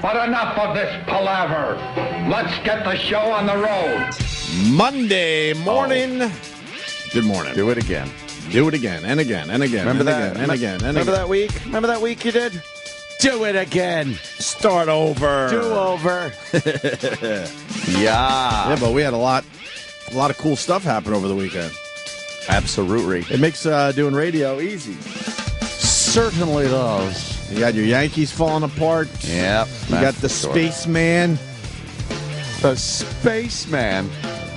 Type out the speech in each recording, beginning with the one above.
But enough of this palaver. Let's get the show on the road. Monday morning. Good morning. Do it again. Do it again and again and again. Remember and that? Again, and again. And Remember again. that week? Remember that week you did? Do it again. Start over. Do over. Yeah, but we had a lot of cool stuff happen over the weekend. Absolutely. It makes doing radio easy. Certainly does. You got your Yankees falling apart. Yep. You got the Spaceman. The Spaceman.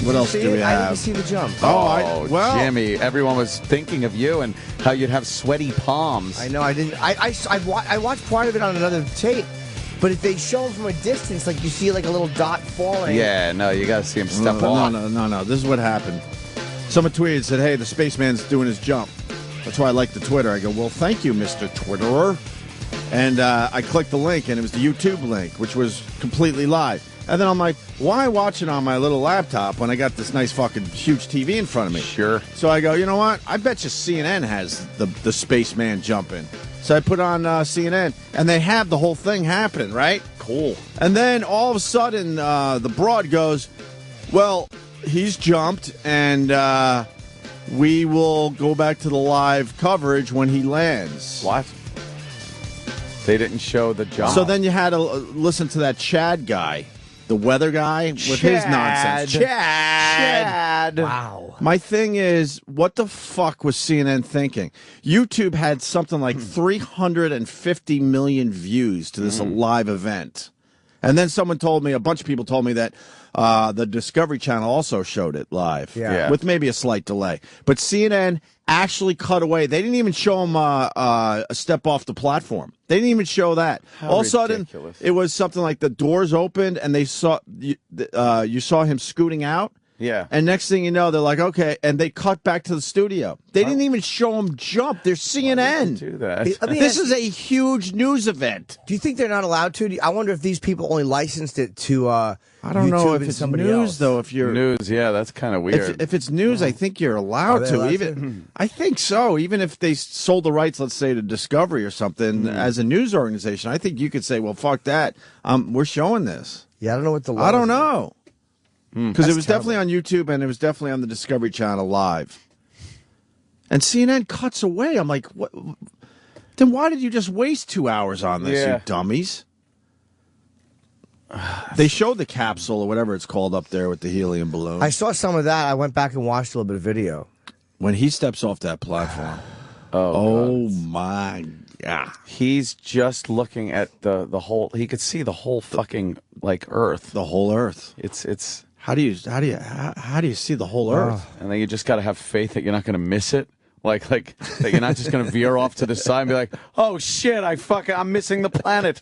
What else do we I have? didn't see the jump. Well, Jimmy, everyone was thinking of you and how you'd have sweaty palms. I know, I didn't. I watched part of it on another tape, but if they show him from a distance, like you see like a little dot falling. Yeah, no, you got to see him step off. No. This is what happened. Someone tweeted and said, "Hey, the Spaceman's doing his jump." That's why I like the Twitter. I go, "Well, thank you, Mr. Twitterer." And I clicked the link, and it was the YouTube link, which was completely live. And then I'm like, why watch it on my little laptop when I got this nice fucking huge TV in front of me? Sure. So I go, you know what? I bet you CNN has the Spaceman jumping. So I put on CNN, and they have the whole thing happening, right? Cool. And then all of a sudden, the broad goes, well, he's jumped, and we will go back to the live coverage when he lands. What? They didn't show the jump. So then you had to listen to that Chad guy. The weather guy with his nonsense. Chad. Wow. My thing is, what the fuck was CNN thinking? YouTube had something like 350 million views to this live event. And then someone told me, a bunch of people told me that the Discovery Channel also showed it live. Yeah. With maybe a slight delay. But CNN actually cut away. They didn't even show him a step off the platform. They didn't even show that. All of a sudden, it was something like the doors opened and they saw you saw him scooting out. Yeah. And next thing you know, they're like, okay, and they cut back to the studio. They didn't even show him jump. They're CNN. Do that. This is a huge news event. Do you think they're not allowed to? I wonder if these people only licensed it to I don't know YouTube if and it's somebody news, else. though. If you're news, yeah, that's kind of weird. if it's news, I think you're allowed Are they to. allowed Even I think so. Even if they sold the rights, let's say to Discovery or something, as a news organization, I think you could say, "Well, fuck that. We're showing this." Yeah, I don't know what the law I don't is. know because it That's was definitely on YouTube and it was definitely on the Discovery Channel live. And CNN cuts away. I'm like, what? Then why did you just waste 2 hours on this, you dummies? They showed the capsule or whatever it's called up there with the helium balloon. I saw some of that. I went back and watched a little bit of video. When he steps off that platform. Oh my God. He's just looking at the whole. He could see the whole fucking like Earth. The whole Earth. It's. How do you see the whole Earth? And then you just got to have faith that you're not going to miss it. Like that you're not just going to veer off to the side and be like, oh shit, I'm missing the planet.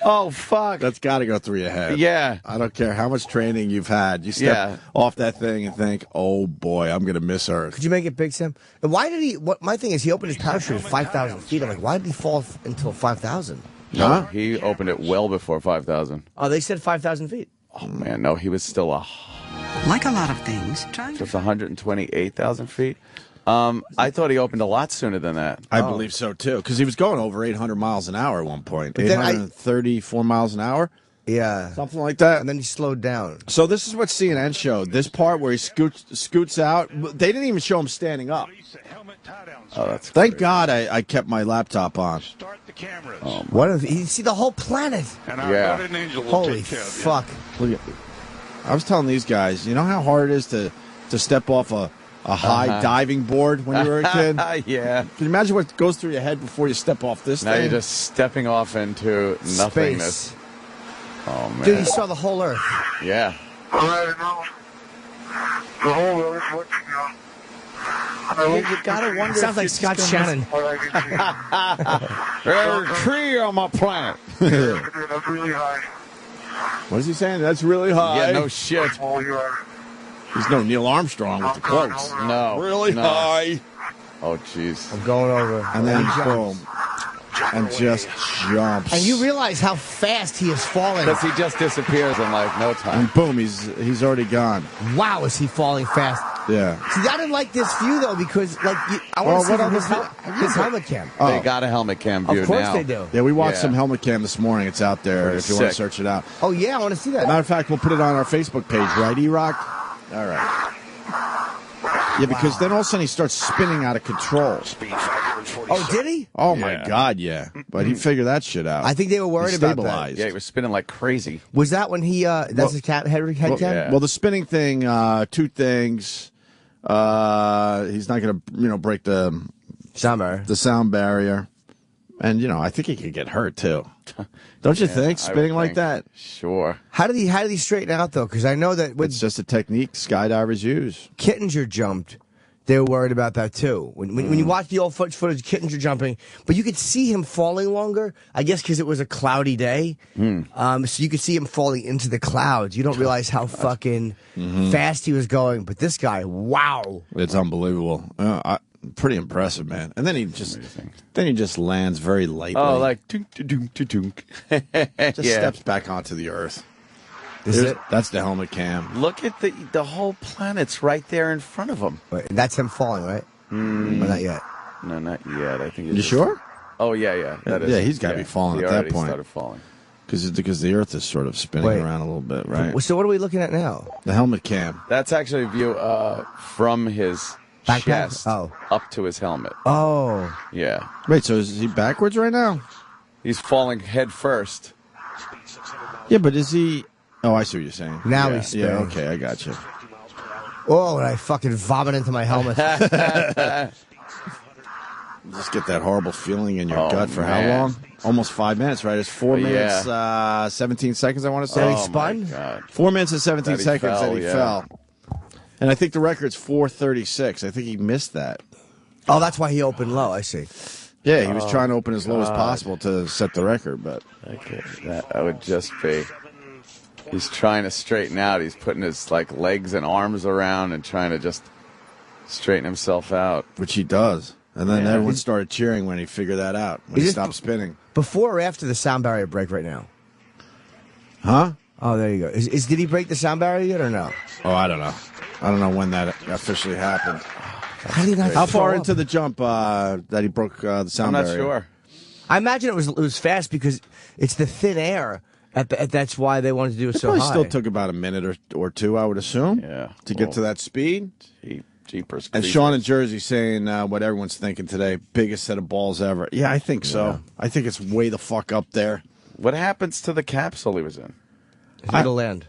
Oh fuck. That's got to go through your head. Yeah. I don't care how much training you've had. You step off that thing and think, oh boy, I'm going to miss Earth. Could you make it big, Sam? And why did he? My thing is, he opened his parachute at 5,000 feet. I'm like, why did he fall until 5,000? No, he opened it well before 5,000. Oh, they said 5,000 feet. Oh man, no, he was still like a lot of things. Just 128,000 feet. I thought he opened a lot sooner than that. I believe so too, because he was going over 800 miles an hour at one point. But then 834 miles an hour. Yeah, something like that. And then he slowed down. So this is what CNN showed. This part where he scoots out. They didn't even show him standing up. Oh, that's Thank God I kept my laptop on. Start the cameras. What if you see the whole planet? And our guardian angel will Holy take care of you. fuck! Look at. I was telling these guys, you know how hard it is to step off a high diving board when you were a kid? Yeah. Can you imagine what goes through your head before you step off this Now thing? you're just stepping off into nothingness. Space. Oh man. Dude, he saw the whole Earth. Yeah. All right, now. The whole Earth looking out. You gotta wonder. Sounds like Scott Shannon. What I can see. There's a tree on my planet. Dude, that's really high. What is he saying? That's really high. Yeah, no shit. Oh, you are. He's no Neil Armstrong with the quotes. No. Really no. high. Oh, jeez. I'm going over. And then he boom. And just jumps. And you realize how fast he is falling. Because he just disappears in like no time. And boom, he's already gone. Wow, is he falling fast? Yeah. See, I didn't like this view though because like I want to see his helmet cam. They got a helmet cam view now. Of course they do. Yeah, we watched some helmet cam this morning. It's out there if you want to search it out. Oh yeah, I want to see that. Matter of fact, we'll put it on our Facebook page, right, E-Rock? All right. Yeah, because then all of a sudden he starts spinning out of control. Oh, did he? Oh, my God, yeah. But he figured that shit out. I think they were worried about that. Yeah, he was spinning like crazy. Was that when he, that's his head cam? Yeah. Well, the spinning thing, two things. He's not going to, break the sound barrier. And, I think he could get hurt, too. Don't you think? Spinning like that? Sure. How did he straighten out, though? Because I know that... It's just a technique skydivers use. Kittinger jumped. They were worried about that, too. When you watch the old footage, Kittinger jumping, but you could see him falling longer, I guess because it was a cloudy day. So you could see him falling into the clouds. You don't realize how fucking fast he was going. But this guy, wow. It's unbelievable. Pretty impressive, man. And then he just lands very lightly. Oh, like dunk. Just steps back onto the earth. That's the helmet cam. Look at the whole planet's right there in front of him. Wait, that's him falling, right? Or not yet? No, not yet. I think. You sure? Oh yeah. That is. Yeah, he's got to be falling at that point. Started falling. Because the earth is sort of spinning around a little bit, right? So what are we looking at now? The helmet cam. That's actually a view from his chest up to his helmet. Oh. Yeah. Wait, so is he backwards right now? He's falling head first. Yeah, but is he... Oh, I see what you're saying. Now he's spinning. Yeah, okay, I got you. Oh, and I fucking vomit into my helmet. Just get that horrible feeling in your gut for how long? Almost 5 minutes, right? It's 4 minutes, 17 seconds, I want to say. He spun? 4 minutes and 17 seconds that he fell. And I think the record's 4:36. I think he missed that. Oh, that's why he opened low, I see. Yeah, he was trying to open as low as possible to set the record, but... Okay, that would just be... He's trying to straighten out. He's putting his legs and arms around and trying to just straighten himself out. Which he does. And then everyone started cheering when he figured that out, when he stopped spinning. Before or after the sound barrier break right now? Huh? Oh, there you go. Did he break the sound barrier yet or no? Oh, I don't know. I don't know when that officially happened. How far into the jump that he broke the sound barrier? I'm not sure. I imagine it was fast because it's the thin air. That's why they wanted to do it so high. It probably still took about a minute or two, I would assume, to get to that speed. Jeepers. And Sean in Jersey saying what everyone's thinking today, biggest set of balls ever. Yeah, I think so. Yeah. I think it's way the fuck up there. What happens to the capsule he was in? It'll land.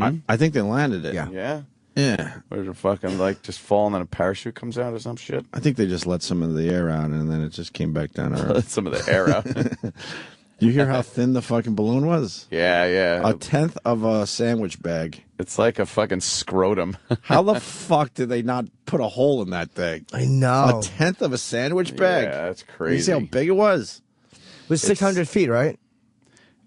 I think they landed it. Yeah? Yeah. Or did it fucking just fall and then a parachute comes out or some shit? I think they just let some of the air out and then it just came back down to earth. Some of the air out. You hear how thin the fucking balloon was? Yeah. A tenth of a sandwich bag. It's like a fucking scrotum. How the fuck did they not put a hole in that thing? I know. A tenth of a sandwich bag? Yeah, that's crazy. You see how big it was? It was 600 feet, right?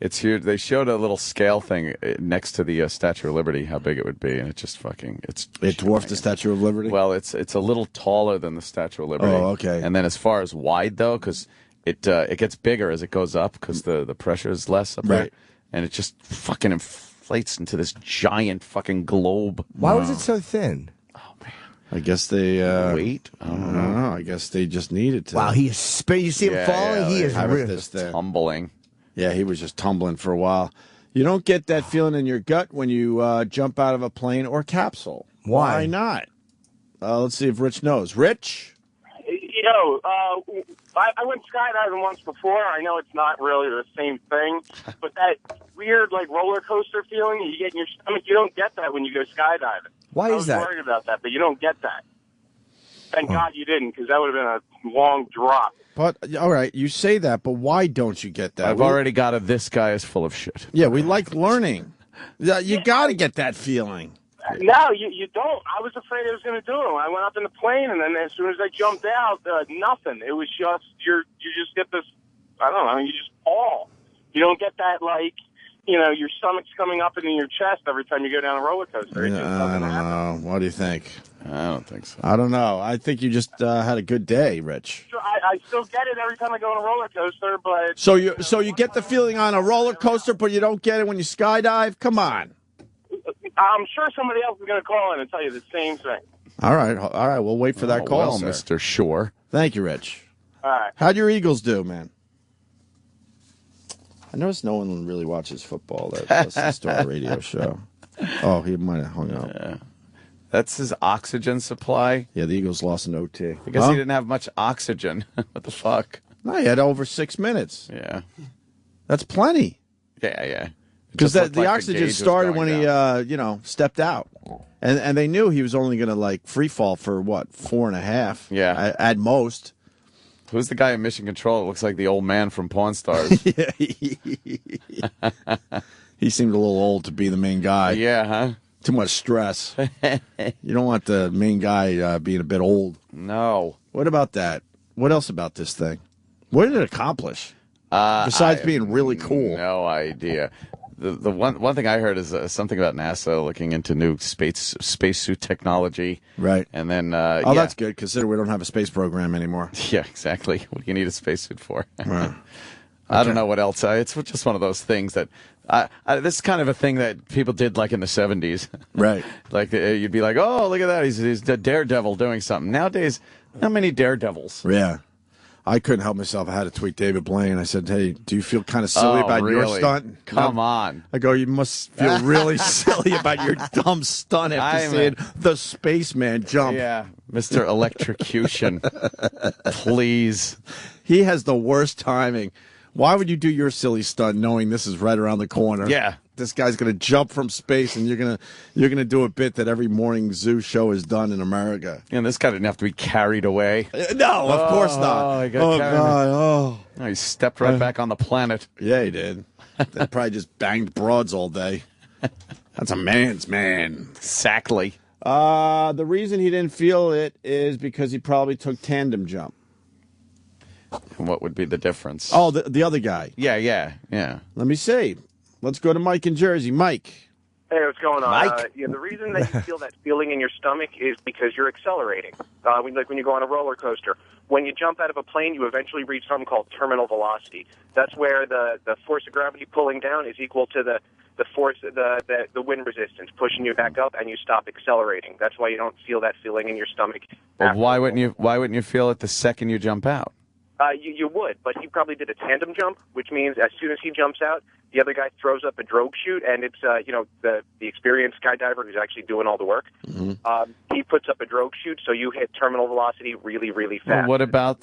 It's huge. They showed a little scale thing next to the Statue of Liberty, how big it would be, and it just fucking... It dwarfed the Statue of Liberty? Well, it's a little taller than the Statue of Liberty. Oh, okay. And then as far as wide, though, because... It gets bigger as it goes up because the pressure is less up there. And it just fucking inflates into this giant fucking globe. Why was it so thin? Oh, man. I guess they... Weight? I don't know. I guess they just needed to. Wow, he is spinning. You see him falling? He is really tumbling. Yeah, he was just tumbling for a while. You don't get that feeling in your gut when you jump out of a plane or capsule. Why not? Let's see if Rich knows. Rich? Yo, I went skydiving once before. I know it's not really the same thing, but that weird roller coaster feeling you get in your stomach, you don't get that when you go skydiving. Why is that? I was worried about that, but you don't get that. Thank God you didn't, because that would have been a long drop. But all right, you say that, but why don't you get that? I've already got a "this guy is full of shit." Yeah, we like learning. You got to get that feeling. No, you don't. I was afraid I was going to do it. I went up in the plane, and then as soon as I jumped out, nothing. It was just you just get this. I don't know. You just fall. You don't get that your stomach's coming up into your chest every time you go down a roller coaster. I don't know. What do you think? I don't think so. I don't know. I think you just had a good day, Rich. Sure, I still get it every time I go on a roller coaster, but so you get the feeling on a roller coaster, but you don't get it when you skydive. Come on. I'm sure somebody else is going to call in and tell you the same thing. All right. We'll wait for that call, well, sir. Mr. Shore. Thank you, Rich. All right. How'd your Eagles do, man? I noticed no one really watches football that listens to our radio show. Oh, he might have hung up. Yeah. That's his oxygen supply. Yeah, the Eagles lost an OT. Because he didn't have much oxygen. What the fuck? No, he had over 6 minutes. Yeah. That's plenty. Yeah. Because Just looked the like oxygen gauge was started going when down. he, stepped out. And they knew he was only going to, free fall for, 4.5? Yeah. At most. Who's the guy in Mission Control? It looks like the old man from Pawn Stars. Yeah. He seemed a little old to be the main guy. Yeah, huh? Too much stress. You don't want the main guy being a bit old. No. What about that? What else about this thing? What did it accomplish? Besides being really cool. No idea. The one thing I heard is something about NASA looking into new spacesuit technology. Right. And then that's good. Consider we don't have a space program anymore. Yeah, exactly. What do you need a spacesuit for? Right. I don't know what else. It's just one of those things that this is kind of a thing that people did like in the 70s. Right. You'd be like, oh, look at that. He's a daredevil doing something. Nowadays, not many daredevils. Yeah. I couldn't help myself. I had to tweet David Blaine. I said, hey, do you feel kind of silly about your really? stunt? Come on. I go, you must feel really silly about your dumb stunt after seeing the spaceman jump. Yeah, Mr. Electrocution. Please. He has the worst timing. Why would you do your silly stunt knowing this is right around the corner? Yeah. This guy's going to jump from space, and you're gonna do a bit that every morning zoo show has done in America. And this guy didn't have to be carried away. No, of course not. He got carried. God! Oh, No, he stepped right back on the planet. yeah, he did. They probably just banged broads all day. That's a man's man. Exactly. The reason he didn't feel it is because he probably took tandem jump. And what would be the difference? Oh, the other guy. Yeah. Let me see. Let's go to Mike in Jersey. Mike. Hey, what's going on? Mike? The reason that you feel that feeling in your stomach is because you're accelerating. When you go on a roller coaster. When you jump out of a plane, you eventually reach something called terminal velocity. That's where the force of gravity pulling down is equal to the force, the wind resistance pushing you back up, and you stop accelerating. That's why you don't feel that feeling in your stomach. Well, why wouldn't you feel it the second you jump out? You would, but he probably did a tandem jump, which means as soon as he jumps out, the other guy throws up a drogue chute, and it's the experienced skydiver who's actually doing all the work. Mm-hmm. He puts up a drogue chute, so you hit terminal velocity really, really fast. Well, what about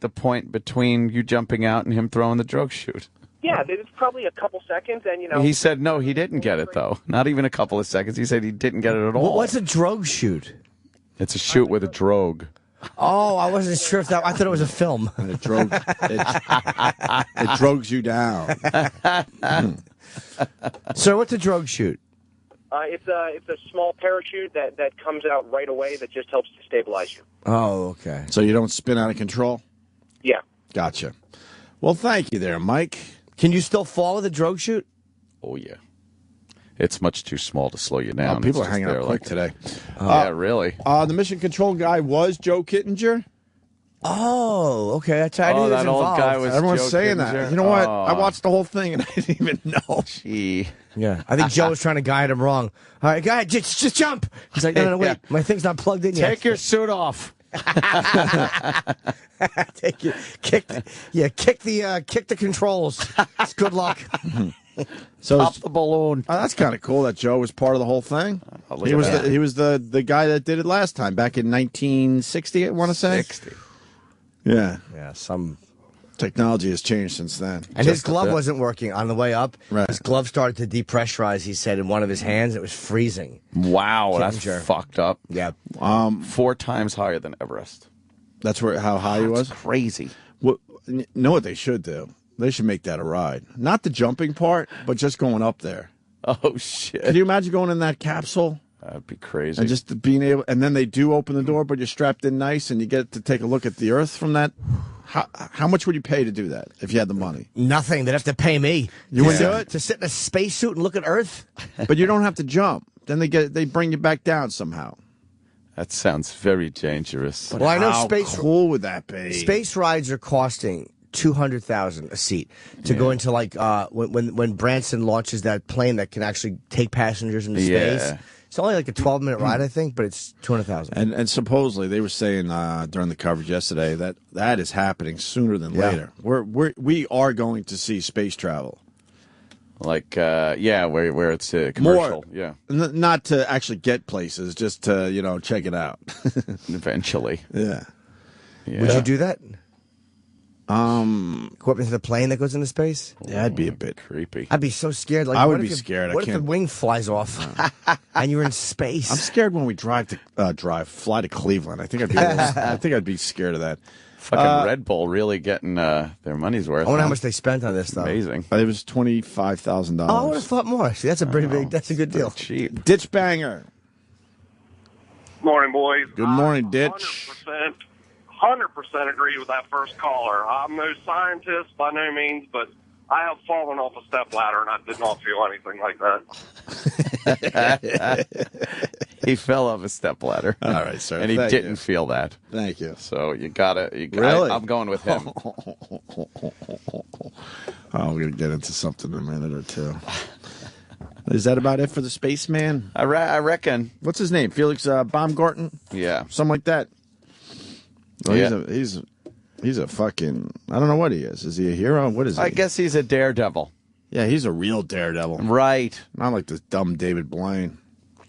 the point between you jumping out and him throwing the drogue chute? Yeah, it's probably a couple seconds, and He said no, he didn't get it though. Not even a couple of seconds. He said he didn't get it at all. What's a drogue chute? It's a chute with a drogue. Oh, I wasn't sure if that. I thought it was a film. And it drogues you down. So what's a drogue chute? It's a small parachute that comes out right away that just helps to stabilize you. Oh, okay. So you don't spin out of control? Yeah. Gotcha. Well, thank you there, Mike. Can you still fall with a drogue chute? Oh yeah. It's much too small to slow you down. People It's are hanging just out there quick today. Yeah, really. The mission control guy was Joe Kittinger. Oh, okay. That's how I knew he was that old involved. guy was Everyone's Joe saying Kittinger. that. You know what? Oh. I watched the whole thing and I didn't even know. Gee. Yeah, I think Joe was trying to guide him wrong. All right, go ahead, just jump. He's like, no, wait, Yeah. my thing's not plugged in yet. Take your suit off. kick the controls. It's good luck. So Pop the balloon. that's kind of cool that Joe was part of the whole thing. Oh, look He at was that. he was the guy that did it last time back in 1960. I want to say 60. Yeah, Yeah, some. technology has changed since then. And his glove wasn't working on the way up. Right. His glove started to depressurize. He said in one of his hands, it was freezing. Wow, that's Kittinger. fucked up. Yeah. 4 times higher than Everest. That's how high he was. That's crazy. Know what they should do? They should make that a ride. Not the jumping part, but just going up there. Oh shit. Can you imagine going in that capsule That'd be crazy. and just being able? And then they do open the door, but you're strapped in nice, and you get to take a look at the Earth from that. How much would you pay to do that if you had the money? Nothing. They'd have to pay me. You wouldn't do it? To sit in a spacesuit and look at Earth? But you don't have to jump. Then they bring you back down somehow. That sounds very dangerous. Well, I know How space cool would that be? space rides are costing $200,000 a seat to go into when Branson launches that plane that can actually take passengers into space. Yeah. It's only like a 12-minute ride, I think, but it's 200,000. And supposedly they were saying during the coverage yesterday that is happening sooner than later. We are going to see space travel. Like, where it's commercial. More, not to actually get places, just to, check it out. Eventually. Yeah. Would you do that? Go up into the plane that goes into space? Yeah, I'd be a bit creepy. I'd be so scared. Like, I would be scared. What if the wing flies off and you're in space? I'm scared when we fly to Cleveland. I think I'd be scared of that. Fucking Red Bull really getting their money's worth. I wonder how much they spent on this, though. Amazing. It was $25,000. Oh, I would have thought more. See, that's a pretty big. That's a good deal. Cheap. Ditch banger. Morning, boys. Good morning, Ditch. 100% agree with that first caller. I'm no scientist by no means, but I have fallen off a stepladder, and I did not feel anything like that. He fell off a stepladder. All right, sir. And he didn't feel that. Thank you. So you got Really? I'm going with him. We're going to get into something in a minute or two. Is that about it for the spaceman? I reckon. What's his name? Felix Baumgartner? Yeah. Something like that. Well, Yeah. He's a fucking, I don't know what he is. Is he a hero? What is he? I guess he's a daredevil. Yeah, he's a real daredevil. Right. Not like this dumb David Blaine.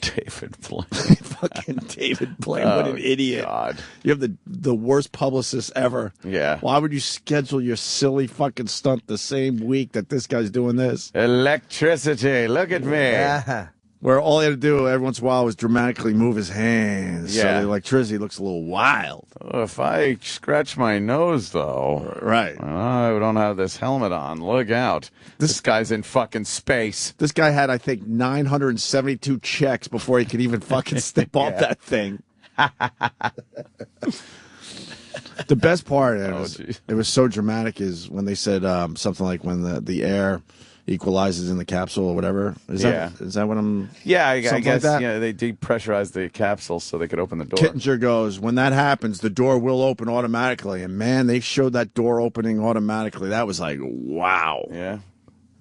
David Blaine. Fucking David Blaine. What an idiot. God. You have the worst publicist ever. Yeah. Why would you schedule your silly fucking stunt the same week that this guy's doing this? Electricity. Look at me. Yeah. Where all he had to do every once in a while was dramatically move his hands. So Yeah. the electricity looks a little wild. Oh, if I scratch my nose, though, Right. I don't have this helmet on. Look out. This guy's in fucking space. This guy had, I think, 972 checks before he could even fucking step off that thing. The best part, it was so dramatic, is when they said something like when the air equalizes in the capsule or whatever. Is that what I'm... Yeah, I guess like that? they depressurized the capsule so they could open the door. Kittinger goes, when that happens, the door will open automatically. And man, they showed that door opening automatically. That was like, wow. Yeah.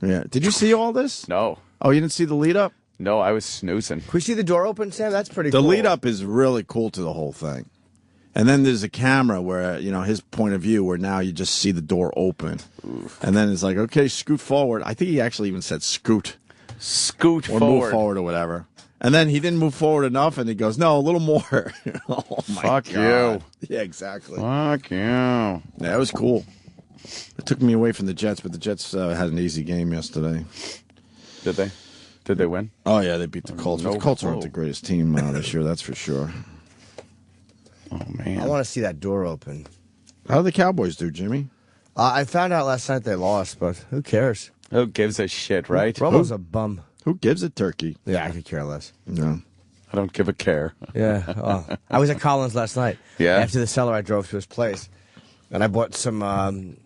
Yeah. Did you see all this? No. Oh, you didn't see the lead up? No, I was snoozing. Can we see the door open, Sam? That's pretty The cool. lead up is really cool to the whole thing. And then there's a camera where, his point of view, where now you just see the door open. Oof. And then it's like, okay, scoot forward. I think he actually even said scoot. Scoot or forward. move forward or whatever. And then he didn't move forward enough, and he goes, no, a little more. Oh, my Fuck God. you. Yeah, exactly. Fuck you. Yeah, it was cool. It took me away from the Jets, but the Jets had an easy game yesterday. Did they? Did they win? Oh, yeah, they beat the Colts. No. The Colts aren't the greatest team this year, that's for sure. Oh, man. I want to see that door open. How do the Cowboys do, Jimmy? I found out last night they lost, but who cares? Who gives a shit, right? Romo's a bum. Who gives a turkey? Yeah, I could care less. No. I don't give a care. Yeah. Oh. I was at Collins last night. Yeah. After the cellar, I drove to his place, and I bought some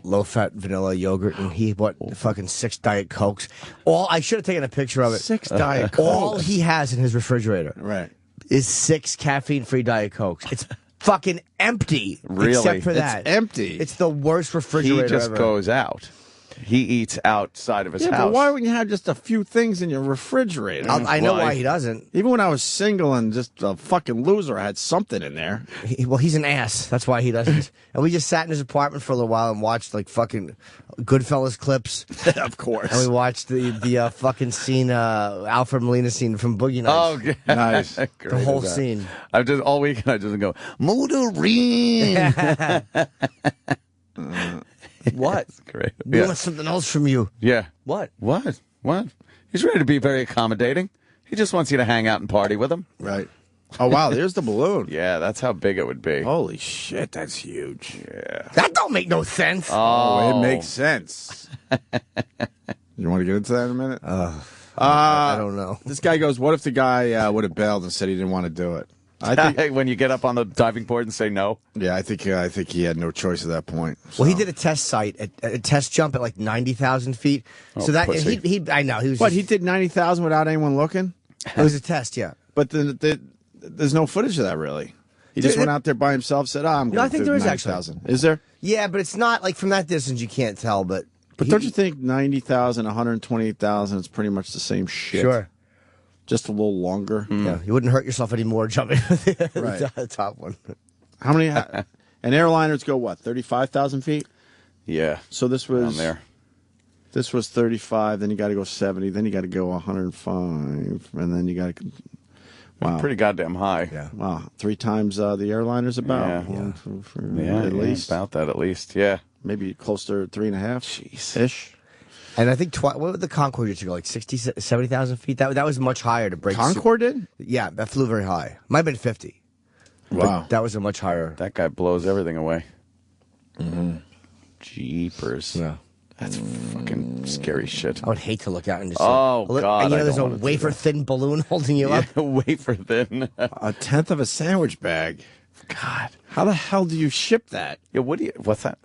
low-fat vanilla yogurt, and he bought fucking 6 Diet Cokes. I should have taken a picture of it. 6 Diet Cokes. All he has in his refrigerator Right. is 6 caffeine-free Diet Cokes. It's fucking empty. Really? Except for that. It's empty. It's the worst refrigerator He just ever. goes out. He eats outside of his house. But why wouldn't you have just a few things in your refrigerator? I know why he doesn't. Even when I was single and just a fucking loser, I had something in there. He's an ass. That's why he doesn't. And we just sat in his apartment for a little while and watched like fucking Goodfellas clips. Of course. And we watched the fucking scene, Alfred Molina scene from Boogie Nights. Oh, Nice. Great The whole is that. scene. I've just all weekend I just go Motorine. What? Great. We Yeah. want something else from you. Yeah. What? What? He's ready to be very accommodating. He just wants you to hang out and party with him. Right. Oh, wow, there's the balloon. Yeah, that's how big it would be. Holy shit, that's huge. Yeah. That don't make no sense. Oh, it makes sense. You want to get into that in a minute? I don't know. This guy goes, what if the guy would have bailed and said he didn't want to do it? I think, When you get up on the diving board and say no. yeah, I think he had no choice at that point. Well, he So. did a test site, a test jump at like 90,000 feet. So that pussy. he I know he was. What, he did 90,000 without anyone looking? It was a test, yeah. But there's no footage of that, really. He just went out there by himself, said, I'm going I to think do there is 90,000. Is there? Yeah, but it's not like from that distance you can't tell. But But don't you think 90,000, 128,000 is pretty much the same shit? Sure. just a little longer. Yeah, you wouldn't hurt yourself anymore jumping Right. the top one. How many? And airliners go what? 35,000 feet. Yeah. So this was Down there. This was 35. Then you got to go 70. Then you got to go 105, and then you got to. Wow. Pretty goddamn high. Yeah. Wow, 3 times the airliners about. Yeah. Yeah, at least about that. At least, yeah. maybe close to 3.5. Jeez. Ish. And I think what would the Concorde used to go, like 60, 70,000 feet? That was much higher to break. Concorde did? Yeah, that flew very high. Might have been 50. Wow. But that was a much higher. That guy blows everything away. Jeepers. Yeah. That's fucking scary shit. I would hate to look out and just Oh, look, God, and I there's a don't wanna do wafer-thin balloon holding you up. Yeah, wafer thin. A tenth of a sandwich bag. God. How the hell do you ship that? Yeah, what's that?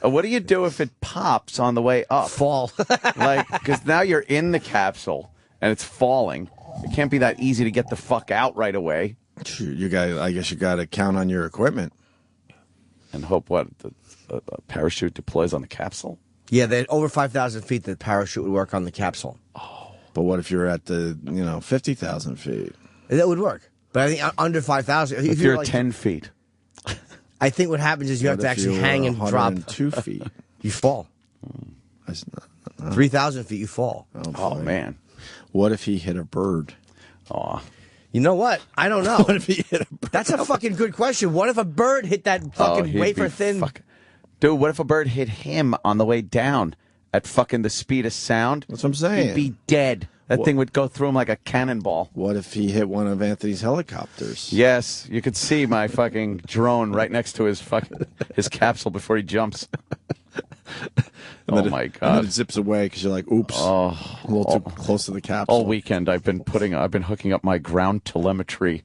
What do you do if it pops on the way up? Fall. Like, because now you're in the capsule and it's falling. It can't be that easy to get the fuck out right away. You got. I guess you got to count on your equipment. And hope what? The parachute deploys on the capsule? Yeah, over 5,000 feet, the parachute would work on the capsule. But what if you're at the 50,000 feet? That would work. But I think under 5,000. If you're like, 10 feet. I think what happens is you have What to if actually you hang were and drop. 102 feet. You fall. That's not- 3,000 feet, you fall. Oh, man. What if he hit a bird? Aw. You know what? I don't know. What if he hit a bird? That's a fucking good question. What if a bird hit that fucking he'd be wafer-thin? Dude, what if a bird hit him on the way down at fucking the speed of sound? That's what I'm saying. He'd be dead. That thing would go through him like a cannonball. What if he hit one of Anthony's helicopters? Yes, you could see my fucking drone right next to his capsule before he jumps. Oh my And then God! it zips away because you're like, oops, a little too close to the capsule. All weekend I've been hooking up my ground telemetry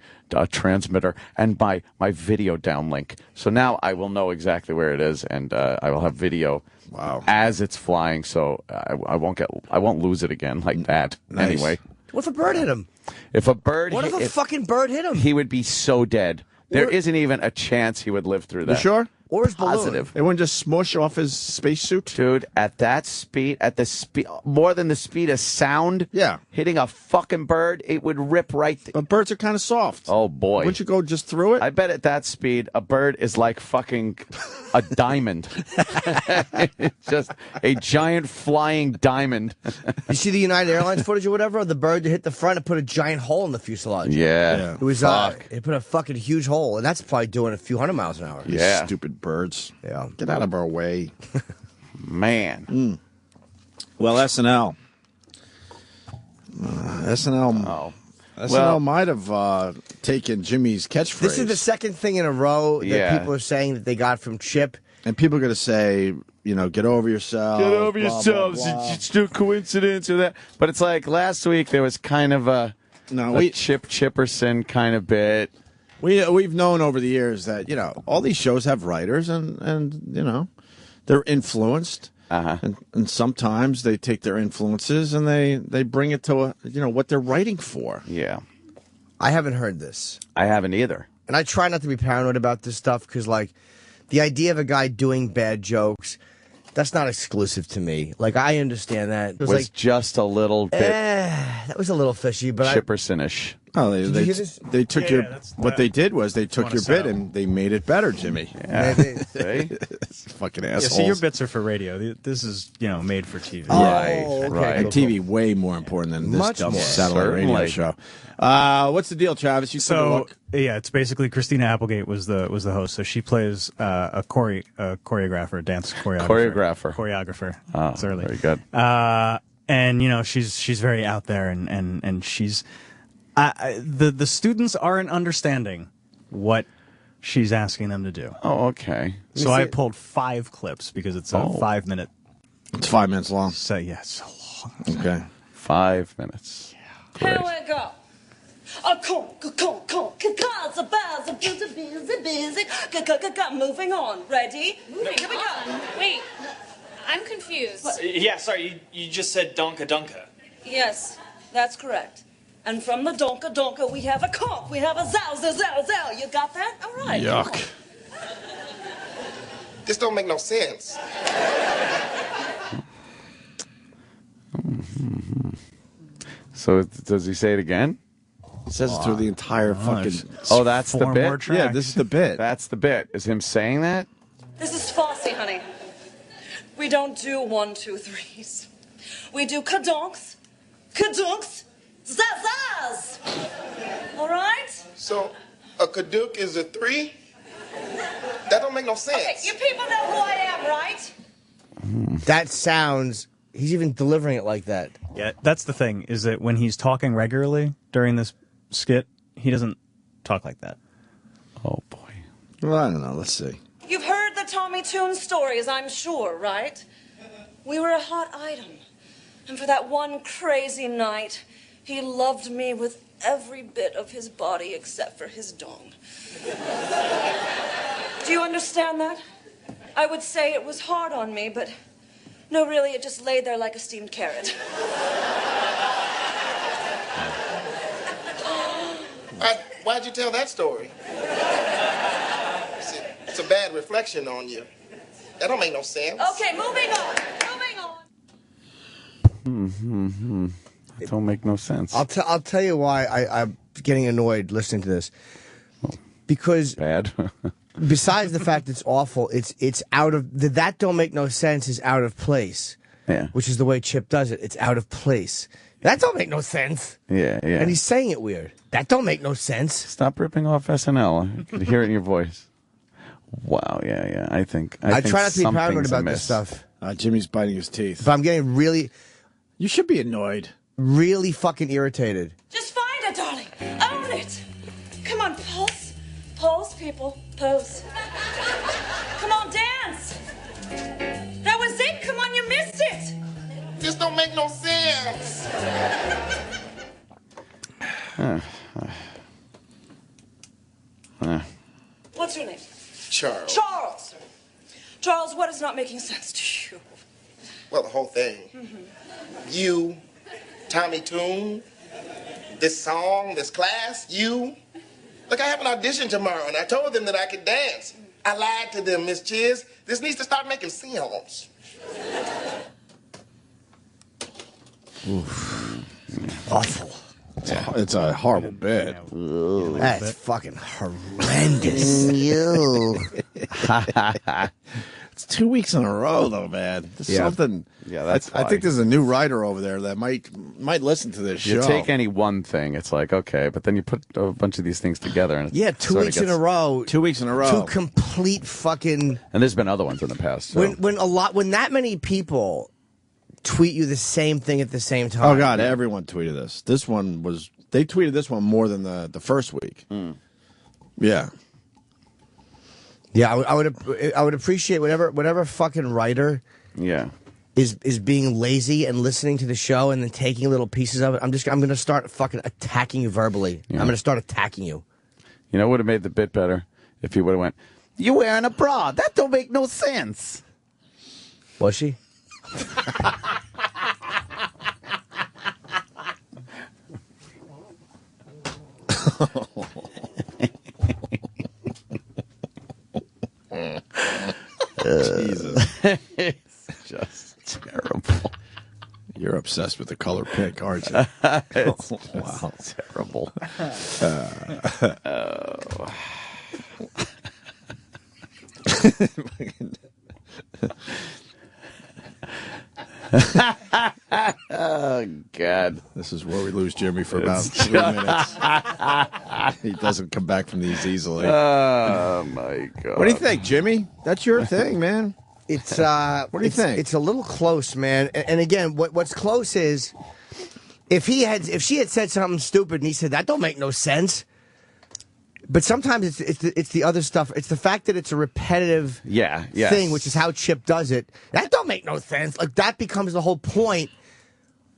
transmitter and my video downlink. So now I will know exactly where it is, and I will have video. Wow. As it's flying, so I won't lose it again like that. Nice. Anyway, What if a bird hit him? if a bird, What if a fucking bird hit him? he would be so dead. There isn't even a chance he would live through that. You sure? Or his balloon? Positive. It wouldn't just smush off his spacesuit? Dude, at that speed, more than the speed of sound, Yeah. hitting a fucking bird, it would rip right. But birds are kind of soft. Oh boy! Wouldn't you go just through it? I bet at that speed, a bird is like fucking a diamond. It's just a giant flying diamond. You see the United Airlines footage or whatever? The bird that hit the front and put a giant hole in the fuselage. Yeah. It was Fuck. it put a fucking huge hole, and that's probably doing a few hundred miles an hour. You Yeah. stupid birds. Yeah. Get out of our way. Man. Well, SNL. SNL Well- might have taken Jimmy's catchphrase. This is the second thing in a row that Yeah. people are saying that they got from Chip. And people are going to say, get over yourself. Get over blah, blah, yourselves. blah. It's no coincidence or that. But it's like last week there was kind of a Chip Chipperson kind of bit. We've known over the years that all these shows have writers and they're influenced, and sometimes they take their influences and they bring it to what they're writing for. Yeah, I haven't heard this, I haven't either. and I try not to be paranoid about this stuff because, like, the idea of a guy doing bad jokes, that's not exclusive to me. Like, I understand that. It Was was like, just a little bit that was a little fishy, but Chippersonish. Oh, Did you hear this? they took Yeah, your yeah, that's what that. they did was they took wanna your set bit up. and they made it better, Jimmy. Yeah. See? Fucking Yeah, assholes. so your bits are for radio. This is, made for TV. Right, okay, right. And TV way more important than this Much dumb more. satellite radio Certainly. show. What's the deal, Travis? You took a So look. yeah, it's basically Christina Applegate was the host. So she plays a choreographer, dance choreographer. Oh, It's early. very good. And she's very out there, and she's the students aren't understanding what she's asking them to do. Oh, okay. So I pulled 5 clips because it's a 5-minute. It's 5 minutes long. So yeah, it's so long. Okay. 5 minutes. Here Great. we go. A cause a buzz, a busy, moving on. Ready? Here we go. Wait, I'm confused. Yeah, sorry, you just said donka donka. Yes, that's correct. And from the donka, we have a conk, we have a zow. You got that? All right. Yuck. This don't make no sense. So does he say it again? It says it through the entire fucking. Oh, that's the 4 more bit? tracks. Yeah, this is the bit. That's the bit. Is him saying that? This is Fosse, honey. We don't do 1, 2, 3s. We do kadonks, zazaz. All right? So, a kaduk is a 3? That don't make no sense. Okay, you people know who I am, right? That sounds. He's even delivering it like that. Yeah, that's the thing, is that when he's talking regularly during this skit, he doesn't talk like that. Oh, boy. Well, I don't know. Let's see. You've heard the Tommy Toon stories, I'm sure, right? We were a hot item. And for that one crazy night, he loved me with every bit of his body except for his dong. Do you understand that? I would say it was hard on me, but no, really, it just laid there like a steamed carrot. Why'd you tell that story? It's a bad reflection on you. That don't make no sense. Okay, moving on. That don't make no sense. I'll tell you why I'm getting annoyed listening to this. Because Bad. besides the fact it's awful, it's out of that don't make no sense is out of place. Yeah. Which is the way Chip does it. It's out of place. That don't make no sense. Yeah, yeah. And he's saying it weird. That don't make no sense. Stop ripping off SNL. I could hear it in your voice. Wow, yeah. I think I try not to be something's paranoid about amiss. this stuff. Jimmy's biting his teeth. But I'm getting really, You should be annoyed. really fucking irritated. Just find it, darling. Own it. Come on, pose. Pose, people. Pose. Come on, dance. That was it. Come on, you missed it. This don't make no sense. What's your name? Charles. Charles. Charles, what is not making sense to you? Well, the whole thing. You, Tommy Toon, this song, this class, you. Look, I have an audition tomorrow, and I told them that I could dance. I lied to them, Miss Chiz. This needs to start making sense. Awful. It's a horrible bit. That's fucking horrendous. It's 2 weeks in a row, though, man. There's something. Yeah, that's I why. think there's a new writer over there that might listen to this You show. take any one thing, it's like, okay, but then you put a bunch of these things together. And Yeah, 2 weeks in a row. 2 weeks in a row. Two complete fucking. And there's been other ones in the past. So. When that many people tweet you the same thing at the same time. Oh, God, everyone tweeted this. This one was. They tweeted this one more than the first week. Yeah. Yeah, I would appreciate whatever fucking writer Yeah. is being lazy and listening to the show and then taking little pieces of it. I'm going to start fucking attacking you verbally. Yeah. I'm going to start attacking you. You know what would have made the bit better? If he would have went, "You wearing a bra? That don't make no sense." Was she? Jesus. It's just terrible. You're obsessed with the color pink, aren't you? It's wow. Terrible. Oh, God. This is where we lose Jimmy for about 3 minutes. He doesn't come back from these easily. Oh, my God. What do you think, Jimmy? That's your thing, man. It's What do you think? It's a little close, man. And again, what's close is if she had said something stupid and he said that don't make no sense. But sometimes it's the other stuff. It's the fact that it's a repetitive thing, which is how Chip does it. That don't make no sense. Like that becomes the whole point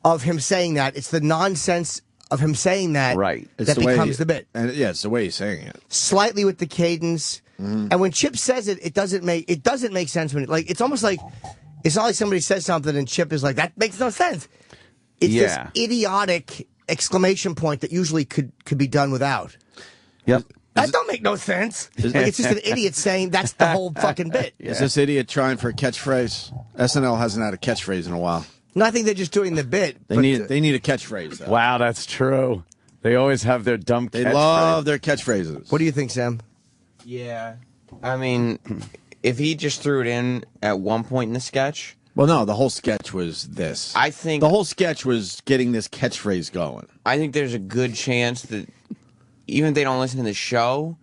of him saying that. It's the nonsense of him saying that that becomes the bit. And yeah, it's the way he's saying it. Slightly with the cadence. And when Chip says it, it doesn't make sense when it's almost like it's not like somebody says something and Chip is like, that makes no sense. It's this idiotic exclamation point that usually could be done without. Yep. That don't make no sense. Like it's just an idiot saying that's the whole fucking bit. Yeah. Is this idiot trying for a catchphrase? SNL hasn't had a catchphrase in a while. No, I think they're just doing the bit. They need a catchphrase, though. Wow, that's true. They always have their dumb They catchphrase. love their catchphrases. What do you think, Sam? Yeah. I mean, if he just threw it in at one point in the sketch. Well, no, the whole sketch was this. I think the whole sketch was getting this catchphrase going. I think there's a good chance that even if they don't listen to the show,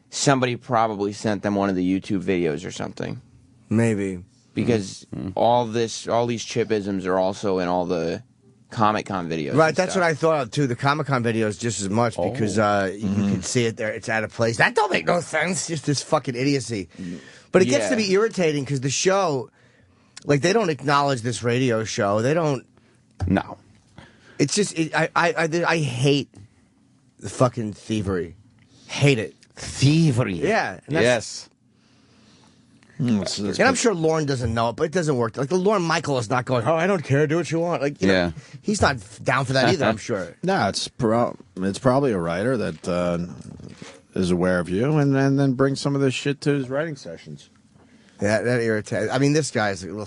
somebody probably sent them one of the YouTube videos or something. Maybe. Because all these chipisms are also in all the Comic-Con videos. Right, that's what I thought of too. The Comic-Con videos just as much because you can see it there. It's out of place. That don't make no sense. Just this fucking idiocy. But it gets to be irritating because the show, like, they don't acknowledge this radio show. They don't. No. It's just I hate the fucking thievery. Hate it. Thievery. Yeah. Yes. And I'm sure Lorne doesn't know it, but it doesn't work. Like, the Lorne Michael is not going, oh, I don't care, do what you want. Like, you know, he's not down for that either, I'm sure. No, it's probably a writer that is aware of you and then brings some of this shit to his writing sessions. Yeah, that irritates. I mean, this guy's... Ugh.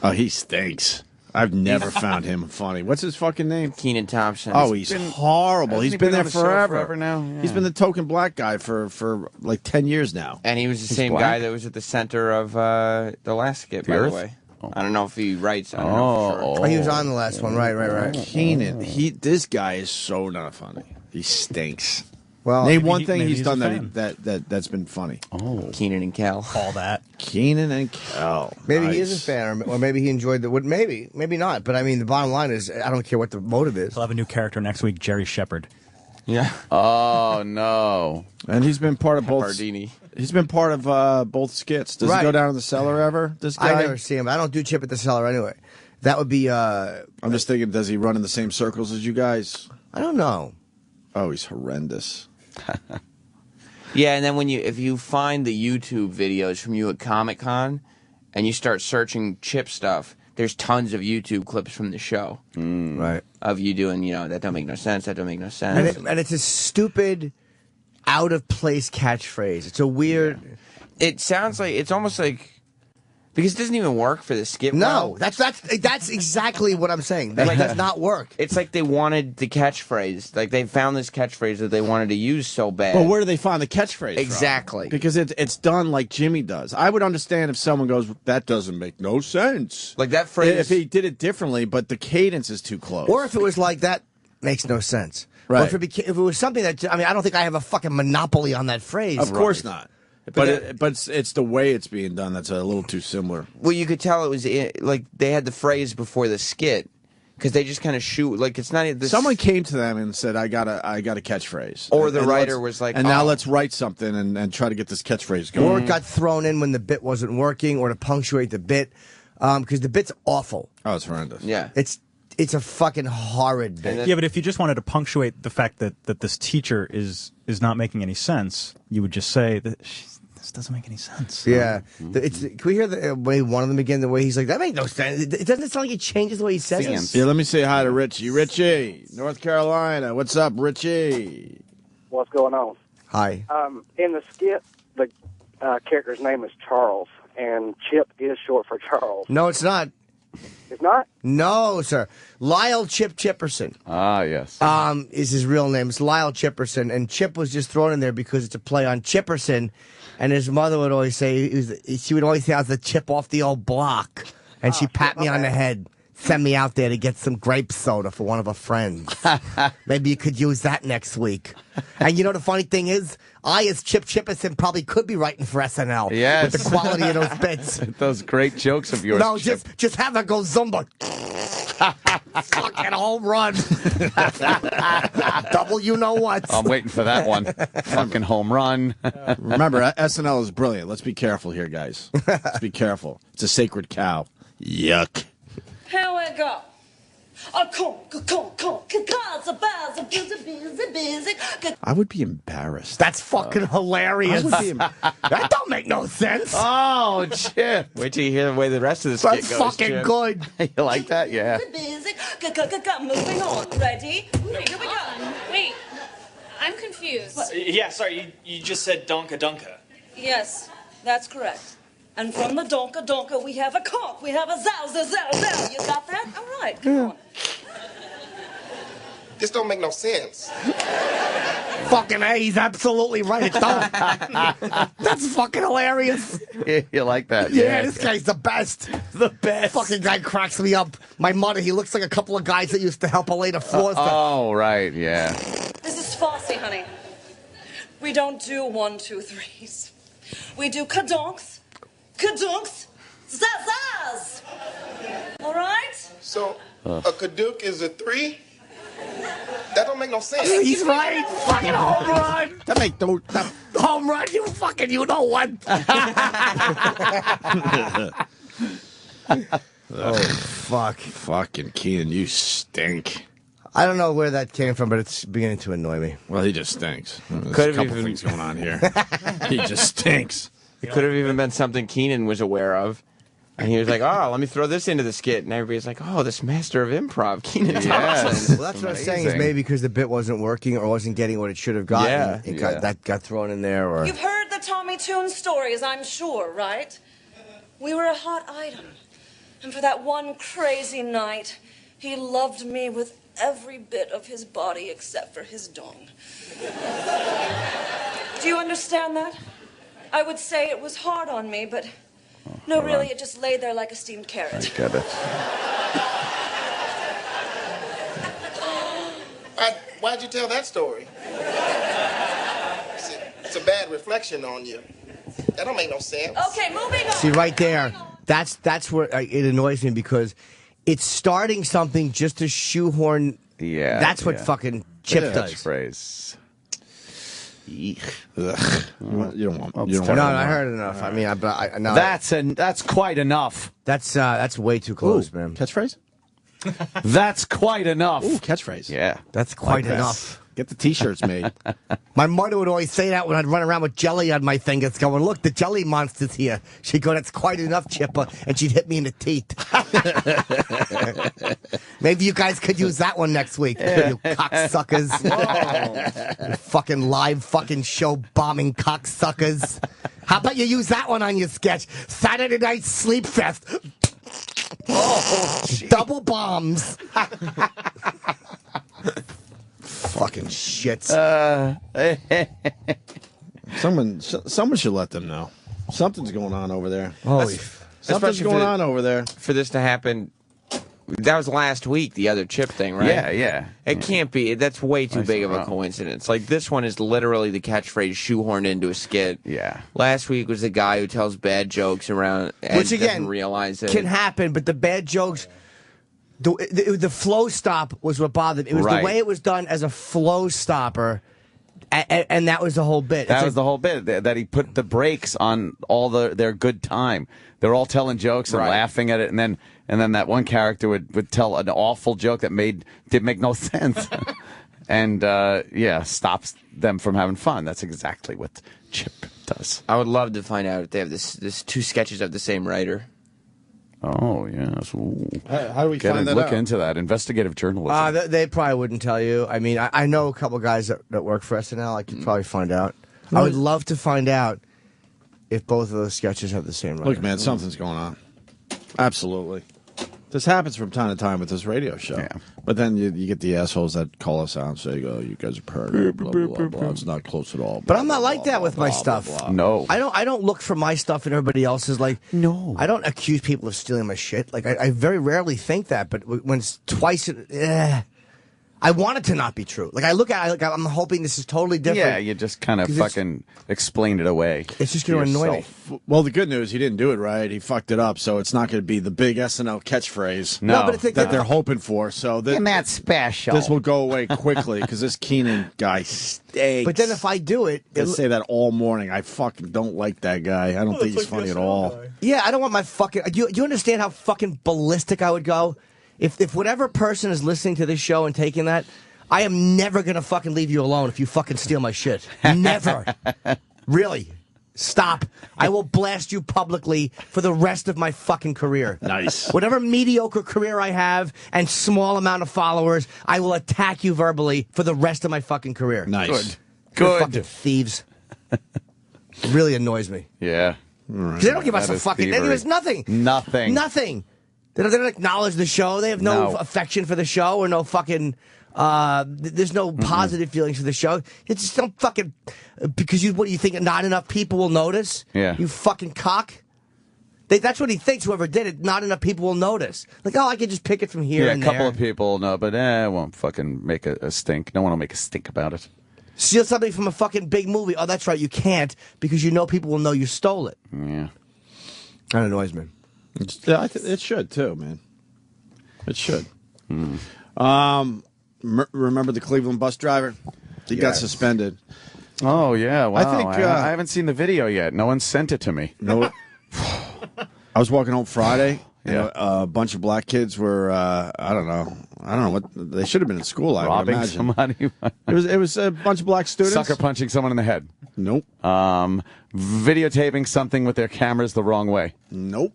Oh, he stinks. I've never found him funny. What's his fucking name? Kenan Thompson. Oh, he's horrible. He's been there forever now. Yeah. He's been the token black guy for like 10 years now. And he was the same guy that was at the center of the last skit, by the way. I don't know if he writes. I don't know for sure. Oh, he was on the last one. Right. Kenan. This guy is so not funny. He stinks. Well, name one thing he's done that's been funny. Oh, Kenan and Kel. All that. Kenan and Kel. Maybe he is a fan, or maybe he enjoyed the. Maybe not. But I mean, the bottom line is, I don't care what the motive is. He'll have a new character next week, Jerry Shepard. Yeah. Oh no. And he's been part of both. Bardini. He's been part of both skits. Does he go down in the cellar ever? This guy. I never see him. I don't do Chip at the Cellar anyway. That would be. I'm just thinking, does he run in the same circles as you guys? I don't know. Oh, he's horrendous. Yeah, and then if you find the YouTube videos from you at Comic-Con and you start searching Chip stuff, there's tons of YouTube clips from the show. Right. Of you doing, that don't make no sense, that don't make no sense. And it's a stupid, out-of-place catchphrase. It's a weird... Yeah. It sounds like, it's almost like... Because it doesn't even work for the skit. No, that's exactly what I'm saying. That does not work. It's like they wanted the catchphrase. Like they found this catchphrase that they wanted to use so bad. Well, where do they find the catchphrase Exactly. from? Because it's done like Jimmy does. I would understand if someone goes, that doesn't make no sense. Like that phrase. If he did it differently, but the cadence is too close. Or if it was like that, makes no sense. Right. Or if it was something that, I mean, I don't think I have a fucking monopoly on that phrase. Of course not. But it's the way it's being done that's a little too similar. Well, you could tell it was like they had the phrase before the skit because they just kind of shoot like it's not. Someone came to them and said, "I got a catchphrase," or the writer was like, "And now let's write something and try to get this catchphrase going." Or it got thrown in when the bit wasn't working, or to punctuate the bit, because the bit's awful. Oh, it's horrendous. Yeah, it's a fucking horrid bit. Yeah, but if you just wanted to punctuate the fact that this teacher is not making any sense, you would just say that this doesn't make any sense. Yeah. Can we hear the way one of them again, the way he's like, that makes no sense. It doesn't sound like he changes the way he says it. Yeah, let me say hi to Richie. Richie, North Carolina. What's up, Richie? What's going on? Hi. In the skit, the character's name is Charles, and Chip is short for Charles. No, it's not. It's not? No, sir. Lyle Chip Chipperson. Ah, yes. Is his real name. It's Lyle Chipperson, and Chip was just thrown in there because it's a play on Chipperson. And his mother would always say, she would always say I was the chip off the old block. And she'd pat me on the head, send me out there to get some grape soda for one of her friends. Maybe you could use that next week. And you know the funny thing is, I, as Chip Chipperson, probably could be writing for SNL. Yes. With the quality of those bits. Those great jokes of yours, No, Chip. just have her go Zumba. Fucking home run. Double you know what. I'm waiting for that one. Fucking home run. Remember, SNL is brilliant. Let's be careful here, guys. Let's be careful. It's a sacred cow. Yuck. Here we go. I would be embarrassed. That's fucking hilarious. That don't make no sense. Oh, Chip. Wait till you hear the way the rest of the skit That's goes. fucking Chip. good. You like that? Yeah. Moving on. Ready? Here we go. Wait, I'm confused. Yeah, sorry, you just said donka donka. Yes, that's correct. And from the donka donka, we have a conk, we have a zow, zow, zow, zow. You got that? All right, come on. This don't make no sense. Fucking A, he's absolutely right. It don't. That's fucking hilarious. You like that? Yeah, this guy's the best. The best. Fucking guy cracks me up. My mother, he looks like a couple of guys that used to help her lay the floors. Oh, right, yeah. This is Fosse, honey. We don't do 1, 2, 3s. We do kadonks, zazaz. All right? So, a kaduk is a 3? That don't make no sense. He's right. Fucking home run. That make no... Home run, you fucking, you know what? Oh, fuck. Fucking Keenan, you stink. I don't know where that came from, but it's beginning to annoy me. Well, he just stinks. There's Could a have couple even- things going on here. He just stinks. It could have even been something Keenan was aware of. And he was like, oh, let me throw this into the skit. And everybody's like, oh, this master of improv, Keenan Thompson. Well, that's what I'm saying is maybe because the bit wasn't working or wasn't getting what it should have gotten. Yeah. That got thrown in there. Or You've heard the Tommy Tune stories, I'm sure, right? We were a hot item. And for that one crazy night, he loved me with every bit of his body except for his dong. Do you understand that? I would say it was hard on me, but no, really, it just lay there like a steamed carrot. Got it. Why'd you tell that story? It's a bad reflection on you. That don't make no sense. Okay, moving on. see right there, that's where it annoys me because it's starting something just to shoehorn. Yeah. That's what yeah. fucking Chip does. Catchphrase. Ugh. You don't want. Well, You don't it's want. No, I heard enough. I mean, no, That's quite enough. that's way too close, Ooh, man. catchphrase? That's quite enough. Ooh, catchphrase. Yeah. That's quite Like enough. Get the T-shirts made. My mother would always say that when I'd run around with jelly on my fingers going, look, the jelly monster's here. She'd go, that's quite enough, Chipper. And she'd hit me in the teeth. Maybe you guys could use that one next week, you cocksuckers. You fucking live fucking show bombing cocksuckers. How about you use that one on your sketch? Saturday Night Sleep Fest. Oh, double bombs. Fucking shits. Someone should let them know. Something's going on over there. Holy. Something's going on over there. For this to happen, that was last week, the other Chip thing, right? Yeah, yeah. It can't be. That's way too big of a coincidence. Like, this one is literally the catchphrase shoehorned into a skit. Yeah. Last week was the guy who tells bad jokes around and Which, again, doesn't realize it. can happen, but the bad jokes, the flow stop was what bothered me. It was Right. the way it was done as a flow stopper, and that was the whole bit. That was the whole bit, that he put the brakes on all their good time. They're all telling jokes and laughing at it, and then that one character would tell an awful joke that did make no sense. And stops them from having fun. That's exactly what Chip does. I would love to find out if they have this two sketches of the same writer. Oh, yes. Ooh. How do we find that look out? into that. Investigative journalism. They probably wouldn't tell you. I mean, I know a couple guys that work for SNL. I could probably find out. I would love to find out if both of those sketches have the same writer. Look, man, something's going on. Absolutely. This happens from time to time with this radio show. Yeah. But then you get the assholes that call us out and say, oh, you guys are perfect, blah, blah, blah, blah. It's not close at all. But I'm not like that with my stuff. No. I don't look for my stuff and everybody else's. Like, No. I don't accuse people of stealing my shit. Like, I very rarely think that. But when it's twice, I want it to not be true. Like, I look at it, like, I'm hoping this is totally different. Yeah, you just kind of 'Cause it's- fucking explained it away. It's just going to annoy me. Well, the good news, he didn't do it right. He fucked it up, so it's not going to be the big SNL catchphrase No, but it's that they're hoping for. So that's special. this will go away quickly because this Keenan guy stinks. But then if I do it, I say that all morning. I fucking don't like that guy. I don't think he's funny at all. yeah, I don't want my fucking. Do you understand how fucking ballistic I would go if whatever person is listening to this show and taking that? I am never gonna fucking leave you alone if you fucking steal my shit. Never. Really. Stop. I will blast you publicly for the rest of my fucking career. Nice. Whatever mediocre career I have and small amount of followers, I will attack you verbally for the rest of my fucking career. Nice. You're fucking thieves. It really annoys me. Yeah. Because they don't give us That a is fucking. thievery. There's nothing. Nothing. Nothing. They don't acknowledge the show. They have no affection for the show or no fucking. There's no positive feelings for the show. It's just some fucking because what do you think? Not enough people will notice. Yeah. You fucking cock. That's what he thinks. Whoever did it, not enough people will notice. Like, oh, I could just pick it from here. Yeah, a couple of people know, but it won't fucking make a stink. No one will make a stink about it. Steal something from a fucking big movie. Oh, that's right. You can't because you know people will know you stole it. Yeah. That annoys me. It should too, man. It should. Remember the Cleveland bus driver? He got suspended. Oh yeah. Wow. I think I haven't seen the video yet. No one sent it to me. No. I was walking home Friday. Yeah. A bunch of black kids were. I don't know what they should have been in school. I would Robbing imagine. somebody. It was a bunch of black students. Sucker punching someone in the head. Nope. Videotaping something with their cameras the wrong way. Nope.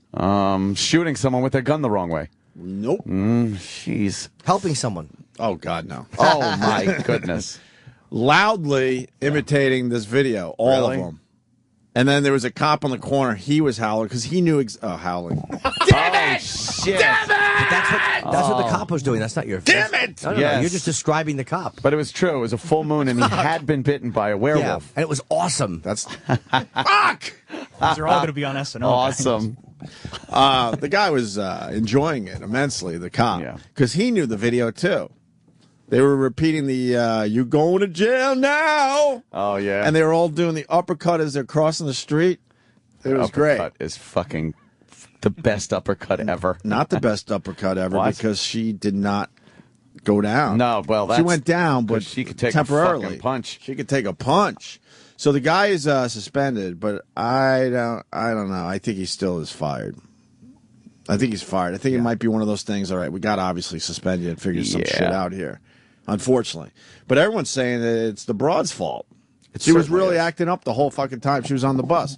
Shooting someone with their gun the wrong way. Nope. Jeez. Helping someone. Oh God, no. Oh my goodness. Loudly imitating this video, all of them. And then there was a cop on the corner. He was howling because he knew howling. Damn it! Shit. Damn it! That's what the cop was doing. That's not your Damn it! No, Yes. you're just describing the cop. But it was true. It was a full moon, and he had been bitten by a werewolf. Yeah, and it was awesome. That's fuck. These are all going to be on SNL. Awesome. The guy was enjoying it immensely. The cop, because he knew the video too. They were repeating the "You going to jail now?" Oh yeah, and they were all doing the uppercut as they're crossing the street. It was great. Uppercut is fucking the best uppercut ever. Not the best uppercut ever What? because she did not go down. No, well, she went down, but she could take temporarily. a fucking punch. She could take a punch. So the guy is suspended, but I don't know. I think he still is fired. I think he's fired. I think it might be one of those things. All right, we got to obviously suspend you and figure some shit out here. Unfortunately, but everyone's saying that it's the broad's fault. She was really acting up the whole fucking time she was on the bus.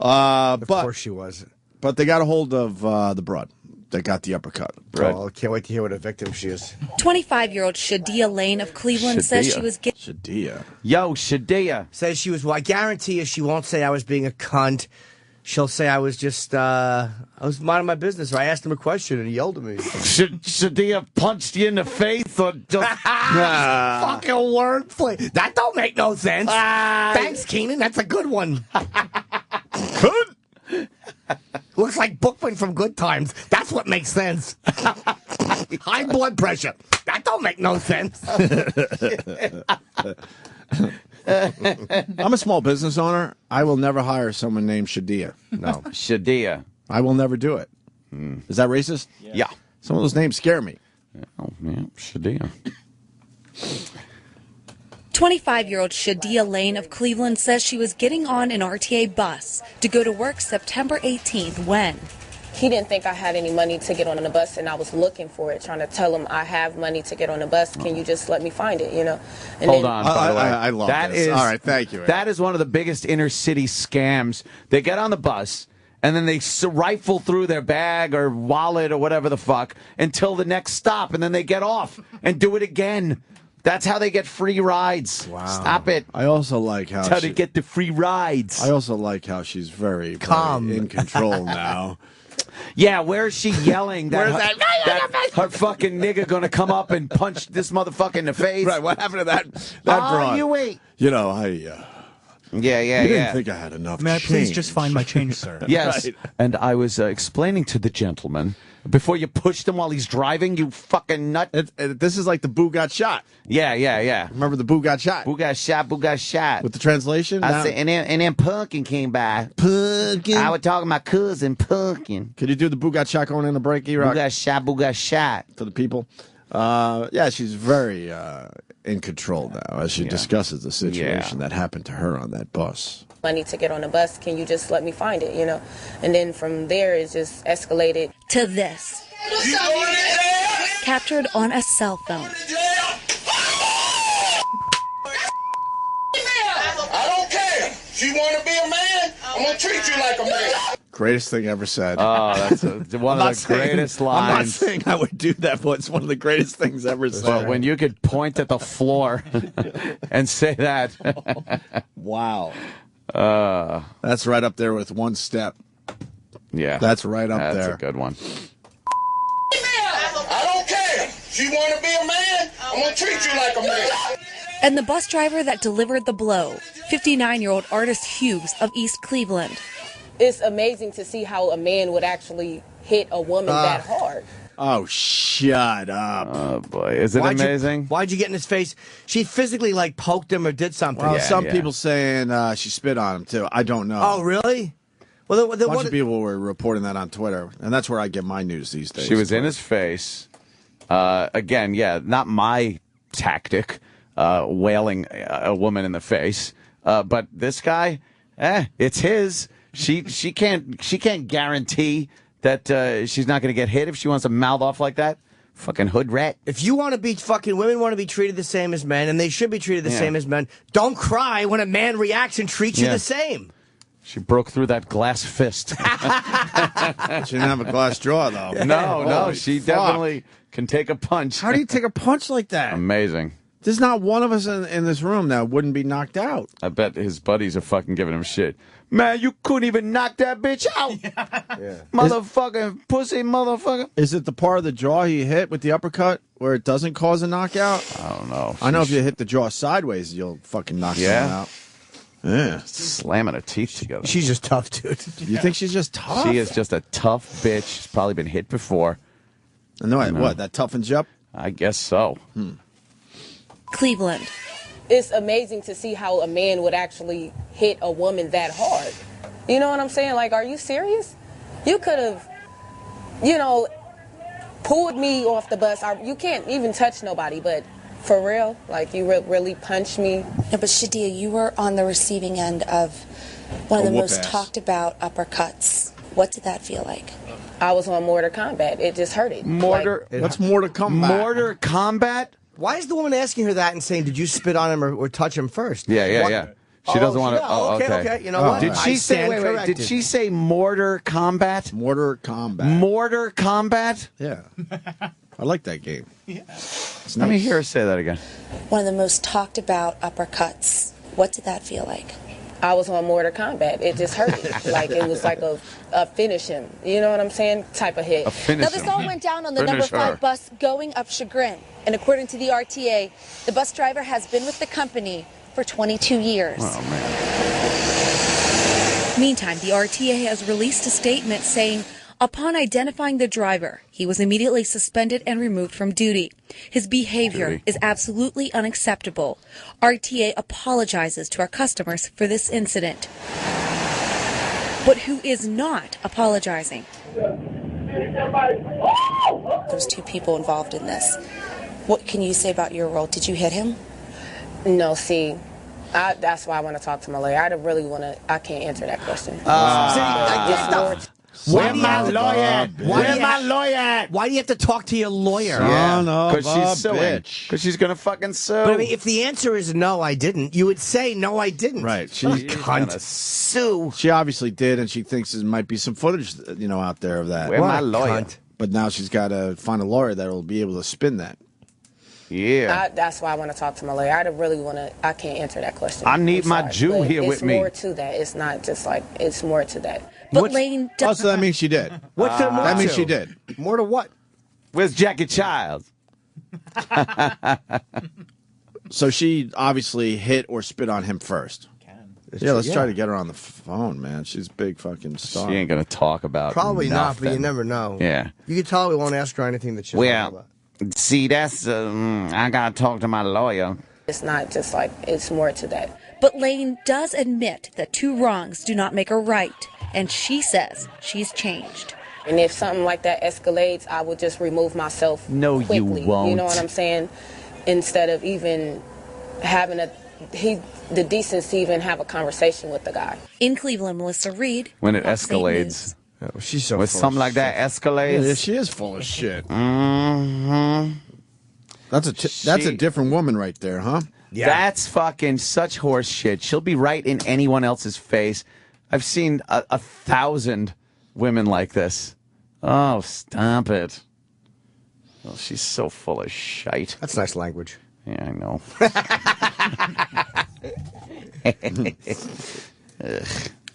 Of course she was. But they got a hold of the broad. They got the uppercut. Right. Oh, I can't wait to hear what a victim she is. 25-year-old Shadia Lane of Cleveland says she was getting... Shadia. Yo, Shadia. Says she was... Well, I guarantee you she won't say I was being a cunt. She'll say I was just... I was minding my business. Or I asked him a question and he yelled at me. Shadia punched you in the face or just... Fucking wordplay. That don't make no sense. Thanks, Keenan. That's a good one. Good. Looks like Bookman from Good Times. That's what makes sense. High blood pressure. That don't make no sense. I'm a small business owner. I will never hire someone named Shadia. No. Shadia. I will never do it. Is that racist? Yeah. Some of those names scare me. Oh, man. Shadia. 25-year-old Shadia Lane of Cleveland says she was getting on an RTA bus to go to work September 18th when... He didn't think I had any money to get on the bus, and I was looking for it, trying to tell him I have money to get on the bus. Can you just let me find it, you know? And Hold on, by the way. I love this. All right, thank you. That is one of the biggest inner city scams. They get on the bus, and then they rifle through their bag or wallet or whatever the fuck until the next stop, and then they get off and do it again. That's how they get free rides. Wow. Stop it. I also like how... That's how they get the free rides. I also like how she's very calm, in control now. Yeah, where is she yelling that, Where's that her fucking nigga gonna come up and punch this motherfucker in the face? Right, what happened to that broad? You wait. You know, I... Yeah. You didn't think I had enough May I change. please just find my change, sir? Yes, Right. and I was explaining to the gentleman, before you pushed him while he's driving, you fucking nut. This is like the Boo got shot. Yeah. Remember the Boo got shot? Boo got shot. With the translation? I said, and then Pumpkin came by. Pumpkin. I was talking to my cousin, Pumpkin. Could you do the Boo got shot going in the break, E-Rock? Boo got shot. To the people. Yeah, she's very in control now as she discusses the situation that happened to her on that bus. money to get on the bus. Can you just let me find it, you know? And then from there, it just escalated to this. Captured on a cell phone. I don't care. If you want to be a man, I'm going to treat you like a man. Greatest thing ever said. Oh, that's one of the greatest lines. I'm not saying I would do that, but it's one of the greatest things ever said. But when you could point at the floor and say that. Wow. That's right up there with One Step. Yeah. That's right up there. That's a good one. I'm gonna treat you like a man. And the bus driver that delivered the blow, 59-year-old Artist Hughes of East Cleveland. It's amazing to see how a man would actually hit a woman that hard. Oh, shut up. Oh, boy. Is it amazing? Why'd you get in his face? She physically, like, poked him or did something. Well, some people saying she spit on him, too. I don't know. Oh, really? Well, a bunch of people were reporting that on Twitter, and that's where I get my news these days. She was in his face. Again, not my tactic, wailing a woman in the face. But this guy, it's his. She can't guarantee that she's not going to get hit if she wants to mouth off like that. Fucking hood rat. If you want to be women want to be treated the same as men, and they should be treated the same as men. Don't cry when a man reacts and treats you the same. She broke through that glass fist. She didn't have a glass jaw, though. No, she definitely can take a punch. How do you take a punch like that? Amazing. There's not one of us in this room that wouldn't be knocked out. I bet his buddies are fucking giving him shit. Man, you couldn't even knock that bitch out. Motherfucking pussy motherfucker. Is it the part of the jaw he hit with the uppercut where it doesn't cause a knockout? I don't know. I know if you hit the jaw sideways, you'll fucking knock someone out. Yeah. Slamming her teeth together. She's just tough, dude. You think she's just tough? She is just a tough bitch. She's probably been hit before. No, what? That toughens you up? I guess so. Cleveland. It's amazing to see how a man would actually hit a woman that hard. You know what I'm saying? Like, are you serious? You could have, pulled me off the bus. You can't even touch nobody, but for real, like, you really punched me. No, but Shadia, you were on the receiving end of one of the most talked about uppercuts. What did that feel like? I was on Mortal Kombat. It just hurted. What's Mortal Kombat? Mortal Kombat? Why is the woman asking her that and saying, did you spit on him or touch him first? Yeah. She doesn't want to. Oh, okay. You know what? Did she say? Wait. Did she say Mortal Kombat? Mortal Kombat. Mortal Kombat? Yeah. I like that game. Yeah. Let me hear her say that again. One of the most talked about uppercuts. What did that feel like? I was on Mortal Kombat. It just hurted. Like, it was like a finish him. You know what I'm saying? Type of hit. Now, this all went down on the number 5 bus going up Chagrin. And according to the RTA, the bus driver has been with the company for 22 years. Oh, man. Meantime, the RTA has released a statement saying, upon identifying the driver, he was immediately suspended and removed from duty. His behavior is absolutely unacceptable. RTA apologizes to our customers for this incident. But who is not apologizing? There's 2 people involved in this. What can you say about your role? Did you hit him? No, see, that's why I want to talk to my lawyer. I can't answer that question. Where's my lawyer? Where's my lawyer? Why do you have to talk to your lawyer? Because she's suing. Because she's going to fucking sue. But I mean, if the answer is no, I didn't, you would say no, I didn't. Right. She's going to sue. She obviously did, and she thinks there might be some footage, out there of that. Where's my lawyer? But now she's got to find a lawyer that will be able to spin that. Yeah. That's why I want to talk to my lawyer. I can't answer that question. I need my Jew here with me. It's more to that. It's not just like, it's more to that. But Lane does. So that means she did. What's there more That means to? she did. More to what? Where's Jackie Childs? So she obviously hit or spit on him first. Yeah, let's try to get her on the phone, man. She's a big fucking star. She ain't going to talk about Probably nothing. not, but you never know. Yeah. You can tell we won't ask her anything that she doesn't know about. See, that's, I got to talk to my lawyer. It's not just like, it's more to that. But Lane does admit that 2 wrongs do not make a right, and she says she's changed. And if something like that escalates, I would just remove myself quickly. You won't. You know what I'm saying? Instead of even having the decency to even have a conversation with the guy. In Cleveland, Melissa Reed. When it Fox 8 escalates. Oh, she's so when full something of like that escalates. Yeah, she is full of shit. Mm-hmm. That's a different woman right there, huh? Yeah. That's fucking such horse shit. She'll be right in anyone else's face. I've seen 1,000 women like this. Oh, stop it. Oh, she's so full of shite. That's nice language. Yeah, I know.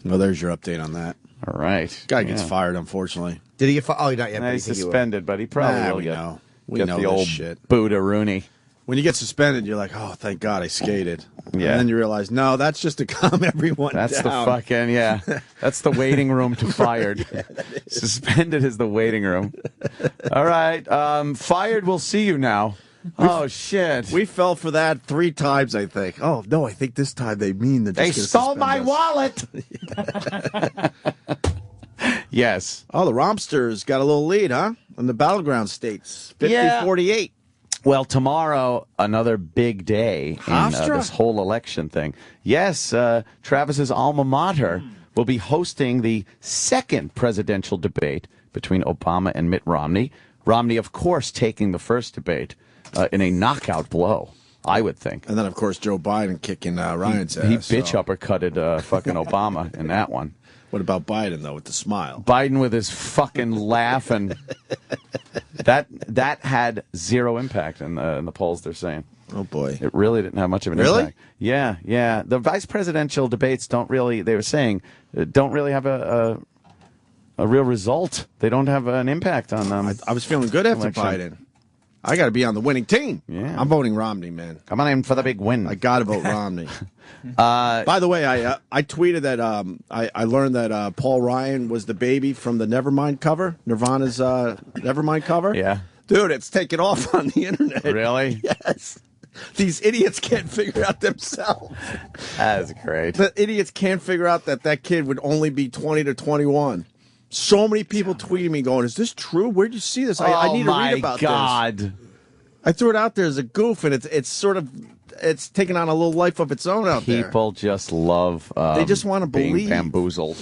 Well, there's your update on that. All right. Guy gets fired, unfortunately. Did he get fired? Oh, not yet. He's suspended, but he probably will we get, know. We get know the this old shit. Buddha Rooney. When you get suspended, you're like, oh, thank God I skated. Yeah. And then you realize, no, that's just to calm everyone That's down. the fucking, yeah. That's the waiting room to fired. Suspended is the waiting room. All right. Fired, we'll see you now. Oh, shit. We fell for that 3 times, I think. Oh, no, I think this time they mean that They stole my wallet. Yes. Oh, the Rompsters got a little lead, huh? In the battleground states. 50-48. Well, tomorrow, another big day in this whole election thing. Yes, Travis's alma mater will be hosting the second presidential debate between Obama and Mitt Romney. Romney, of course, taking the first debate in a knockout blow, I would think. And then, of course, Joe Biden kicking Ryan's ass. He bitch uppercutted fucking Obama in that one. What about Biden, though, with the smile? Biden with his fucking laugh, and that had zero impact in the polls, they're saying. Oh, boy. It really didn't have much of an impact. Yeah, yeah. The vice presidential debates don't really, they were saying, don't really have a real result. They don't have an impact on them. I was feeling good after Biden. I got to be on the winning team. Yeah. I'm voting Romney, man. Come on in for the big win. I got to vote Romney. By the way, I tweeted that I learned that Paul Ryan was the baby from the Nevermind cover, Nirvana's Nevermind cover. Yeah. Dude, it's taken off on the internet. Really? Yes. These idiots can't figure out themselves. That's great. The idiots can't figure out that kid would only be 20 to 21. So many people tweeting me going, is this true? Where'd you see this? I need to read about this. Oh, my God. I threw it out there as a goof, and it's sort of, it's taken on a little life of its own out there. People just love they just want to being believe. bamboozled.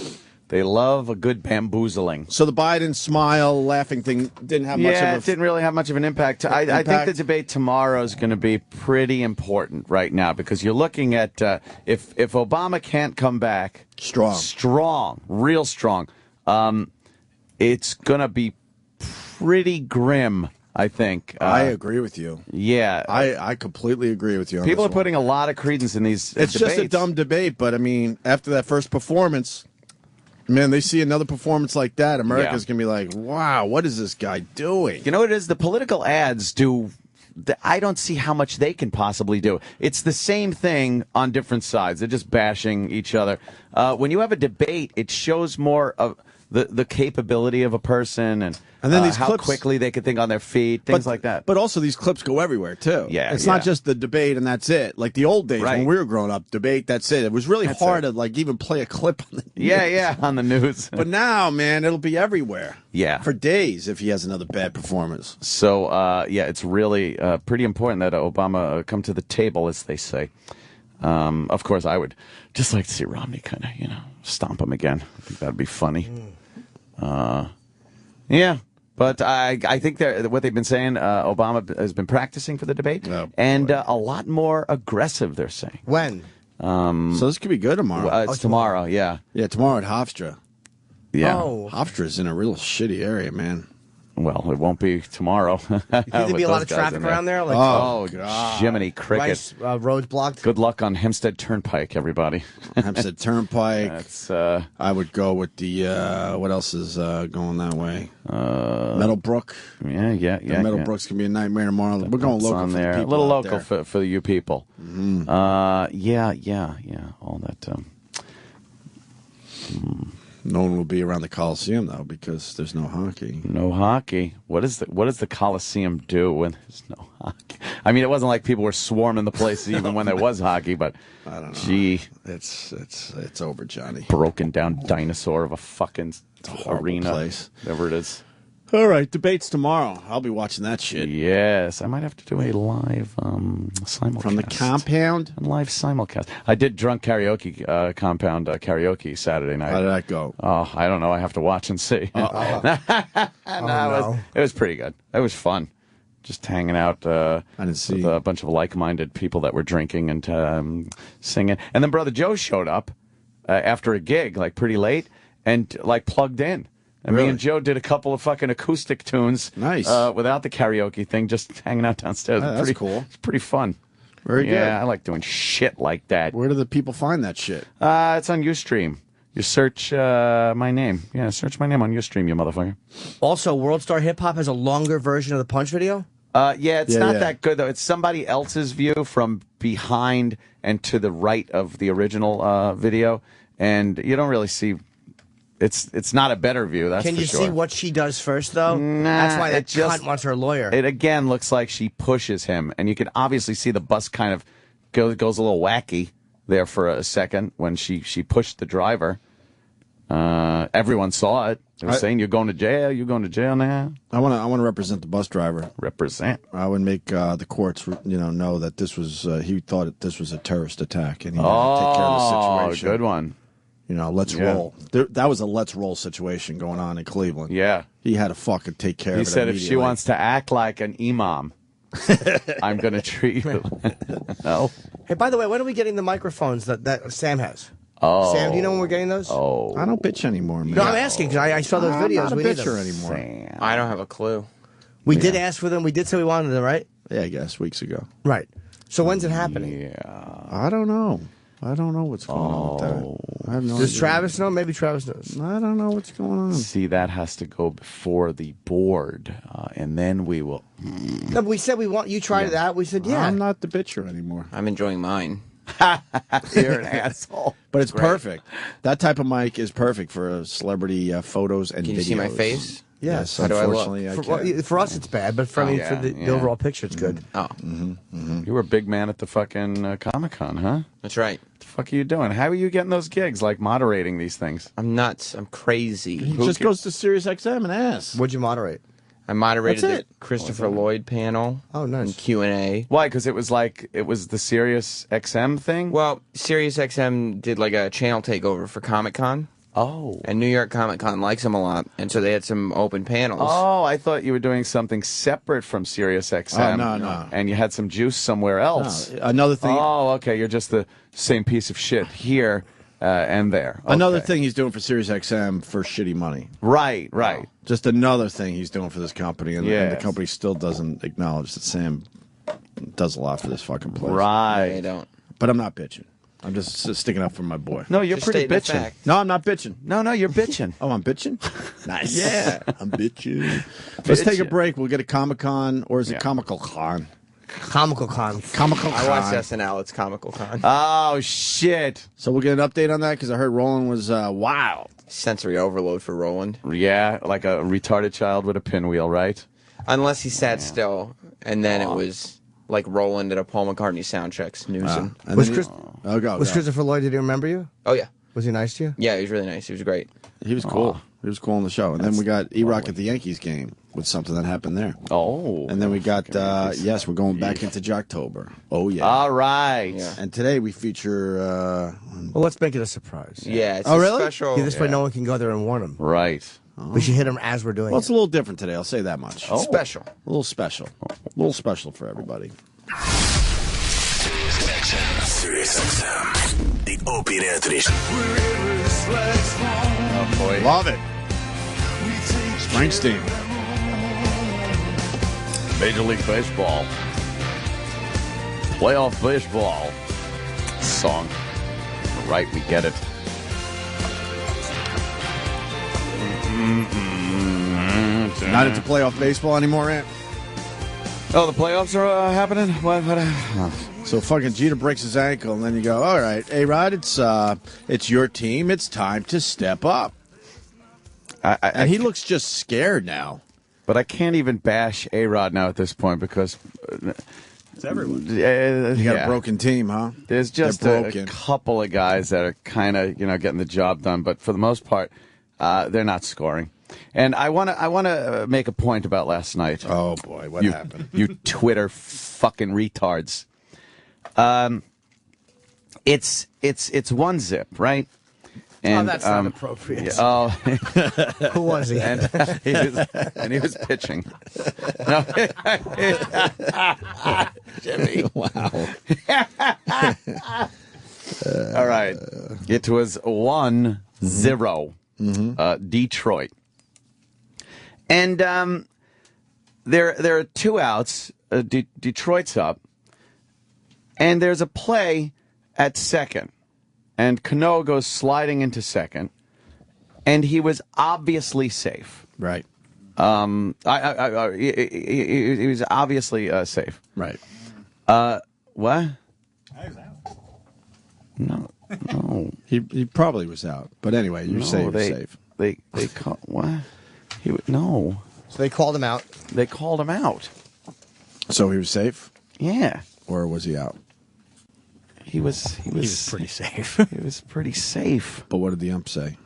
They love a good bamboozling. So the Biden smile, laughing thing didn't have much of a... it didn't really have much of an impact. I think the debate tomorrow is going to be pretty important right now because you're looking at if Obama can't come back... Strong, real strong. It's going to be pretty grim, I think. I agree with you. Yeah. I completely agree with you on People this are putting a lot of credence in these It's debates. just a dumb debate, but I mean, after that first performance, man, they see another performance like that, America's going to be like, wow, what is this guy doing? You know what it is? The political ads do... I don't see how much they can possibly do. It's the same thing on different sides. They're just bashing each other. When you have a debate, it shows more of the capability of a person and then these how clips, quickly they can think on their feet, things like that. But also these clips go everywhere, too. Yeah, it's not just the debate and that's it. Like the old days when we were growing up, debate, that's it. It was really hard to like even play a clip on the news. On the news. But now, man, it'll be everywhere. Yeah. For days if he has another bad performance. So, it's really pretty important that Obama come to the table, as they say. Of course, I would just like to see Romney kind of, stomp him again. I think that'd be funny. Yeah. But I think what they've been saying, Obama has been practicing for the debate, and a lot more aggressive, they're saying. When? So this could be good tomorrow. It's tomorrow, yeah. Yeah, tomorrow at Hofstra. Yeah. Oh. Hofstra's in a real shitty area, man. Well, it won't be tomorrow. You think there'd be a lot of traffic around there? Like, God. Jiminy Cricket. Roads blocked? Good luck on Hempstead Turnpike, everybody. Hempstead Turnpike. That's, I would go with the, what else is going that way? Meadowbrook. Yeah. Meadowbrook's going to be a nightmare tomorrow. We're going local on for there. the A people little out local there. for you people. Mm-hmm. Yeah. All that. No one will be around the Coliseum, though, because there's no hockey. No hockey. What does the Coliseum do when there's no hockey? I mean, it wasn't like people were swarming the place even when there was hockey, but I don't know. Gee, it's over, Johnny. Broken down dinosaur of a fucking arena, place. Whatever it is. All right, debates tomorrow. I'll be watching that shit. Yes, I might have to do a live simulcast. From the compound? A live simulcast. I did drunk karaoke, compound karaoke Saturday night. How did that go? Oh, I don't know. I have to watch and see. It was pretty good. It was fun. Just hanging out I didn't see. with a bunch of like-minded people that were drinking and singing. And then Brother Joe showed up after a gig, like pretty late, and like plugged in. And me and Joe did a couple of fucking acoustic tunes. Nice. Without the karaoke thing, just hanging out downstairs. That's cool. It's pretty fun. Very good. Yeah, I like doing shit like that. Where do the people find that shit? It's on Ustream. You search my name. Yeah, search my name on Ustream, you motherfucker. Also, World Star Hip Hop has a longer version of the Punch video? Yeah, it's not that good, though. It's somebody else's view from behind and to the right of the original video, and you don't really see... It's not a better view, that's for sure. Can you see what she does first, though? Nah, that's why that cunt wants her lawyer. It, again, looks like she pushes him, and you can obviously see the bus kind of goes a little wacky there for a second when she pushed the driver. Everyone saw it. They were saying, "You're going to jail. You're going to jail now." I want to represent the bus driver. Represent. I would make the courts, know that this was he thought this was a terrorist attack, and he had to take care of the situation. Good one. Let's roll. That was a let's roll situation going on in Cleveland. Yeah, he had to fucking take care of it. He said, if she wants to act like an imam, I'm going to treat you. No. Hey, by the way, when are we getting the microphones that Sam has? Oh. Sam, do you know when we're getting those? Oh. I don't bitch anymore, man. No, I'm asking because I saw those videos. I'm not a we need bitcher them. anymore. Sam. I don't have a clue. We did ask for them. We did say we wanted them, right? Yeah, I guess weeks ago. Right. So when's it happening? Yeah. I don't know. I don't know what's going on with that. I have no Does idea. Travis know? Maybe Travis knows. I don't know what's going on. See, that has to go before the board, and then we will. No, but we said we want you tried that. We said yeah. I'm not the bitcher anymore. I'm enjoying mine. You're an asshole. But it's perfect. That type of mic is perfect for celebrity photos and videos. Can you see my face? Yes, How do I look? unfortunately, For us, it's bad, but for the overall picture, it's good. Oh. You were a big man at the fucking Comic-Con, huh? That's right. What the fuck are you doing? How are you getting those gigs, like moderating these things? I'm nuts. I'm crazy. He just goes to Sirius XM and asks. What'd you moderate? I moderated That's the it. Christopher Lloyd panel. Oh, nice. And Q&A. Why? Because it was the Sirius XM thing? Well, Sirius XM did like a channel takeover for Comic-Con. Oh. And New York Comic-Con likes them a lot, and so they had some open panels. Oh, I thought you were doing something separate from Sirius XM. Oh, no. And you had some juice somewhere else. No, another thing. Oh, okay. You're just the same piece of shit here and there. Okay. Another thing he's doing for Sirius XM for shitty money. Right. Just another thing he's doing for this company, and Yes. the company still doesn't acknowledge that Sam does a lot for this fucking place. Right. They don't. But I'm not bitching. I'm just sticking up for my boy. No, you're Just pretty stating the bitching. fact. No, I'm not bitching. No, you're bitching. Oh, I'm bitching? Nice. Yeah. I'm bitching. Let's take a Bitching. break. We'll get a Comic-Con, or is it Comical Con? Comical Con. Comical Con. I watched SNL. It's Comical Con. Oh, shit. So we'll get an update on that, because I heard Roland was wild. Sensory overload for Roland. Yeah, like a retarded child with a pinwheel, right? Unless he sat still, and then it was like Roland at a Paul McCartney soundcheck snoozing. Was go. Christopher Lloyd, did he remember you? Oh, yeah. Was he nice to you? Yeah, he was really nice. He was great. He was cool. He was cool on the show. And then we got E-Rock at the Yankees game with something that happened there. Oh. And then we got, we're going back into Jocktober. Oh, yeah. All right. Yeah. And today we feature... Well, let's make it a surprise. Yeah, it's Oh, a really? special. Yeah, this way no one can go there and warn him. Right. We should hit him as we're doing Well, it. it's a little different today. I'll say that much. Oh. Special. A little special. A little special for everybody. Sirius XM. The Opie and Anthony Show. Oh, boy. Love it. Springsteen. Major League Baseball. Playoff baseball. Song. Right, we get it. Not into playoff baseball anymore, Ant. Oh, the playoffs are happening? What? So fucking Jeter breaks his ankle, and then you go, all right, A-Rod, it's your team. It's time to step up. And he looks just scared now. But I can't even bash A-Rod now at this point because... It's everyone. You got a broken team, huh? There's just a couple of guys that are kind of, getting the job done. But for the most part, they're not scoring. And I want to make a point about last night. Oh, boy. What happened? You Twitter fucking retards. It's 1-zip, right? And, that's not appropriate. Oh, who was he? And he was pitching. No. Jimmy, wow. All right, it was 1-0, Detroit, and there are two outs. Detroit's up, and there's a play at second. And Cano goes sliding into second, and he was obviously safe. Right. He was obviously safe. Right. What? No. He probably was out. But anyway, you're safe. They call what? No. So they called him out. They called him out. So he was safe? Yeah. Or was he out? He was pretty safe. He was pretty safe. But what did the ump say?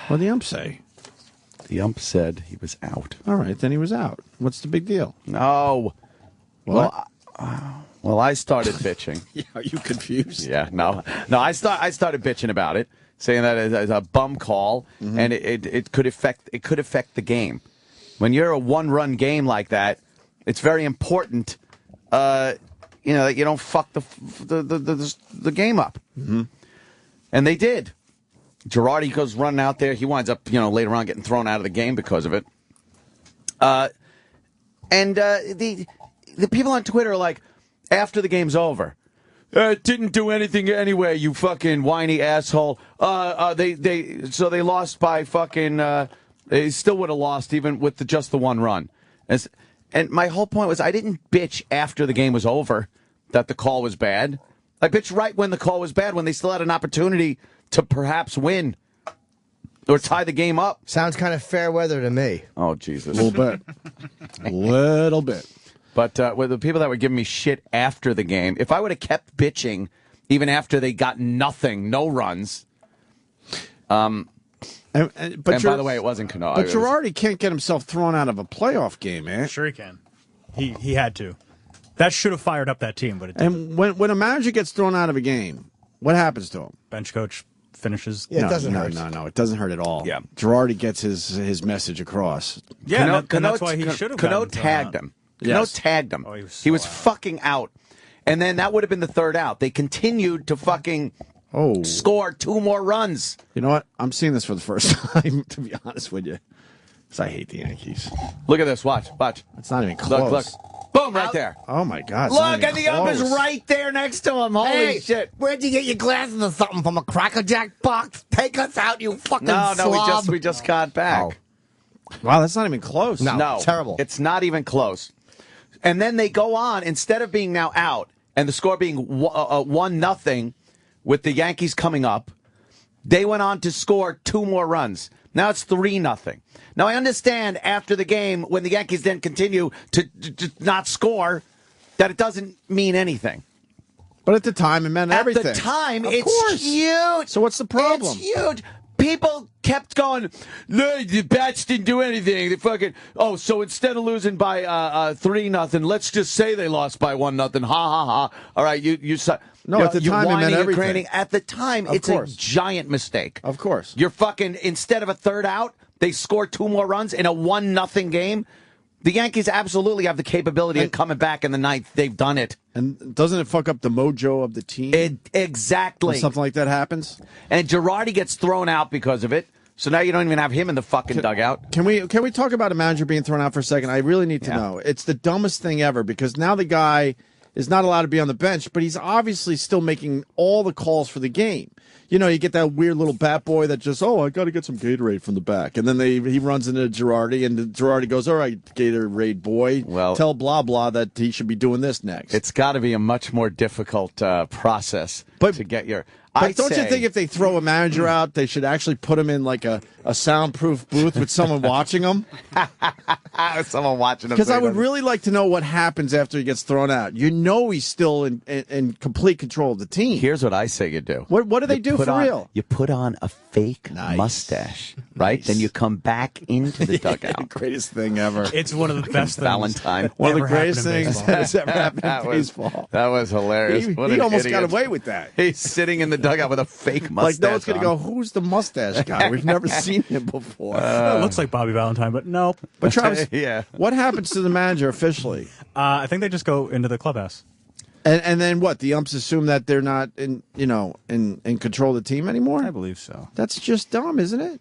What did the ump say? The ump said he was out. All right, then he was out. What's the big deal? No. What? Well, I started bitching. Yeah, are you confused? Yeah, no. I started bitching about it, saying that it's a bum call, and it could affect the game. When you're a one-run game like that, it's very important, that you don't fuck the game up. Mm-hmm. And they did. Girardi goes running out there. He winds up, later on getting thrown out of the game because of it. And the people on Twitter are like, after the game's over, it didn't do anything anyway, you fucking whiny asshole. So they lost by fucking. They still would have lost even with just the one run. And my whole point was I didn't bitch after the game was over that the call was bad. I bitched right when the call was bad, when they still had an opportunity to perhaps win or tie the game up. Sounds kind of fair weather to me. Oh, Jesus. A little bit. A little bit. But with the people that were giving me shit after the game, if I would have kept bitching even after they got nothing, no runs. But by the way, it wasn't Cano. But Girardi can't get himself thrown out of a playoff game, man. Sure he can. He had to. That should have fired up that team, but it didn't. And when a manager gets thrown out of a game, what happens to him? Bench coach finishes. Yeah, it doesn't hurt. No, it doesn't hurt at all. Yeah. Girardi gets his message across. Yeah, and that's why he should have. Cano tagged him. Cano tagged him. Oh, he was fucking out. And then that would have been the third out. They continued to fucking score 2 more runs. You know what? I'm seeing this for the first time, to be honest with you. Because I hate the Yankees. Look at this. Watch. It's not even close. Look. Boom, right there. Oh, my God. Look, and the ump is right there next to him. Holy shit. Where'd you get your glasses or something from a Cracker Jack box? Take us out, you fucking No, we just got back. Oh. Wow, that's not even close. No, terrible. It's not even close. And then they go on, instead of being now out, and the score being 1-0 with the Yankees coming up, they went on to score 2 more runs. Now it's 3-0. Now I understand after the game, when the Yankees then continue to not score, that it doesn't mean anying. But at the time, it meant everything. At the time, of it's course. huge. So what's the problem? It's huge. People kept going, no, the bats didn't do anything. They fucking, so instead of losing by 3-0, let's just say they lost by 1-0. Ha, ha, ha. All right, No, at the time, it meant everything. At the time, it's a giant mistake. Of course. You're fucking, instead of a third out, they score 2 more runs in a 1-0 game. The Yankees absolutely have the capability of coming back in the 9th. They've done it. And doesn't it fuck up the mojo of the team? Exactly. When something like that happens? And Girardi gets thrown out because of it. So now you don't even have him in the fucking dugout. Can we talk about a manager being thrown out for a second? I really need to know. It's the dumbest thing ever because now the guy is not allowed to be on the bench, but he's obviously still making all the calls for the game. You get that weird little bat boy that just, I got to get some Gatorade from the back. And then he runs into Girardi, and Girardi goes, all right, Gatorade boy, tell blah, blah that he should be doing this next. It's got to be a much more difficult process to get your... But don't you think if they throw a manager out, they should actually put him in like a soundproof booth with someone watching him? Someone watching him. Because I would really like to know what happens after he gets thrown out. He's still in complete control of the team. Here's what I say you do. What do they do for real? You put on a fake mustache, right? Then you come back into the dugout. Greatest thing ever. It's one of the best things. Valentine. One of the greatest things that has ever happened in baseball. That was hilarious. He almost got away with that. He's sitting in the dugout with a fake mustache. Like, no one's going to go, who's the mustache guy? We've never seen him before. It looks like Bobby Valentine, but nope. But Travis, what happens to the manager officially? I think they just go into the clubhouse. And then what? The umps assume that they're not in control of the team anymore? I believe so. That's just dumb, isn't it?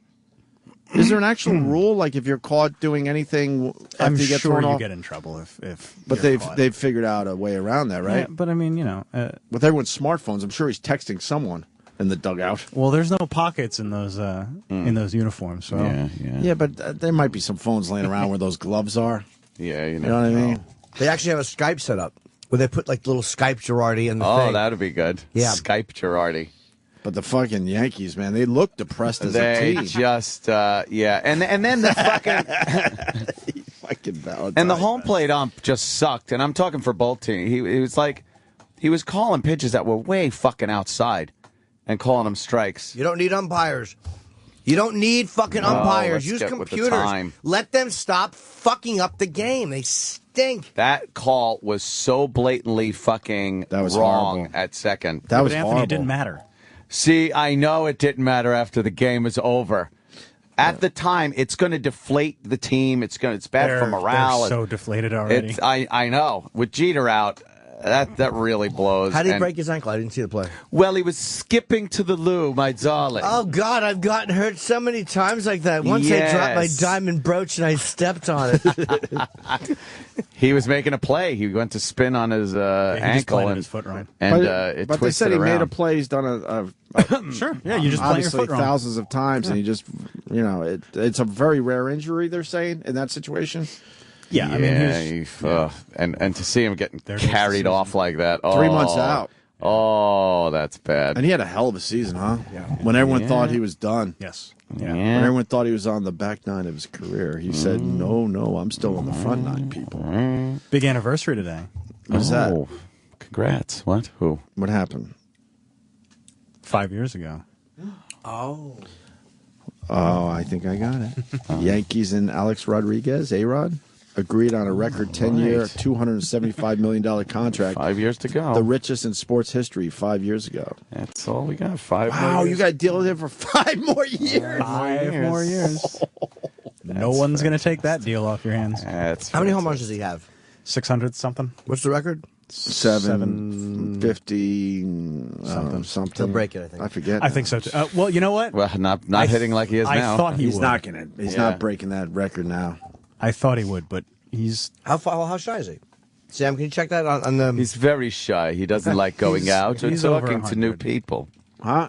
Is there an actual rule, like if you're caught doing anything after I'm you get sure thrown you off? get in trouble if. But they've figured out a way around that, right? Yeah, but I mean, with everyone's smartphones, I'm sure he's texting someone. in the dugout. Well, there's no pockets in those uniforms. So. Yeah, but there might be some phones laying around where those gloves are. Yeah, you know what I mean. They actually have a Skype set up where they put like little Skype Girardi in the Oh, thing. that'd be good. Yeah. Skype Girardi. But the fucking Yankees, man, they look depressed as a They team. just, yeah. And then the fucking... fucking Valentine. And the home plate ump just sucked. And I'm talking for both teams. He was like... He was calling pitches that were way fucking outside and calling them strikes. You don't need umpires. You don't need fucking umpires. let's Use get with the computers. time. Let them stop fucking up the game. They stink. That call was so blatantly fucking was wrong horrible. at second. That was Anthony, horrible. it didn't matter. See, I know it didn't matter after the game was over. At the time, it's going to deflate the team. It's bad for morale. They're so deflated already. I know. With Jeter out, that really blows. How did he break his ankle? I didn't see the play. Well, he was skipping to the loo, my darling. Oh, God, I've gotten hurt so many times like that. Once I dropped my diamond brooch and I stepped on it. He was making a play. He went to spin on his ankle and his foot, right? And but it they twisted said he around. made a play. He's done a sure. Yeah, you just plant your obviously foot wrong. thousands of times, and he just, it's a very rare injury. They're saying in that situation. Yeah, I mean, and to see him getting There goes the carried season. off like that. 3 months out. Oh, that's bad. And he had a hell of a season, huh? Yeah. When everyone thought he was done. Yes. Yeah. When everyone thought he was on the back nine of his career, he said, no, I'm still on the front nine, people. Big anniversary today. What's that? Congrats. What? Who? What happened? 5 years ago. Oh, I think I got it. Yankees and Alex Rodriguez, A-Rod, agreed on a record 10-year, $275 million contract. 5 years to go. The richest in sports history 5 years ago. That's all we got. 5 Wow, more you years. got to deal with him for 5 more years. 5 more years. No one's going to take that deal off your hands. How many home runs does he have? 600 something. What's the record? 750 something. He'll break it, I think. I forget. I think so too. Well, you know what? Well, not hitting like he is now. I thought he He's would. not gonna. He's not breaking that record now. I thought he would, but he's How shy is he? Sam, can you check that on the? He's very shy. He doesn't like going out or he's over talking to new 100. people. Huh?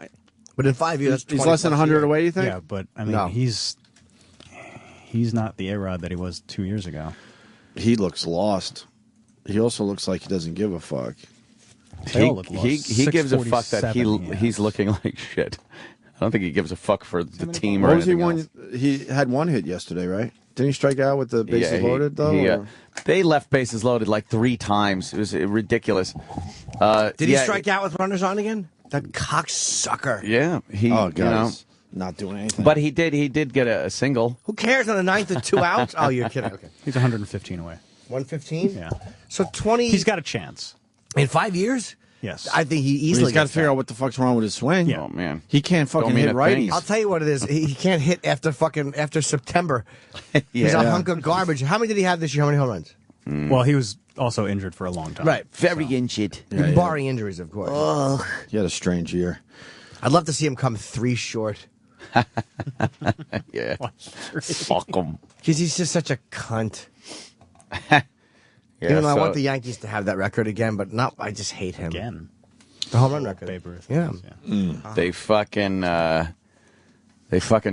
But in 5 years, He's less than 100 away. You think? yeah, but I mean, No. he's not the A-Rod that he was 2 years ago. He looks lost. He also looks like he doesn't give a fuck. They all look lost. He gives a fuck that 647, he's looking like shit. I don't think he gives a fuck for the team or What was he anything else. He had one hit yesterday, right? Didn't he strike out with the bases loaded though? or- they left bases loaded like 3 times. It was ridiculous. Did he strike out with runners on again? That cocksucker. Yeah, he. Oh, you know, guys, not doing anything. but he did get a single. Who cares on the ninth with 2 outs? Oh, you're kidding. Okay. He's 115 away. 115? Yeah. So 20. He's got a chance. In 5 years? Yes. I think he But easily he's got to gets figure that. out what the fuck's wrong with his swing. Yeah. Oh man, He can't fucking mean hit a righties. thing. I'll tell you what it is. He can't hit after September. He's a hunk of garbage. How many did he have this year? How many home runs? Well, he was also injured for a long time. Right. very injured. Barring injuries, of course. He had a strange year. I'd love to see him come 3 short. Yeah, fuck him. Because he's just such a cunt. Yeah, Even though I so- want the Yankees to have that record again, but not. I just hate him. Again. The home run record. Babe Ruth. Yeah. They fucking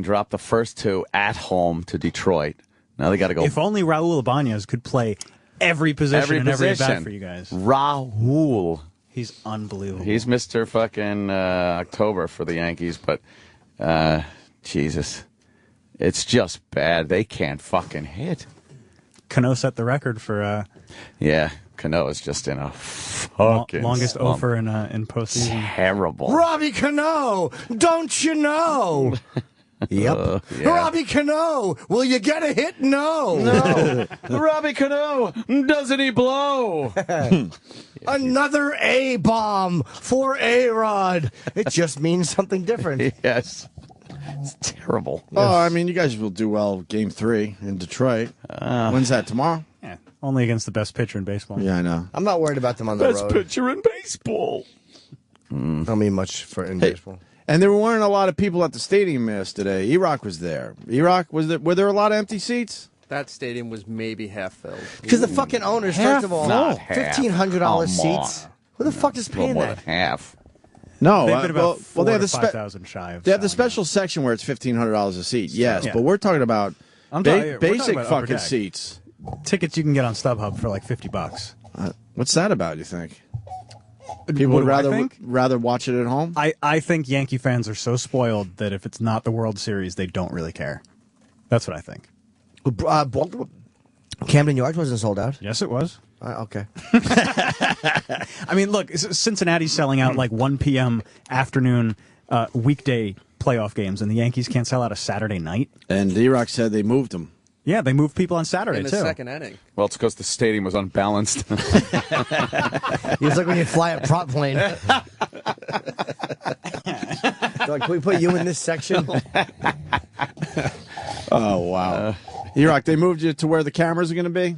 dropped the first 2 at home to Detroit. Now they got to go. If only Raul Ibanez could play every position and every bat for you guys. Raul. He's unbelievable. He's Mr. fucking October for the Yankees, but Jesus, it's just bad. They can't fucking hit. Cano set the record for Yeah, Cano is just in a fucking longest slump. over in postseason. Terrible. Robbie Cano, don't you know? Yep. Yeah. Robbie Cano, will you get a hit? No. No, Robbie Cano, doesn't he blow? Another A bomb for A-Rod. It just means something different. Yes, it's terrible. Oh, I mean, you guys will do well. Game 3 in Detroit. When's that? Tomorrow? Yeah, only against the best pitcher in baseball. Yeah, I know. I'm not worried about them on the Best road. pitcher in baseball. Don't mean much for in baseball. And there weren't a lot of people at the stadium yesterday. E-Rock was there. E-Rock, were there a lot of empty seats? That stadium was maybe half filled. Because the fucking owners, Half first of all, Not half. $1,500 Come seats. on. Who the fuck is A little paying more that? than half. No, They've been about they have the 5,000 shy of. They have the special section where it's $1,500 a seat. Yes, Yeah. but we're talking about We're talking basic about upper fucking deck. seats. Tickets you can get on StubHub for like $50. What's that about? You think people What would do I think? rather watch it at home? I think Yankee fans are so spoiled that if it's not the World Series, they don't really care. That's what I think. Camden Yards wasn't sold out. Yes, it was. Okay. I mean, look, Cincinnati's selling out like 1 p.m. afternoon weekday playoff games, and the Yankees can't sell out a Saturday night. And D-Rock said they moved them. Yeah, they moved people on Saturday, In the too. second inning. Well, it's because the stadium was unbalanced. It's like when you fly a prop plane. They're like, can we put you in this section? Oh, wow. D-Rock, they moved you to where the cameras are going to be?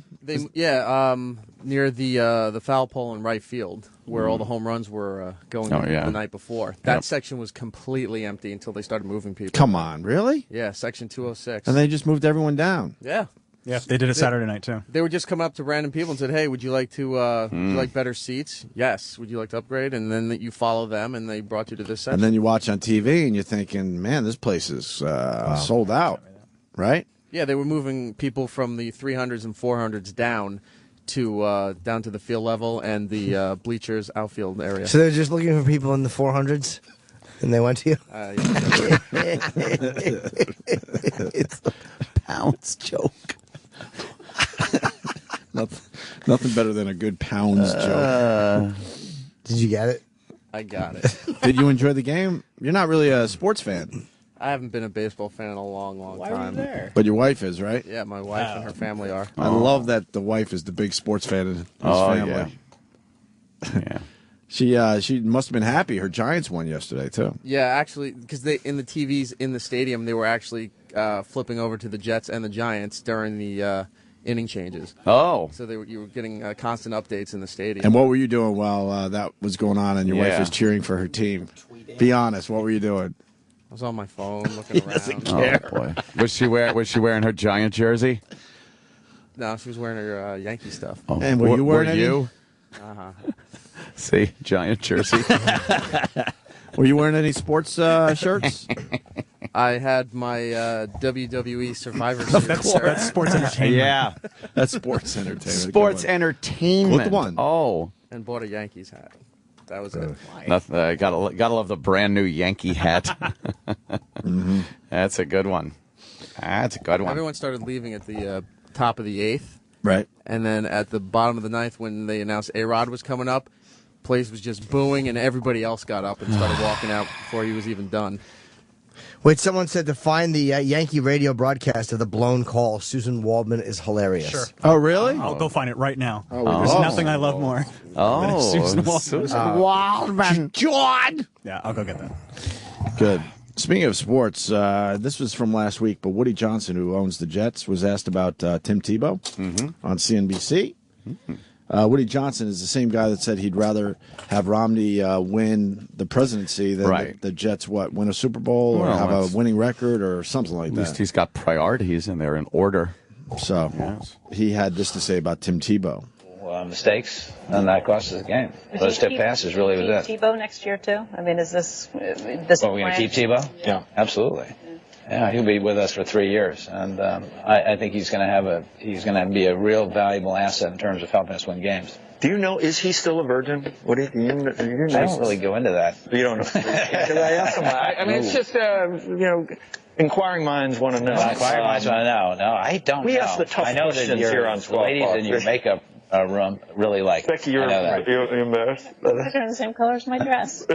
Near the foul pole in right field, where all the home runs were going the night before. That section was completely empty until they started moving people. Come on, really? Yeah, section 206. And they just moved everyone down. Yeah. Yeah, they did it Saturday night, too. They would just come up to random people and said, hey, would you like to would you like better seats? Yes. Would you like to upgrade? And then you follow them, and they brought you to this section. And then you watch on TV, and you're thinking, man, this place is sold out, right? Yeah, they were moving people from the 300s and 400s down to the field level and the bleachers outfield area. So they're just looking for people in the 400s, and they went to you? It's a pounds joke. Nothing better than a good pounds joke. Did you get it? I got it. Did you enjoy the game? You're not really a sports fan. I haven't been a baseball fan in a long, long time. Why were you there? But your wife is, right? Yeah, my wife and her family are. I love that the wife is the big sports fan in his family. Yeah. She must have been happy. Her Giants won yesterday, too. Yeah, actually, because they in the TVs in the stadium, they were actually flipping over to the Jets and the Giants during the inning changes. Oh. So you were getting constant updates in the stadium. And what were you doing while that was going on and your wife was cheering for her team? Be honest, what were you doing? I was on my phone looking around. Doesn't care. Oh, boy. Was she wearing her Giant jersey? No, she was wearing her Yankee stuff. Oh. And were you wearing any? Uh-huh. See, Giant jersey. Were you wearing any sports shirts? I had my WWE Survivor Series. That's sports entertainment. Yeah. That's sports entertainment. Sports entertainment. What one? Oh. And bought a Yankees hat. That was it. Nothing, gotta love the brand new Yankee hat. That's a good one. That's a good one. Everyone started leaving at the top of the 8th. Right. And then at the bottom of the 9th, when they announced A-Rod was coming up, place was just booing, and everybody else got up and started walking out before he was even done. Wait, someone said to find the Yankee radio broadcast of the blown call. Susan Waldman is hilarious. Sure. Oh, really? I'll go find it right now. Oh, There's nothing I love more. Oh, Susan Waldman. Waldman. John. Yeah, I'll go get that. Good. Speaking of sports, this was from last week, but Woody Johnson, who owns the Jets, was asked about Tim Tebow on CNBC. Woody Johnson is the same guy that said he'd rather have Romney win the presidency than the Jets, win a Super Bowl or have a winning record or something like that. At least he's got priorities and they're in order. So he had this to say about Tim Tebow. Mistakes, and that costs us the game. Those tip passes really was it. Tebow next year too? I mean, is this What, we're going to keep Tebow? Yeah, absolutely. Yeah, he'll be with us for 3 years, and I think he's going to be a real valuable asset in terms of helping us win games. Do you know, is he still a virgin? What do you know? I don't really go into that. You don't know. Because I asked him. I mean, it's just inquiring minds want to know. Inquiring minds want to know. No, I don't know. We ask the tough questions here on Squawk ladies Box. in your makeup room really like. Becky, you're embarrassed. they're the same color as my dress?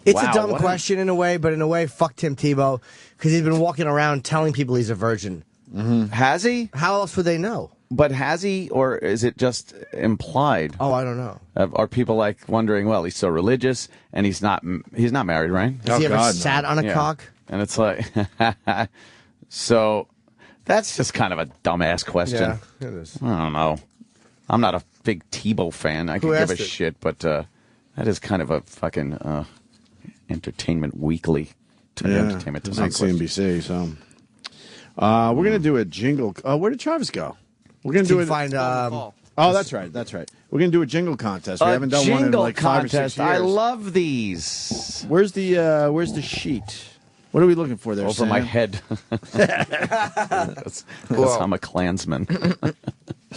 It's a dumb question in a way, but in a way, fuck Tim Tebow, because he's been walking around telling people he's a virgin. Has he? How else would they know? But has he, or is it just implied? Oh, I don't know. Are people like wondering? Well, he's so religious, and he's not married, right? Has he ever sat on a cock? And it's like, so that's just kind of a dumbass question. Yeah, it is. I don't know. I'm not a big Tebow fan. I could give a shit, but that is kind of a fucking Entertainment Weekly. Entertainment it's on Tonight CNBC. So we're gonna do a jingle. Where did Travis go? We're gonna do it. Find Oh, that's right. That's right. We're gonna do a jingle contest. We haven't done one in like 5 or 6 years. I love these. Where's the sheet? What are we looking for there? Over Sam? my head. That's I'm a Klansman.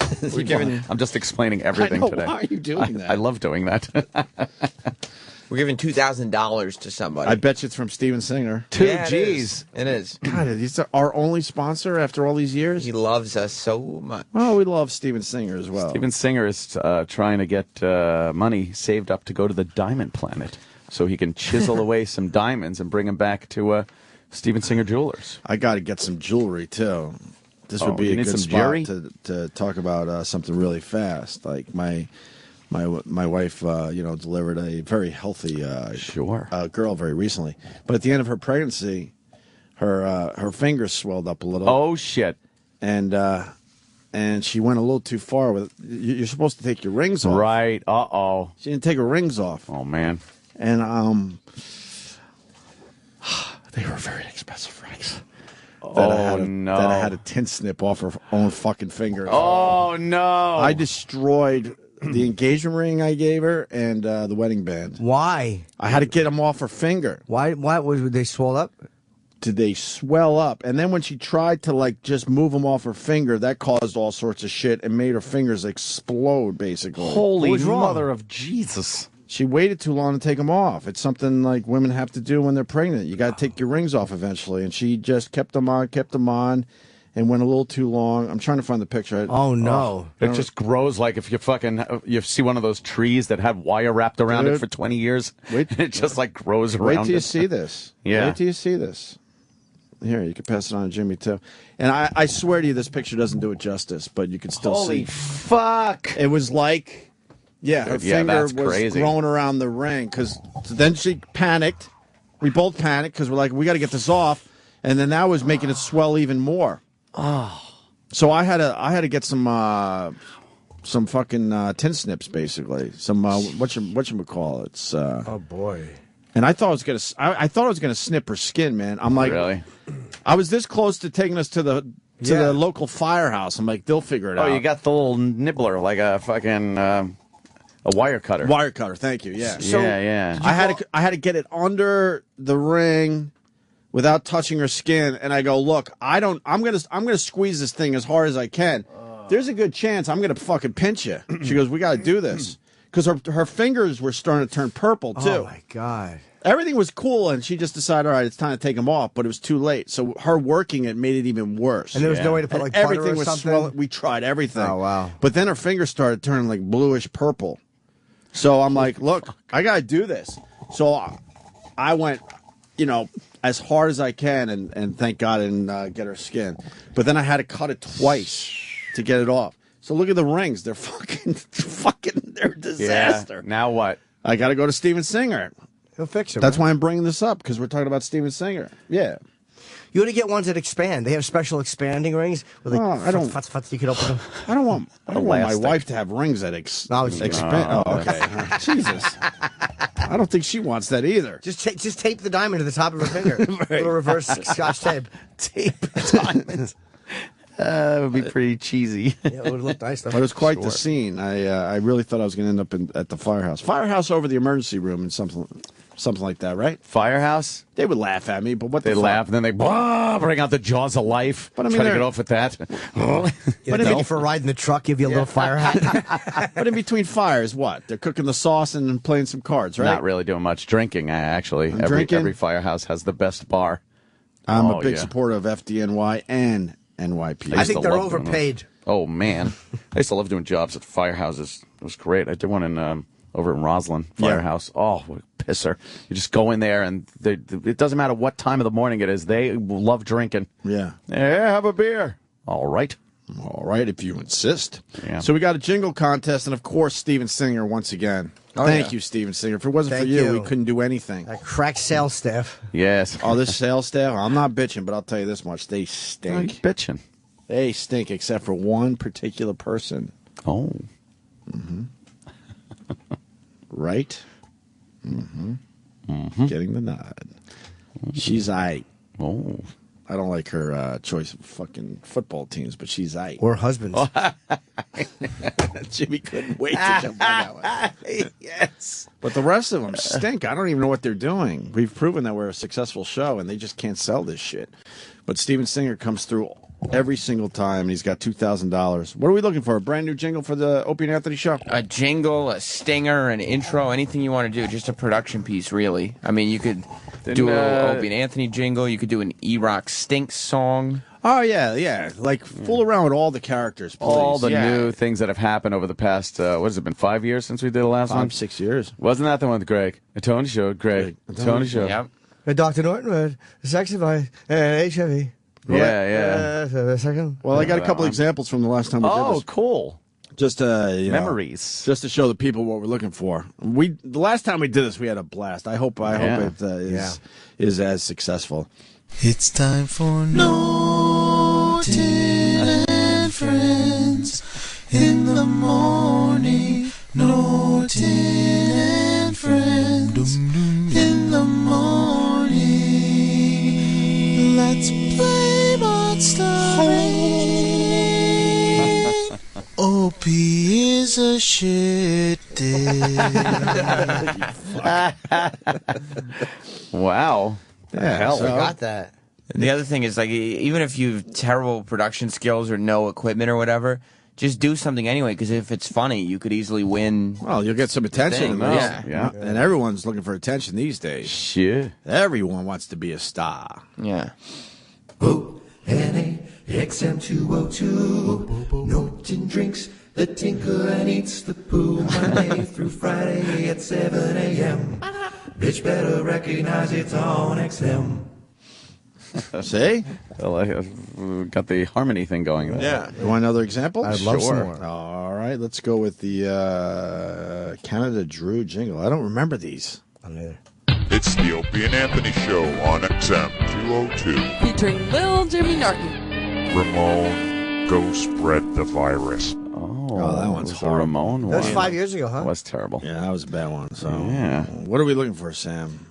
I'm just explaining everything I know, today. why are you doing that? I love doing that. We're giving $2,000 to somebody. I bet you it's from Steven Singer. Yeah, G's. It is. God, he's our only sponsor after all these years. He loves us so much. Oh, we love Steven Singer as well. Steven Singer is trying to get money saved up to go to the Diamond Planet so he can chisel away some diamonds and bring them back to Steven Singer Jewelers. I got to get some jewelry, too. This would be a good spot to talk about something really fast. Like my wife, delivered a very healthy girl very recently. But at the end of her pregnancy, her fingers swelled up a little. Oh shit! And she went a little too far with. You're supposed to take your rings off, right? Oh. She didn't take her rings off. Oh man! And they were very expensive rings. That I had a tin snip off her own fucking finger. Oh no! I destroyed the engagement ring I gave her and the wedding band. Why? I had to get them off her finger. Why would they swell up? Did they swell up? And then when she tried to just move them off her finger, that caused all sorts of shit and made her fingers explode. Basically, Holy mother of Jesus! She waited too long to take them off. It's something like women have to do when they're pregnant. You got to take your rings off eventually. And she just kept them on, and went a little too long. I'm trying to find the picture. Oh, no. It just grows like if you see one of those trees that had wire wrapped around it for 20 years. It just grows around Wait till you see this. Yeah. Wait till you see this. Here, you can pass it on to Jimmy, too. And I swear to you, this picture doesn't do it justice, but you can still Holy see. fuck! It was like... Yeah, her finger was crazy. growing around the ring because then she panicked. We both panicked because we're like, we got to get this off, and then that was making it swell even more. Oh, so I had to get some fucking tin snips basically. Some whatchamacallit. It's oh boy. And I thought I thought I was gonna snip her skin, man. I'm like, really? I was this close to taking us to the local firehouse. I'm like, they'll figure it out. Oh, you got the little nibbler like a fucking. A wire cutter. Wire cutter, thank you. Yeah. So, yeah. I had to get it under the ring without touching her skin, and I go, look, I'm gonna squeeze this thing as hard as I can. There's a good chance I'm gonna fucking pinch you. She goes, we got to do this because her fingers were starting to turn purple too. Oh my god. Everything was cool, and she just decided, all right, it's time to take them off, but it was too late. So her working it made it even worse. And there was no way to put butter everything or was something? swelling. We tried everything. Oh wow. But then her fingers started turning bluish purple. So I'm like, look, I got to do this. So I went, as hard as I can, and thank God I didn't get her skin. But then I had to cut it twice to get it off. So look at the rings. They're they're a disaster. Yeah. Now what? I got to go to Steven Singer. He'll fix it. That's why I'm bringing this up, because we're talking about Steven Singer. Yeah. You ought to get ones that expand. They have special expanding rings. With you can open them. I don't want my wife to have rings that expand. Oh, okay. Jesus. I don't think she wants that either. Just tape the diamond to the top of her finger. Right. Little reverse Scotch tape. Tape diamonds. That would be pretty cheesy. Yeah, it would look nice though. But it was quite the scene. I really thought I was going to end up at the firehouse. Firehouse over the emergency room and something like that, right? Firehouse? They would laugh at me, but what they the fuck? laugh and then they bring out the jaws of life. But I mean, try to get off with that. But take you for a ride in the truck, give you a little fire hat. But in between fires, what? They're cooking the sauce and playing some cards, right? Not really doing much drinking. Actually, every firehouse has the best bar. I'm a big supporter of FDNY and NYP. I think they're overpaid. Oh man, I used to love doing jobs at firehouses. It was great. I did one in over in Roslyn Firehouse. Yeah. Oh, what a pisser! You just go in there, and it doesn't matter what time of the morning it is. They love drinking. Yeah. Yeah, have a beer. All right. All right, if you insist. Yeah. So we got a jingle contest, and of course, Steven Singer once again. Thank you, Steven Singer. If it wasn't for you, we couldn't do anything. That crack sales staff. Yes. Oh, this sales staff? I'm not bitching, but I'll tell you this much. They stink. No, you're bitching. They stink, except for one particular person. Oh. Mm-hmm. Right? Mm-hmm. Mm-hmm. Getting the nod. She's aight. Oh. I don't like her choice of fucking football teams, but she's aight. Or husbands. Jimmy couldn't wait to jump on that one. Yes. But the rest of them stink. I don't even know what they're doing. We've proven that we're a successful show, and they just can't sell this shit. But Steven Singer comes through every single time, and he's got $2,000. What are we looking for? A brand new jingle for the Opie and Anthony show? A jingle, a stinger, an intro, anything you want to do. Just a production piece, really. I mean, you could do a Opie and Anthony jingle. You could do an E-Rock Stinks song. Oh, yeah. Like, fool around with all the characters, please. All the new things that have happened over the past, what has it been, 5 years since we did the last one? 6 years. Wasn't that the one with Greg? A Tony Show, Greg. A Tony Show. Yep. Dr. Norton with sex advice, HIV. Yeah. Second. Well, I got a couple examples from the last time we did this. Oh, cool. Just memories. Just to show the people what we're looking for. The last time we did this, we had a blast. I hope it is as successful. It's time for Norton and Friends in the morning. Norton and Friends in the morning. Let's play Monster. Opie is a shit dick. Wow. Yeah, I got that. And the other thing is, like, even if you have terrible production skills or no equipment or whatever, just do something anyway, because if it's funny, you could easily win. Well, you'll get some attention. Yeah. And everyone's looking for attention these days. Shit. Everyone wants to be a star. Yeah. O-N-A-X-M-202. Norton drinks the tinker and eats the poo Monday through Friday at 7 a.m. Bitch better recognize it's on XM. See? Well, I got the harmony thing going there. Yeah. You want another example? I'd love some more. All right, let's go with the Canada Drew jingle. I don't remember these. I don't either. It's the Opie and Anthony Show on XM 202. Featuring Lil Jimmy Norton. Ramon, go spread the virus. Oh, that one's was horrible. a Ramon one. That was 5 years ago, huh? That was terrible. Yeah, that was a bad one. So, Yeah. What are we looking for, Sam?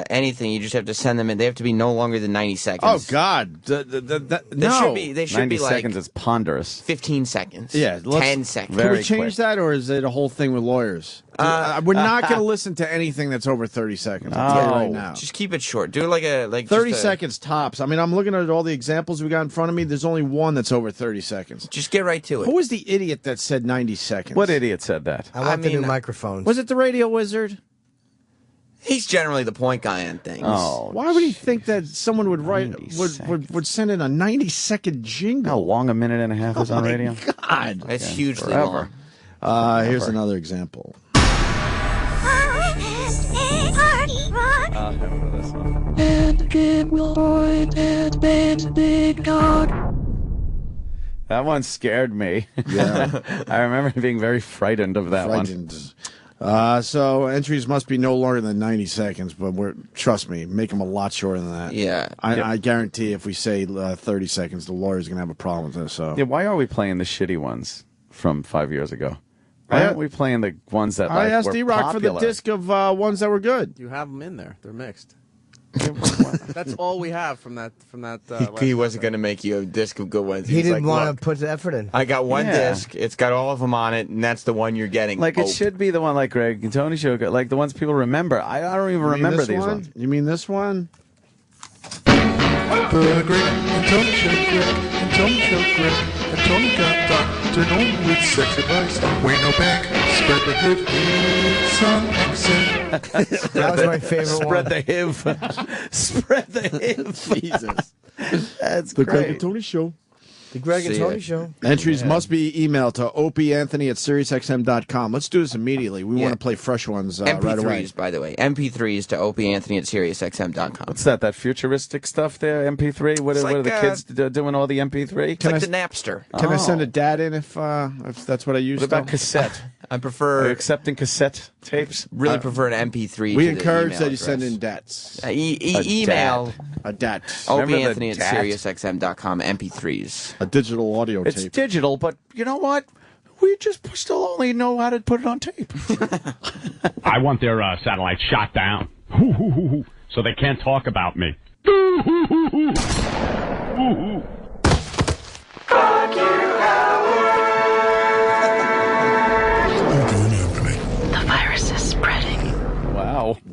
Anything. You just have to send them in. They have to be no longer than 90 seconds. Oh, God. They No. should be. They should 90 be like seconds is ponderous. 15 seconds. Yeah, 10 seconds. Can we Very change quick. that, or is it a whole thing with lawyers? We're not going to listen to anything that's over 30 seconds. I'll tell you right now. Just keep it short. Do like 30 seconds tops. I mean, I'm looking at all the examples we got in front of me. There's only one that's over 30 seconds. Just get right to it. Who was the idiot that said 90 seconds? What idiot said that? I want the new microphones. Was it the radio wizard? He's generally the point guy on things. Oh, Why would he think that someone would would send in a 90-second jingle? How long a minute and a half is on radio? God, That's hugely forever. long. Here's another example. And give will point and bend big dog. That one scared me. Yeah. I remember being very frightened of that one. So entries must be no longer than 90 seconds, but trust me, make them a lot shorter than that. Yeah. I guarantee if we say 30 seconds, the lawyer's going to have a problem with this. So. Yeah, why are we playing the shitty ones from 5 years ago? Why aren't we playing the ones that I asked were D-Rock for the popular? disc of ones that were good. You have them in there. They're mixed. That's all we have from that. He wasn't going to make you a disc of good ones. He was didn't like, want "Look, to put the effort in. I got one Yeah. disc. It's got all of them on it, and that's the one you're getting. Like it should be the one like Greg and Tony Show, like the ones people remember. I don't even remember these ones. You mean this one? Greg and Tony Show, Greg and Tony Show, Greg and Tony got Dr. Norton with sex advice. Way no back, spread the hip, it's on XM. That was my favorite Spread one. the HIV. Spread the HIV. Jesus. That's The great. Greg and Tony Show. The Greg and See Tony it. Show. Entries must be emailed to opieanthony@SiriusXM.com. Let's do this immediately. We want to play fresh ones right away. MP3s, by the way. MP3s to opieanthony@SiriusXM.com. What's that? That futuristic stuff there? MP3? What, It's what are like, the kids doing all the MP3? It's like the Napster. Can I send a dad in if that's what I use? What about cassette? I Are you prefer, accepting cassette tapes? really prefer an MP3 We to the encourage email that you send address. in debts. Email A dat. Remember the opieanthony@SiriusXM.com MP3s. A digital audio It's tape. digital, but you know what? We just still only know how to put it on tape. I want their satellite shot down. So they can't talk about me. Fuck you, Howard.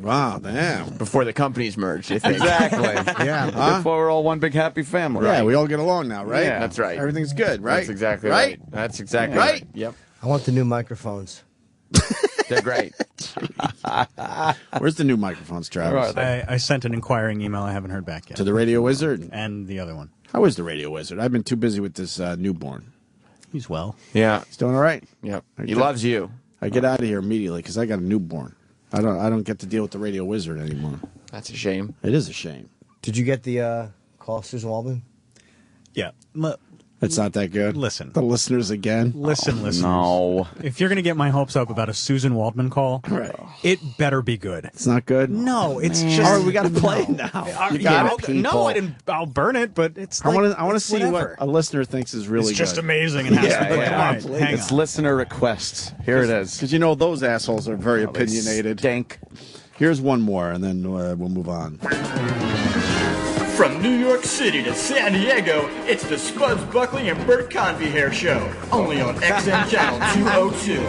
Wow, damn. Before the companies merged, I think. Exactly. Yeah. Huh? Before we're all one big happy family. Yeah, we all get along now, right? Yeah. That's right. Everything's good, right? That's exactly right. That's exactly Right? right. Yep. I want the new microphones. They're great. Where's the new microphones, Travis? I sent an inquiring email. I haven't heard back yet. To the Radio Wizard? And the other one. How is the Radio Wizard? I've been too busy with this newborn. He's well. Yeah. He's doing all right? Yep. He loves you. I get out of here immediately because I got a newborn. I don't get to deal with the Radio Wizard anymore. That's a shame. It is a shame. Did you get the call, Susan Waldman? Yeah. It's not that good. Listen. The listeners again. Listen, listeners. No. If you're going to get my hopes up about a Susan Waldman call, it better be good. It's not good? No, it's just... All right, we got to play it now. You got it, no, I'll burn it, but it's like, I want to see whatever. what a listener thinks is really It's just good. amazing and has to be yeah. played. Hang It's on. listener requests. Here it is. Because you know those assholes are very opinionated. Stink. Here's one more, and then we'll move on. From New York City to San Diego, it's the Spuds Buckley and Bert Convy Hair Show, only on XM Channel 202.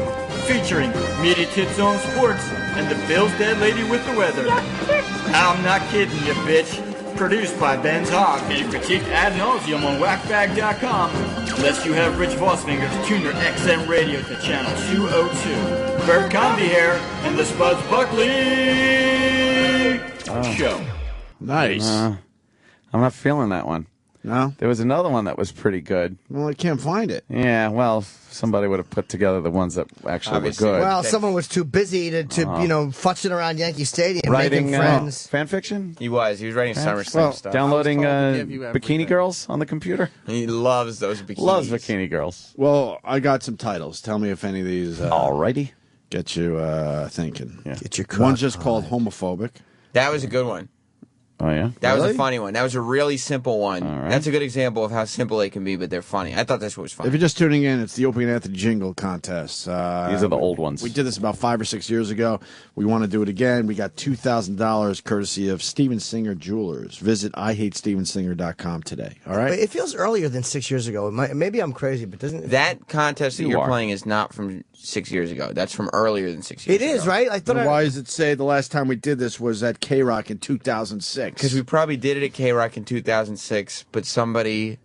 Featuring Meaty Tits on Sports and the Bill's Dead Lady with the Weather. I'm not kidding you, bitch. Produced by Ben's Hog and critiqued ad nauseum on whackbag.com. Unless you have rich voice fingers, tune your XM radio to Channel 202. Bert Convy Hair and the Spuds Buckley Show. Nice. I'm not feeling that one. No? There was another one that was pretty good. Well, I can't find it. Yeah, well, somebody would have put together the ones that actually were good. Well, someone was too busy to futzing around Yankee Stadium, Writing making friends. fan fiction? He was writing SummerSlam stuff. Downloading Bikini Girls on the computer? He loves those bikinis. Loves Bikini Girls. Well, I got some titles. Tell me if any of these Alrighty. get you thinking. Yeah. Get your One's just called Homophobic. That was a good one. Oh, yeah? That was Really? a funny one. That was a really simple one. right. That's a good example of how simple they can be, but they're funny. I thought this was funny. If you're just tuning in, it's the Opie and Anthony Jingle contest. These are the old ones. We did this about 5 or 6 years ago. We want to do it again. We got $2,000 courtesy of Steven Singer Jewelers. Visit IHateStevenSinger.com today. All right? But it feels earlier than 6 years ago. Maybe I'm crazy, but doesn't That contest that you're playing is not from 6 years ago. That's from earlier than 6 years It ago. is, right? I thought Then why does it say the last time we did this was at K-Rock in 2006? Because we probably did it at K-Rock in 2006, but somebody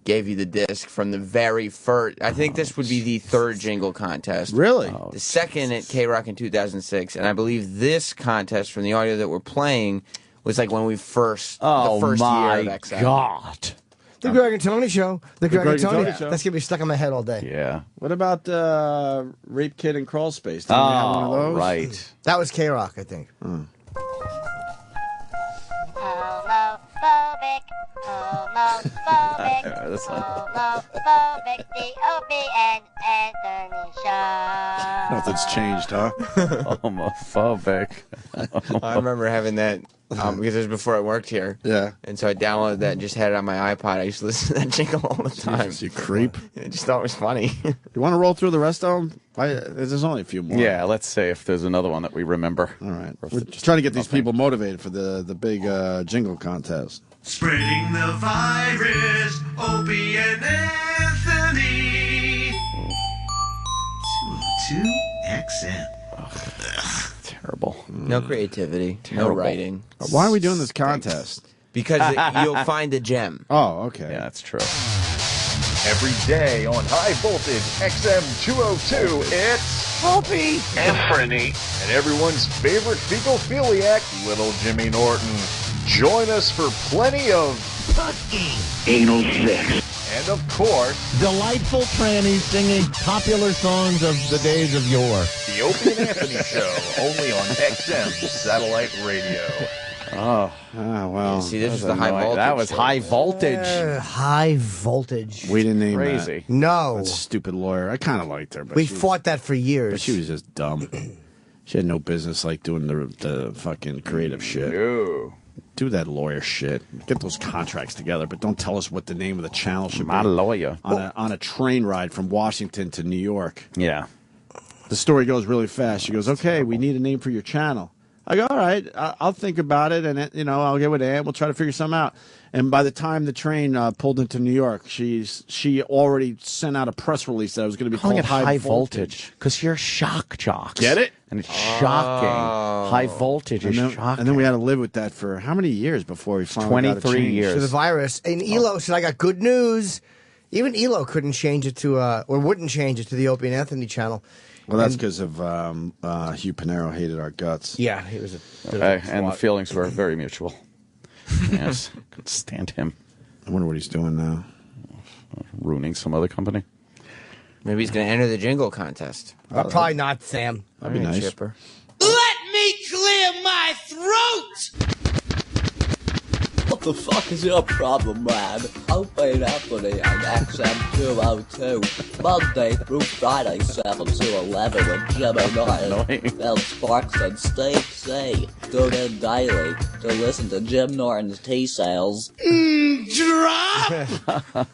gave you the disc from the very first. I think this would be the third Jingle contest. Really? The second at K-Rock in 2006, and I believe this contest from the audio that we're playing was like when we first, the first year of XM. God. The Greg and Tony Show. The Greg and Tony Show. That's going to be stuck in my head all day. Yeah. What about Rape Kid in Crawl Space? Didn't we have one of those? Right. That was K-Rock, I think. Homophobic, homophobic, This one. homophobic, the Opie and Anthony Show. Nothing's changed, huh? Homophobic. I remember having that because it was before I worked here. Yeah. And so I downloaded that and just had it on my iPod. I used to listen to that Jingle all the time. Jesus, you creep. I just thought it was funny. You want to roll through the rest of them? There's only a few more. Yeah, let's see if there's another one that we remember. All right. We're just trying to get these people motivated for the big Jingle contest. Spreading the virus, Opie and Anthony. 2XM. Terrible. No creativity. Terrible. No writing. Why are we doing this contest? Because you'll find a gem. Oh, okay. Yeah, that's true. Every day on High Voltage XM 202, it's Opie, Anthony, and everyone's favorite fecal-philiac, Little Jimmy Norton. Join us for plenty of fucking anal sex. And of course, delightful trannies singing popular songs of the days of yore. the Opie and Anthony Show, only on XM Satellite Radio. Oh, well. See, this was the high voltage. That was high voltage. High voltage. We didn't name Crazy. that. No. That stupid lawyer. I kind of liked her. But We she was- fought that for years. But she was just dumb. She had no business like doing the fucking creative shit. Ew. Do that lawyer shit. Get those contracts together, but don't tell us what the name of the channel should My be. lawyer. On a train ride from Washington to New York. Yeah. The story goes really fast. She goes, okay, we need a name for your channel. I go, all right, I'll think about it, and I'll get with Ann. We'll try to figure something out. And by the time the train pulled into New York, she already sent out a press release that it was going to be called High Voltage. Because you're shock jocks. Get it? And it's shocking. High voltage is shocking. And then we had to live with that for how many years before we finally got it 23 years. For the virus. And Elo said, I got good news. Even Elo couldn't change it to, or wouldn't change it to the Opie and Anthony channel. Well, that's because of Hugh Pinero hated our guts. Yeah, he was and the feelings were very mutual. Yes, couldn't stand him. I wonder what he's doing now. Ruining some other company. Maybe he's going to enter the Jingle contest. Probably not, Sam. That'd be nice. Chipper. Let me clear my throat! What the fuck is your problem, man? Opie and Anthony on XM202. Monday through Friday, 7 to 11 with Jim Norton, Bill Sparks, and Steve C. Tune in daily to listen to Jim Norton's T-Sales. Drop!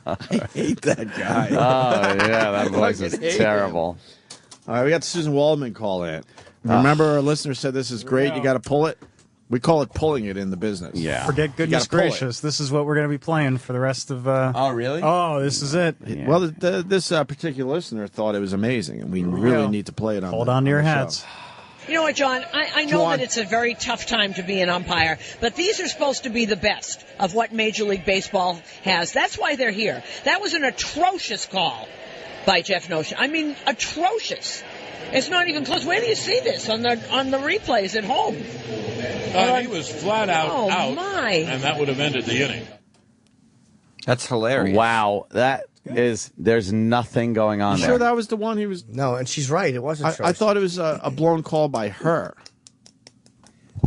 I hate that guy. Oh, yeah, that voice is terrible. All right, we got the Susan Waldman call in. Remember, our listener said this is great. You got to pull it. We call it pulling it in the business. Yeah. Forget goodness gracious. This is what we're going to be playing for the rest of... Oh, really? Oh, this is it. Yeah. Well, this particular listener thought it was amazing, and we really need to play it on Hold on to your hats. Show. You know what, John? I know that it's a very tough time to be an umpire, but these are supposed to be the best of what Major League Baseball has. That's why they're here. That was an atrocious call by Jeff Notion. I mean, atrocious. It's not even close. Where do you see this on the replays at home? He was flat out out, and that would have ended the inning. That's hilarious. Wow, there's nothing going on You there. sure that was the one he was... No, and she's right. It wasn't. I thought it was a blown call by her.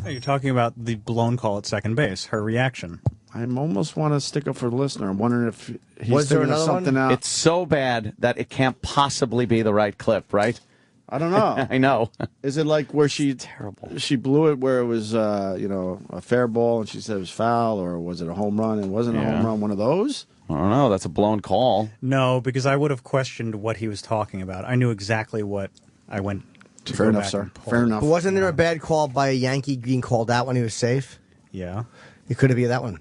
Oh, you're talking about the blown call at second base, her reaction. I almost want to stick up for the listener. I'm wondering if he's Was there thinking of another something one? out. It's so bad that it can't possibly be the right clip, right? I don't know. I know. Is it like where she terrible? She blew it where it was, a fair ball, and she said it was foul, or was it a home run and wasn't a home run? One of those? I don't know. That's a blown call. No, because I would have questioned what he was talking about. I knew exactly what I went to. Fair go enough, back sir. and pull. Fair enough. But wasn't there a bad call by a Yankee being called out when he was safe? Yeah. It could have been that one.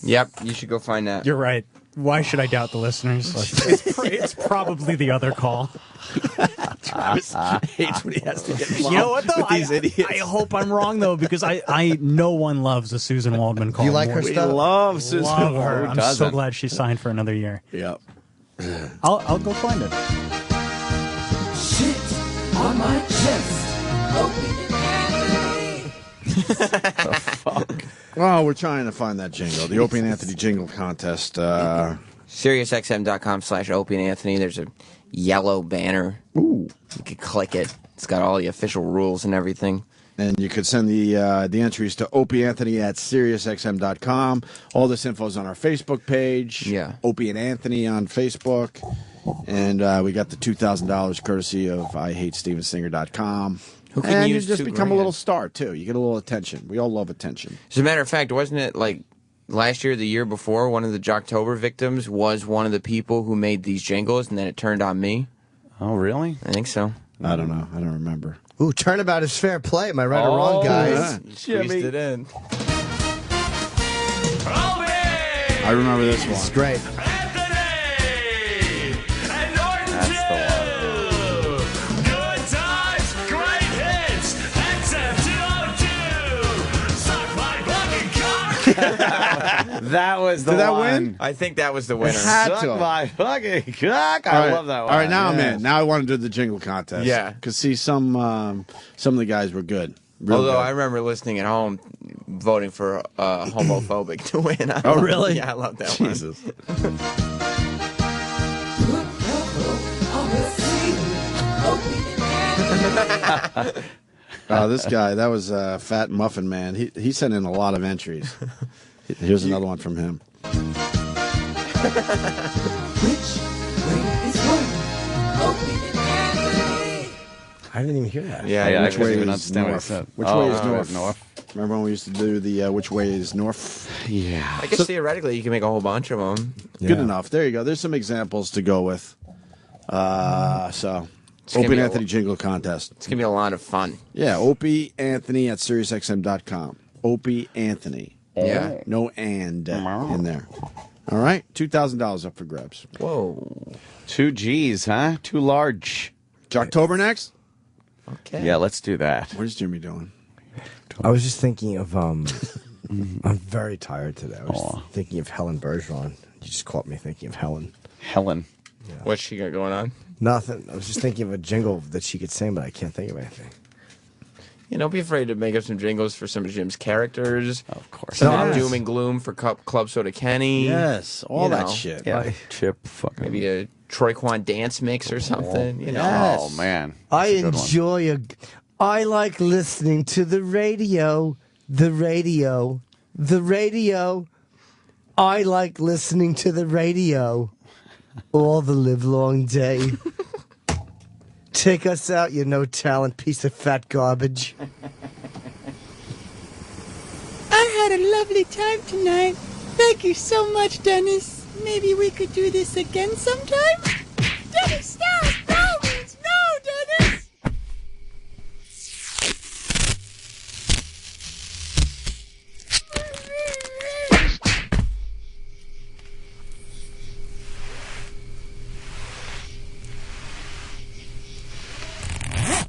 Yep, you should go find that. You're right. Why should I doubt the listeners? It's probably the other call. Travis hates when he has to get involved You know what, though? with these idiots. I hope I'm wrong, though, because no one loves a Susan Waldman call. Do you like her We stuff? love Susan Love her. Waldman. I'm doesn't? so glad she signed for another year. Yep. I'll go find it. Shit on my chest. Well, we're trying to find that jingle. The Opie and Anthony Jingle Contest. SiriusXM.com/Opie and Anthony. There's a yellow banner. Ooh. You can click it. It's got all the official rules and everything. And you could send the entries to opieanthony at SiriusXM.com. All this info is on our Facebook page. Yeah. Opie and Anthony on Facebook. And we got the $2,000 courtesy of IHateStevenSinger.com. Who can and use you just $2 become a grand? little star, too. You get a little attention. We all love attention. As a matter of fact, wasn't it like last year, the year before, one of the Jocktober victims was one of the people who made these jingles, and then it turned on me? Oh, really? I think so. I don't know. I don't remember. Ooh, turnabout is fair play. Am I right or wrong, guys? You squeezed it in. I remember this one. It's great. That was the Did that one. win? I think that was the winner. Had to. Suck my fucking cock. I love that one. All right, now I'm Yes. in. Now I want to do the jingle contest. Yeah. Because, see, some of the guys were good. Real Although good. I remember listening at home, voting for homophobic to win. Oh, really? Yeah, I love that Jesus. This guy, that was Fat Muffin Man. He sent in a lot of entries. Here's another one from him. I didn't even hear that. Yeah, Which I couldn't way even is understand what he north? said. Which way is north? Remember when we used to do the which way is north? Yeah. I guess theoretically you can make a whole bunch of them. Good enough. There you go. There's some examples to go with. So Opie and Anthony Jingle Contest. It's going to be a lot of fun. Yeah, Opie Anthony at SiriusXM.com. Opie Anthony. Yeah. No and in there. All right, $2,000 up for grabs. Whoa. 2 G's, huh? Too large. Jocktober next? Okay. Yeah, let's do that. What is Jimmy doing? I was just thinking of, I'm very tired today. I was thinking of Helen Bergeron. You just caught me thinking of Helen. Helen. Yeah. What's she got going on? Nothing. I was just thinking of a jingle that she could sing, but I can't think of anything. Don't be afraid to make up some jingles for some of Jim's characters. Of course. Some Doom and Gloom for Club Soda Kenny. Yes, all that shit. Yeah, Chip. Fucking. Maybe a Troy Kwan dance mix or something. Yes. Oh, man. I like listening to the radio. The radio. The radio. I like listening to the radio all the livelong day. Take us out, you no-talent piece of fat garbage. I had a lovely time tonight. Thank you so much, Dennis. Maybe we could do this again sometime? Dennis, no! No means no, Dennis!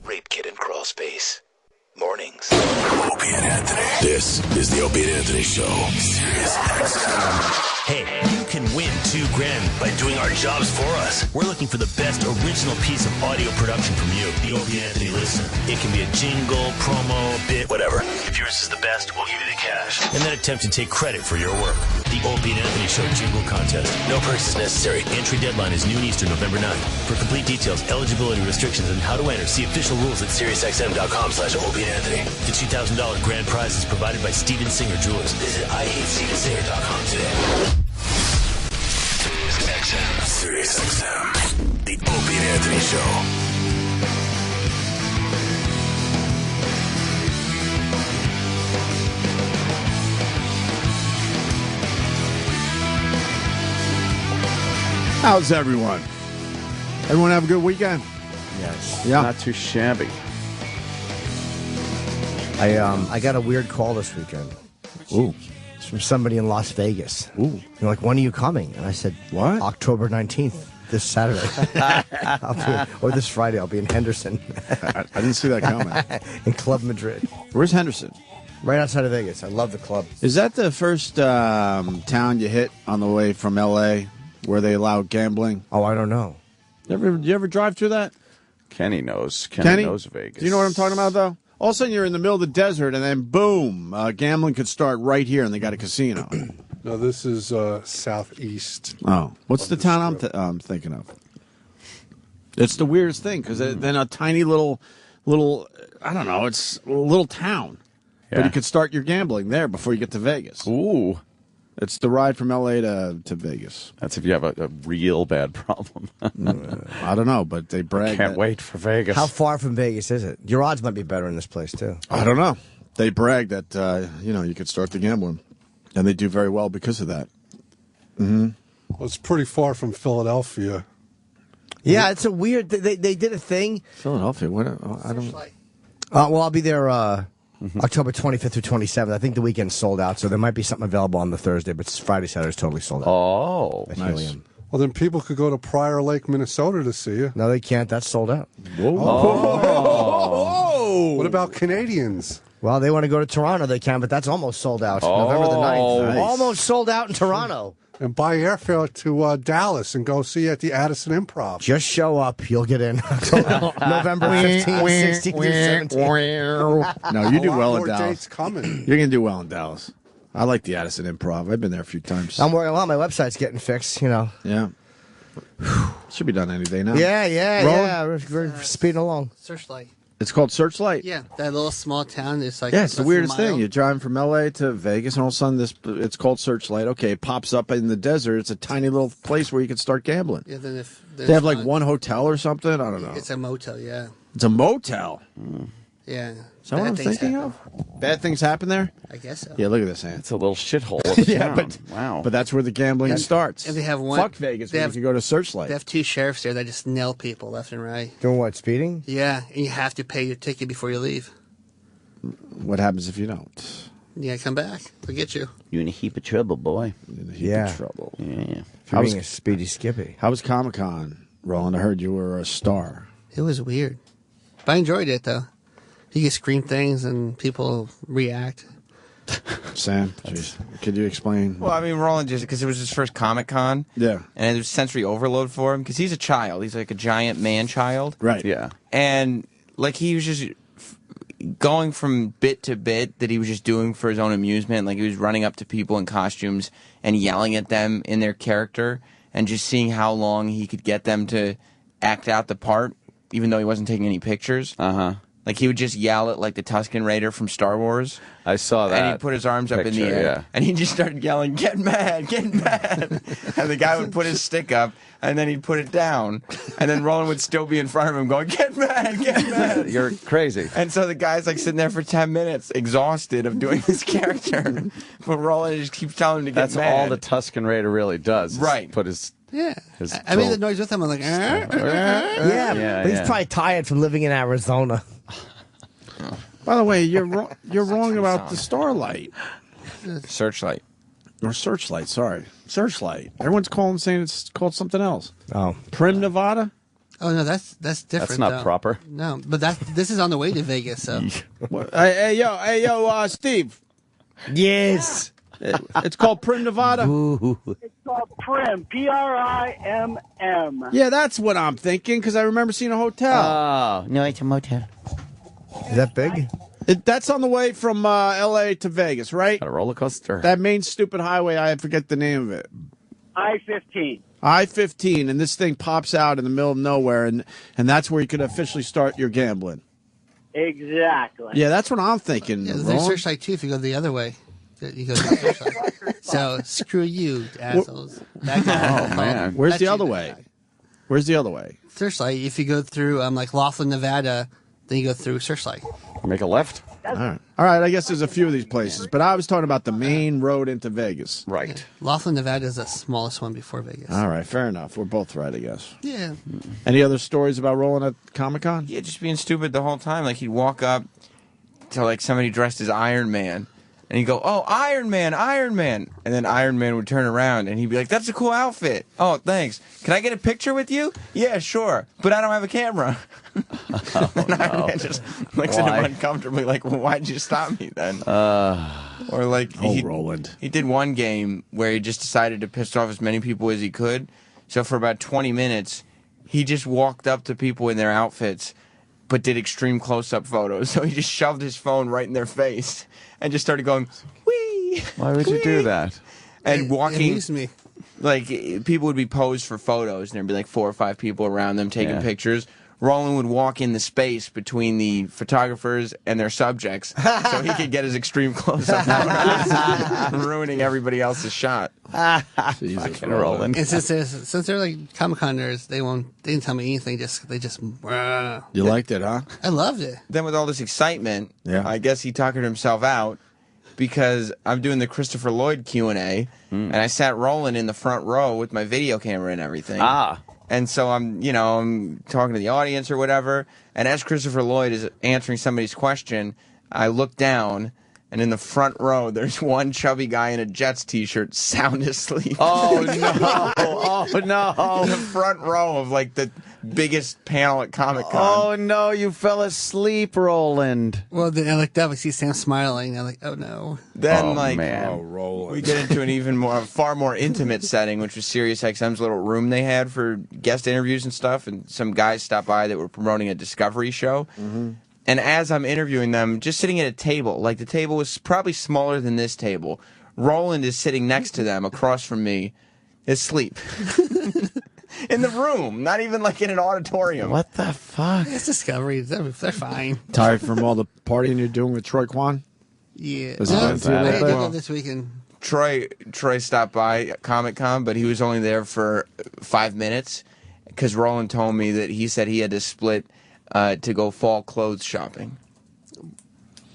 Rape Kit and Crawl Space. Mornings. Opie and Anthony. This is the Opie and Anthony Show. Sirius XM. Hey, you can win $2,000 by doing our jobs for us. We're looking for the best original piece of audio production from you, the Opie and Anthony listener. It can be a jingle, promo, bit, whatever. If yours is the best, we'll give you the cash. And then attempt to take credit for your work. The Opie and Anthony Show Jingle Contest. No purchase necessary. Entry deadline is noon Eastern, November 9th. For complete details, eligibility restrictions, and how to enter, see official rules at SiriusXM.com/Opie and Anthony. The $2,000 grand prize is provided by Steven Singer Jewelers. Visit IHateStevenSinger.com today. Sirius XM. The Opie and Anthony Show. How's everyone? Everyone have a good weekend? Yes. Yeah. Not too shabby. I got a weird call this weekend. Ooh. It's from somebody in Las Vegas. Ooh. They're like, when are you coming? And I said, what? October 19th, this Saturday. Or this Friday, I'll be in Henderson. I didn't see that coming. In Club Madrid. Where's Henderson? Right outside of Vegas. I love the club. Is that the first town you hit on the way from L.A. where they allow gambling? Oh, I don't know. You ever drive through that? Kenny knows. Kenny knows Vegas. Do you know what I'm talking about, though? All of a sudden, you're in the middle of the desert, and then, boom, gambling could start right here, and they got a casino. No, this is southeast. Oh. What's the town I'm thinking of? It's the weirdest thing, because then a tiny little, I don't know, it's a little town. Yeah. But you could start your gambling there before you get to Vegas. Ooh. It's the ride from L.A. to Vegas. That's if you have a real bad problem. I don't know, but they brag. Can't wait for Vegas. How far from Vegas is it? Your odds might be better in this place, too. I don't know. They brag that, you could start the gambling. And they do very well because of that. Mm-hmm. Well, it's pretty far from Philadelphia. Yeah, it's a weird... They did a thing. Philadelphia? What? I don't... Well, I'll be there... October 25th through 27th. I think the weekend's sold out, so there might be something available on the Thursday, but Friday, Saturday's totally sold out. Oh, nice. Well, then people could go to Prior Lake, Minnesota to see you. No, they can't. That's sold out. Whoa. Oh. What about Canadians? Well, they want to go to Toronto, they can, but that's almost sold out. November the 9th. Nice. Almost sold out in Toronto. And buy airfare to Dallas and go see you at the Addison Improv. Just show up. You'll get in. November 15th, 16th, through 17th. No, you do well in more Dallas. dates coming. You're going to do well in Dallas. I like the Addison Improv. I've been there a few times. I'm working a lot. My website's getting fixed, Yeah. Should be done any day now. Yeah. We're speeding along. Searchlight. It's called Searchlight? Yeah, that little small town is like... Yeah, it's the weirdest thing. You're driving from L.A. to Vegas, and all of a sudden it's called Searchlight. Okay, it pops up in the desert. It's a tiny little place where you can start gambling. Yeah, then if... They have like one hotel or something? I don't know. It's a motel, yeah. It's a motel? Yeah. Is that what I'm thinking of? Bad things happen there? I guess so. Yeah, look at this, Ant. It's a little shithole of a Yeah, town. Wow. But that's where the gambling starts. And they have one. Fuck Vegas, where you can go to Searchlight. They have 2 sheriffs there that just nail people left and right. Doing what, speeding? Yeah, and you have to pay your ticket before you leave. What happens if you don't? Yeah, come back. They'll get you. You're in a heap of trouble, boy. In a heap of trouble. Yeah. If you're being a speedy Skippy. How was Comic-Con, Roland? I heard you were a star. It was weird. But I enjoyed it, though. You can scream things and people react. Sam, jeez. Could you explain? Well, I mean, Roland just because it was his first Comic-Con. Yeah. And it was sensory overload for him because he's a child. He's like a giant man-child. Right. Yeah. And like he was just going from bit to bit that he was just doing for his own amusement. Like he was running up to people in costumes and yelling at them in their character and just seeing how long he could get them to act out the part, even though he wasn't taking any pictures. Uh-huh. Like he would just yell at like the Tusken Raider from Star Wars. I saw that. And he'd put his arms up in the air. Yeah. And he just started yelling, "Get mad, get mad." And the guy would put his stick up and then he'd put it down. And then Roland would still be in front of him going, "Get mad, get mad." You're crazy. And so the guy's like sitting there for 10 minutes, exhausted of doing this character. But Roland just keeps telling him to get That's mad. all the Tusken Raider really does. is Right. Put his... Yeah. His I made the noise with him. I'm like, Yeah, but he's probably tired from living in Arizona. By the way, you're wrong about the Starlight. Searchlight. Or Searchlight, sorry. Searchlight. Everyone's saying it's called something else. Oh. Primm, Nevada? Oh, no, that's different. That's not though. proper. No, but this is on the way to Vegas, so. Hey, yo, Steve. Yes. It's called Primm, Nevada? It's called Primm, P-R-I-M-M. Yeah, that's what I'm thinking, because I remember seeing a hotel. Oh, no, it's a motel. Is that big? That's on the way from L.A. to Vegas, right? A roller coaster. That main stupid highway, I forget the name of it. I-15. I-15, and this thing pops out in the middle of nowhere, and that's where you could officially start your gambling. Exactly. Yeah, that's what I'm thinking. Yeah, Ron. there's Searchlight, too, if you go the other way. You go to Searchlight. So, screw you, assholes. Oh, man. Where's the other way? Where's the other way? Searchlight, if you go through, like, Laughlin, Nevada, then you go through Searchlight. Make a left. All right. I guess there's a few of these places, but I was talking about the main road into Vegas. Right. Laughlin, Nevada is the smallest one before Vegas. All right, fair enough. We're both right, I guess. Yeah. Any other stories about rolling at Comic-Con? Yeah, just being stupid the whole time. Like he'd walk up to like somebody dressed as Iron Man. And he'd go, "Oh, Iron Man, Iron Man." And then Iron Man would turn around and he'd be like, "That's a cool outfit. Oh, thanks. Can I get a picture with you?" "Yeah, sure. But I don't have a camera." And Iron Man just looks at him uncomfortably like, "Well, why'd you stop me then?" Or like, Roland. He did one game where he just decided to piss off as many people as he could. So for about 20 minutes, he just walked up to people in their outfits but did extreme close-up photos. So he just shoved his phone right in their face and just started going, "Wee!" Why would you do that? And walking, It amused me. like, people would be posed for photos, and there'd be like 4 or 5 people around them taking pictures. Roland would walk in the space between the photographers and their subjects so he could get his extreme close-up photos, ruining everybody else's shot. Jesus, Roland. And since they're like Comic-Con nerds, they didn't tell me anything. They just. You liked it, huh? I loved it. Then with all this excitement, Yeah. I guess he tuckered himself out because I'm doing the Christopher Lloyd Q&A, and I sat Roland in the front row with my video camera and everything. And so I'm talking to the audience or whatever, and as Christopher Lloyd is answering somebody's question, I look down, and in the front row, there's one chubby guy in a Jets t-shirt sound asleep. Oh, no. Oh, no. In the front row of, like, the biggest panel at Comic-Con. Oh, no, you fell asleep, Roland. Well, then I looked up, I see Sam smiling. I'm like, oh, no. Then, Roland. we get into an far more intimate setting, which was SiriusXM's little room they had for guest interviews and stuff, and some guys stopped by that were promoting a Discovery show. Mm-hmm. And as I'm interviewing them, just sitting at a table, like the table was probably smaller than this table, Roland is sitting next to them, across from me, asleep. In the room, not even like in an auditorium. What the fuck? It's Discovery. They're fine. Tired from all the partying you're doing with Troy Kwan? Yeah. Was it bad for you a little bit? Well, this weekend. Troy stopped by at Comic-Con, but he was only there for 5 minutes because Roland told me that he said he had to split to go fall clothes shopping.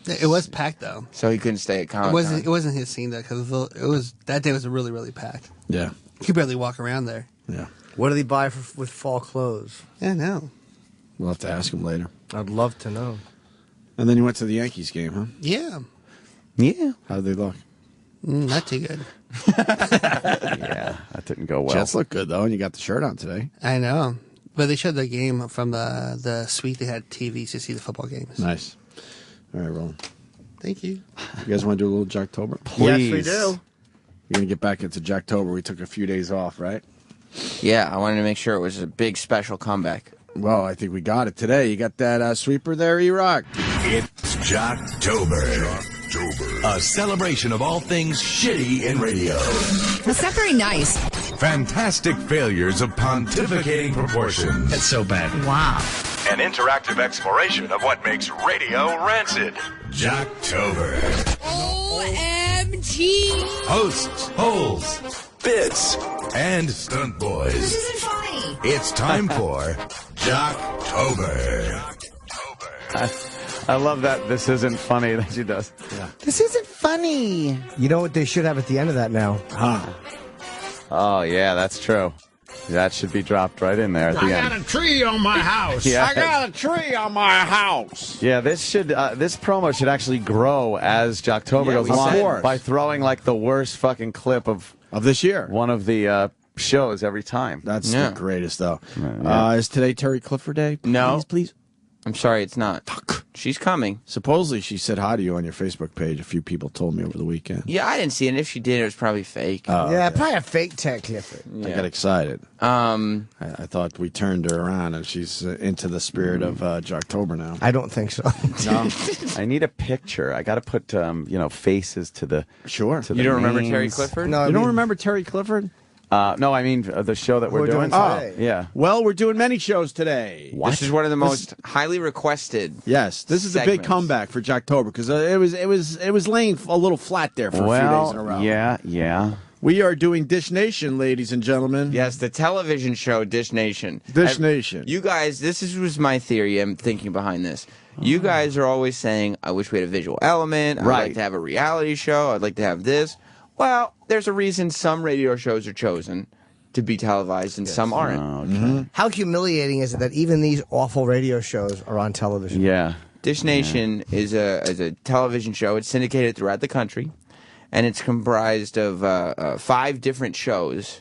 It was packed though. So he couldn't stay at Comic Con. It wasn't his scene though, because that day was really, really packed. Yeah. You could barely walk around there. Yeah. What did he buy with fall clothes? Yeah, no. We'll have to ask him later. I'd love to know. And then you went to the Yankees game, huh? Yeah. Yeah. How did they look? Not too good. Yeah, that didn't go well. Jets look good though, and you got the shirt on today. I know. But they showed the game from the suite. They had TVs to see the football games. Nice. All right, Roland. Thank you. You guys want to do a little Jocktober? Yes, we do. You're gonna get back into Jocktober. We took a few days off, right? Yeah, I wanted to make sure it was a big special comeback. Well, I think we got it today. You got that sweeper there, E-Rock? It's Jocktober. A celebration of all things shitty in radio. That's not very nice. Fantastic failures of pontificating proportion. That's so bad. Wow. An interactive exploration of what makes radio rancid. Jocktober. OMG. Hosts, holes, bits, and stunt boys. This isn't funny. It's time for Jocktober. I love that. This isn't funny that she does. Yeah. This isn't funny. You know what they should have at the end of that now? Huh. Oh, yeah, that's true. That should be dropped right in there at the end. a tree on my house. Yeah. I got a tree on my house. Yeah, this promo should actually grow as Jocktober goes along by throwing like the worst fucking clip of this year. One of the shows every time. That's the greatest, though. Yeah. Is today Terry Clifford Day? No. Please. I'm sorry, it's not. She's coming. Supposedly she said hi to you on your Facebook page. A few people told me over the weekend. Yeah, I didn't see it. And if she did, it was probably fake. Oh, Yeah, okay. probably a fake Terry Clifford. I got excited. I thought we turned her around, and she's into the spirit of Jocktober now. I don't think so. No. I need a picture. I got to put faces to the sure. To You the don't remember names. Terry Clifford? No, you don't remember Terry Clifford? No, I mean the show that we're doing. today. Yeah. Well, we're doing many shows today. This is one of the most highly requested. Yes, this is a big segments. comeback for Jocktober because it was laying a little flat there for a few days in a row. Yeah. We are doing Dish Nation, ladies and gentlemen. Yes, the television show Dish Nation. Dish Nation. You guys, was my theory. I'm thinking behind this. You guys are always saying, I wish we had a visual element. I'd like to have a reality show. I'd like to have this. Well, there's a reason some radio shows are chosen to be televised and some aren't. Okay. How humiliating is it that even these awful radio shows are on television? Yeah. Dish Nation is a television show. It's syndicated throughout the country, and it's comprised of 5 different shows.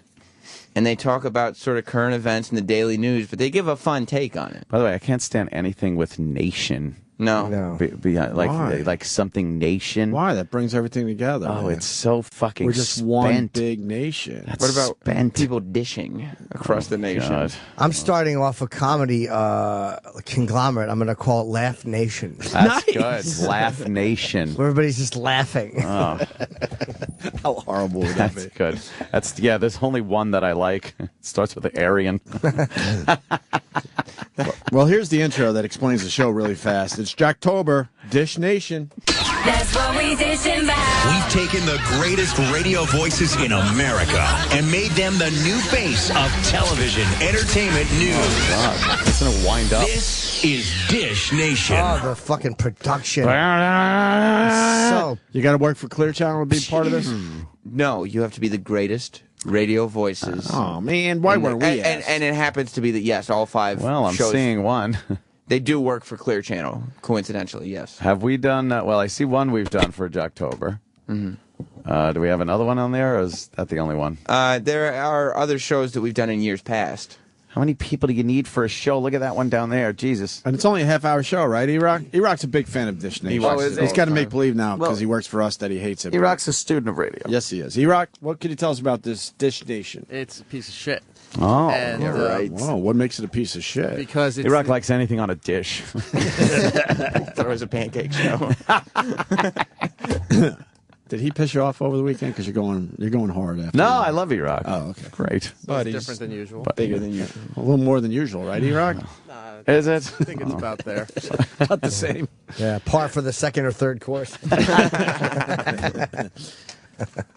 And they talk about sort of current events and the daily news, but they give a fun take on it. By the way, I can't stand anything with nation. No. Like something nation. Why? That brings everything together. Oh, man. it's so fucking We're just spent. one big nation. That's What about spent. people dishing across the nation? God. I'm starting off a comedy conglomerate. I'm going to call it Laugh Nation. That's good. Laugh Nation. Where everybody's just laughing. Oh, How horrible would that that's be? good. There's only one that I like. It starts with Aryan. Well, here's the intro that explains the show really fast. It's Jocktober, Dish Nation. That's what we dishing about. We've taken the greatest radio voices in America and made them the new face of television entertainment news. God, it's gonna wind up. This is Dish Nation. Oh, the fucking production. So, you got to work for Clear Channel to be part of this? No, you have to be the greatest radio voices. Oh, man. Why weren't we asked? And it happens to be that, yes, all 5 Well, I'm shows, seeing one. they do work for Clear Channel, coincidentally, yes. Have we done? Well, I see one we've done for Jocktober. Do we have another one on there, or is that the only one? There are other shows that we've done in years past. How many people do you need for a show? Look at that one down there. Jesus. And it's only a half-hour show, right, E-Rock? E-Rock's a big fan of Dish Nation. He's got to make believe now because he works for us that he hates it. E-Rock's a student of radio. Yes, he is. E-Rock, what can you tell us about this Dish Nation? It's a piece of shit. Oh, And, yeah, right. Whoa, what makes it a piece of shit? Because it's E-Rock likes anything on a dish. Thought it was a pancake show. Did he piss you off over the weekend? Because you're going hard after. No, I love E-Rock. Oh, okay. Great. it's different than usual. Bigger than usual. A little more than usual, right, E-Rock? Is it? I think it's about there. About the same. Yeah, par for the second or third course.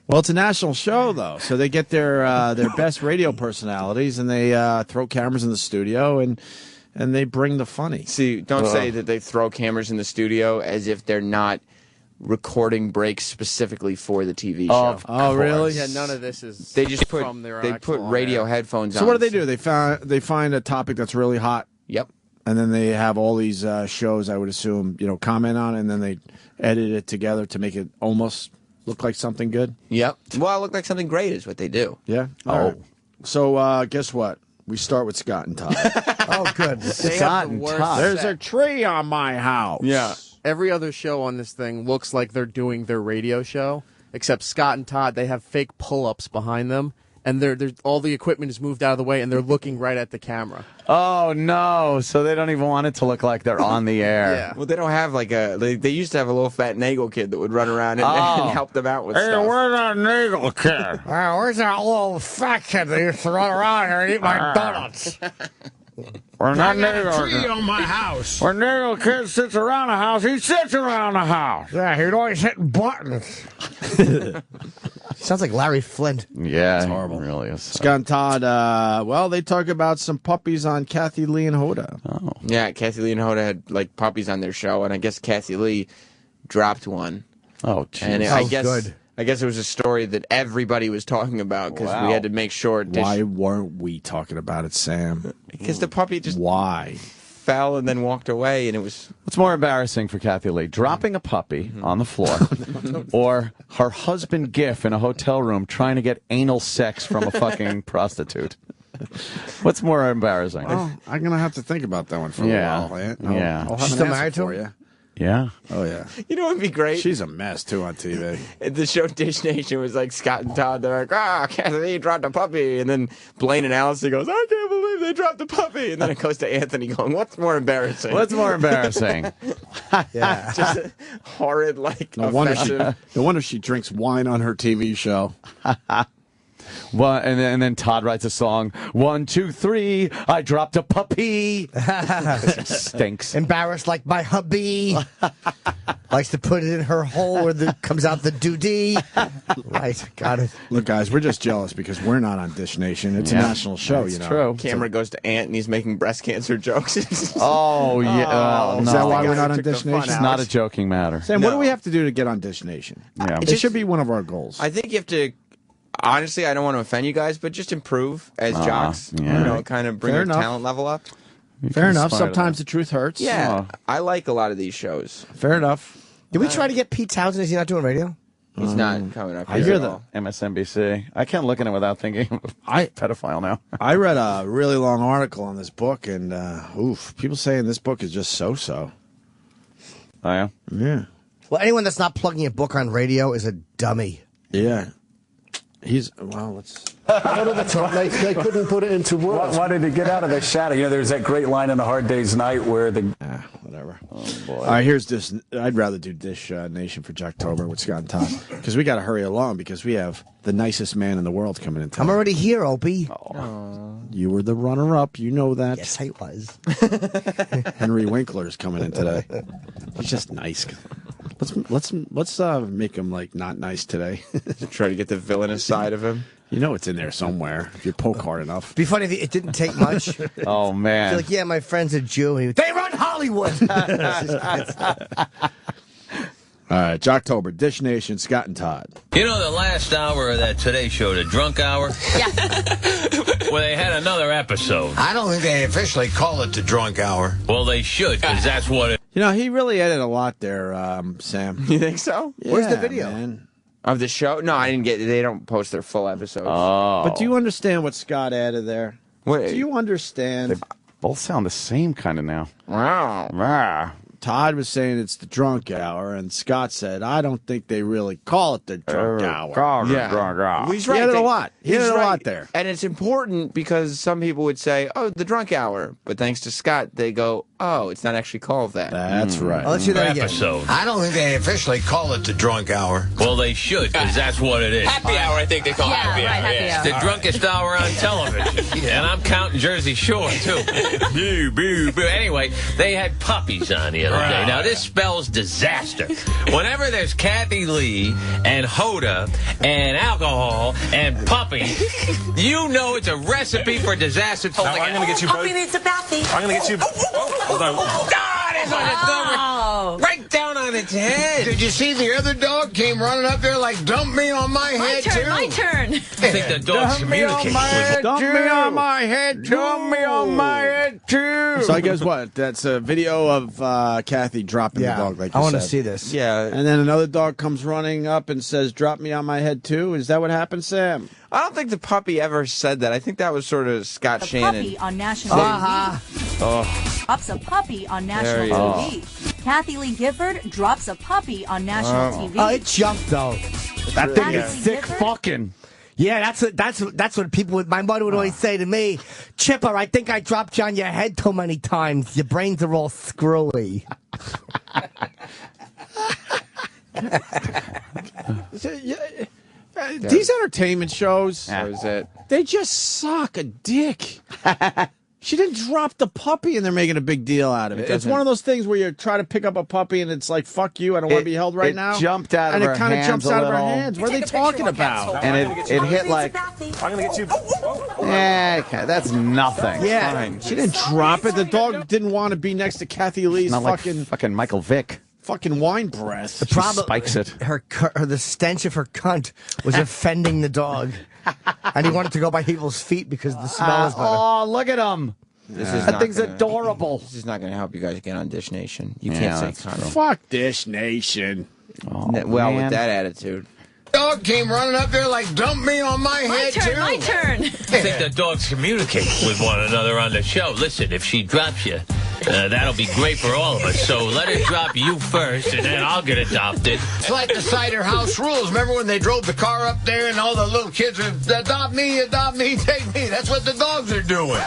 Well, it's a national show, though, so they get their best radio personalities, and they throw cameras in the studio, and and they bring the funny. See, don't say that they throw cameras in the studio as if they're not recording breaks specifically for the TV show. Oh, really? Yeah, none of this is. They just put from their radio headphones on. So what do? They find a topic that's really hot. Yep. And then they have all these shows, I would assume, comment on it, and then they edit it together to make it almost look like something good. Yep. Well, look like something great is what they do. Yeah. Oh. Right. So guess what? We start with Scott and Todd. Oh, good. Scott and Todd. There's a tree on my house. Yeah. Every other show on this thing looks like they're doing their radio show, except Scott and Todd, they have fake pull-ups behind them, and they're all the equipment is moved out of the way, and they're looking right at the camera. Oh, no. So they don't even want it to look like they're on the air. Yeah. Well, they don't have like they used to have a little fat Nagel kid that would run around and help them out with stuff. where's that Nagel kid? Where's that little fat kid that used to run around here and eat my donuts? We're not I got a Nagel. tree on my house. When Nagel kid sits around the house, he sits around the house. Yeah, he'd always hitting buttons. Sounds like Larry Flint. Yeah, It's horrible. It really is. Scott and Todd, well, they talk about some puppies on Kathy Lee and Hoda. Oh. Yeah, Kathy Lee and Hoda had like puppies on their show, and I guess Kathy Lee dropped one. Oh, jeez. And Good. I guess it was a story that everybody was talking about because we had to make sure. Why weren't we talking about it, Sam? Because the puppy just Why? fell and then walked away, and it was. What's more embarrassing for Kathy Lee, dropping a puppy on the floor, or her husband GIF in a hotel room trying to get anal sex from a fucking prostitute? What's more embarrassing? Oh, I'm going to have to think about that one for a while. I'll have She's an still answer married to for him? you. Yeah. Oh, yeah. You know what would be great? She's a mess, too, on TV. The show Dish Nation was like Scott and Todd. They're like, Kathy Lee dropped a puppy. And then Blaine and Allison goes, I can't believe they dropped a puppy. And then it goes to Anthony going, what's more embarrassing? What's more embarrassing? Yeah. Just a horrid, like, No wonder she drinks wine on her TV show. Well, and then Todd writes a song. 1, 2, 3. I dropped a puppy. Stinks. Embarrassed like my hubby. Likes to put it in her hole where comes out the doodie. Right, got it. Look, guys, we're just jealous because we're not on Dish Nation. It's a national show, That's you know. true. Camera goes to Ant, and he's making breast cancer jokes. Oh, yeah. Is no. that why we're not on Took the Dish fun Nation? It's not a joking matter. Sam, what do we have to do to get on Dish Nation? Yeah. It should be one of our goals. I think you have to. Honestly, I don't want to offend you guys, but just improve as jocks. yeah. You know, kind of bring Fair your enough. talent level up. Fair enough. aspire to Sometimes the truth hurts. Yeah, I like a lot of these shows. Fair enough. Did we try to get Pete Townsend? Is he not doing radio? He's not coming up. I here hear at that. all. MSNBC. I can't look at it without thinking I pedophile now. I read a really long article on this book, and people saying this book is just so-so. Oh, yeah? Yeah. Well, anyone that's not plugging a book on radio is a dummy. Yeah. Let's... They couldn't put it into words. Why did he get out of the shadow? You know, there's that great line in A Hard Day's Night where the... whatever. Oh, boy. All right, here's this. I'd rather do Dish Nation for Jocktober with Scott and Todd, because we got to hurry along because we have the nicest man in the world coming in town. I'm already here, Opie. You were the runner-up. You know that. Yes, I was. Henry Winkler is coming in today. He's just nice. Let's make him like not nice today. Try to get the villainous side of him. You know it's in there somewhere if you poke hard enough. Be funny if it didn't take much. Oh, man. You're like, yeah, my friend's a Jew. And they run Hollywood. All right, Jocktober, Dish Nation, Scott and Todd. You know the last hour of that Today Show, the drunk hour? Yeah. Well, they had another episode. I don't think they officially call it the drunk hour. Well, they should, because that's what it... You know, he really edited a lot there, Sam. You think so? Yeah, Where's the video? Man. Of the show? No, I didn't get. They don't post their full episodes. Oh. But do you understand what Scott added there? What? Do you understand? They both sound the same kind of now. Wow. Todd was saying it's the drunk hour, and Scott said, I don't think they really call it the drunk hour. Yeah. Well, he's right. He added a lot. He added a lot there. And it's important because some people would say, oh, the drunk hour. But thanks to Scott, they go, Oh, it's not actually called that. That's right. Oh, let's do that again. Episode. I don't think they officially call it the drunk hour. Well, they should, because that's what it is. Happy hour, I think they call it happy hour. It's the drunkest hour on television. And I'm counting Jersey Shore, too. Boo, boo, boo. Anyway, they had puppies on the other day. Now, this spells disaster. Whenever there's Kathy Lee and Hoda and alcohol and puppy, you know it's a recipe for disaster. I'm going to get you both. Puppy needs a bathy. I'm going to get you. Hold on. God, it's on its Oh. right down on its head. Did you see the other dog came running up there like, dump me on my head, too? My turn. I think the dogs communicate with Dump me on my head, too. Dump me on my head, too. So I guess what? That's a video of Kathy dropping the dog, like you I want to said. see this. Yeah. And then another dog comes running up and says, drop me on my head, too. Is that what happened, Sam? I don't think the puppy ever said that. I think that was sort of Scott Shannon. Puppy on national TV. Drops a puppy on national TV. Kathy Lee Gifford drops a puppy on national TV. Oh, it jumped though. That thing is Kathy thick Gifford? fucking. Yeah, that's what people would. My mother would always say to me, Chipper, I think I dropped you on your head too many times. Your brains are all screwy. These entertainment shows, So is it? they just suck a dick. She didn't drop the puppy and they're making a big deal out of it. It's doesn't- one of those things where you try to pick up a puppy and it's like, fuck you, I don't want to be held right it now. jumped out of and her it kind of hands jumps a out of her little. hands. What are they talking about? And it hit like, I'm going to get you. that's nothing. Yeah, Fine. she didn't drop it. The dog didn't want to be next to Kathy Lee's Not like fucking fucking Michael Vick. wine breath. The problem, spikes it. The stench of her cunt was offending the dog, and he wanted to go by people's feet because the smell is better. Oh, look at him. This is That not thing's gonna- adorable. This is not going to help you guys get on Dish Nation. You Yeah, can't that's say cunt. Fuck Dish Nation. Oh, Well, man. with that attitude. Dog came running up there like, dump me on my head, too. My turn. I think the dogs communicate with one another on the show. Listen, if she drops you, that'll be great for all of us. So let her drop you first, and then I'll get adopted. It's like the Cider House rules. Remember when they drove the car up there and all the little kids were, adopt me, take me. That's what the dogs are doing.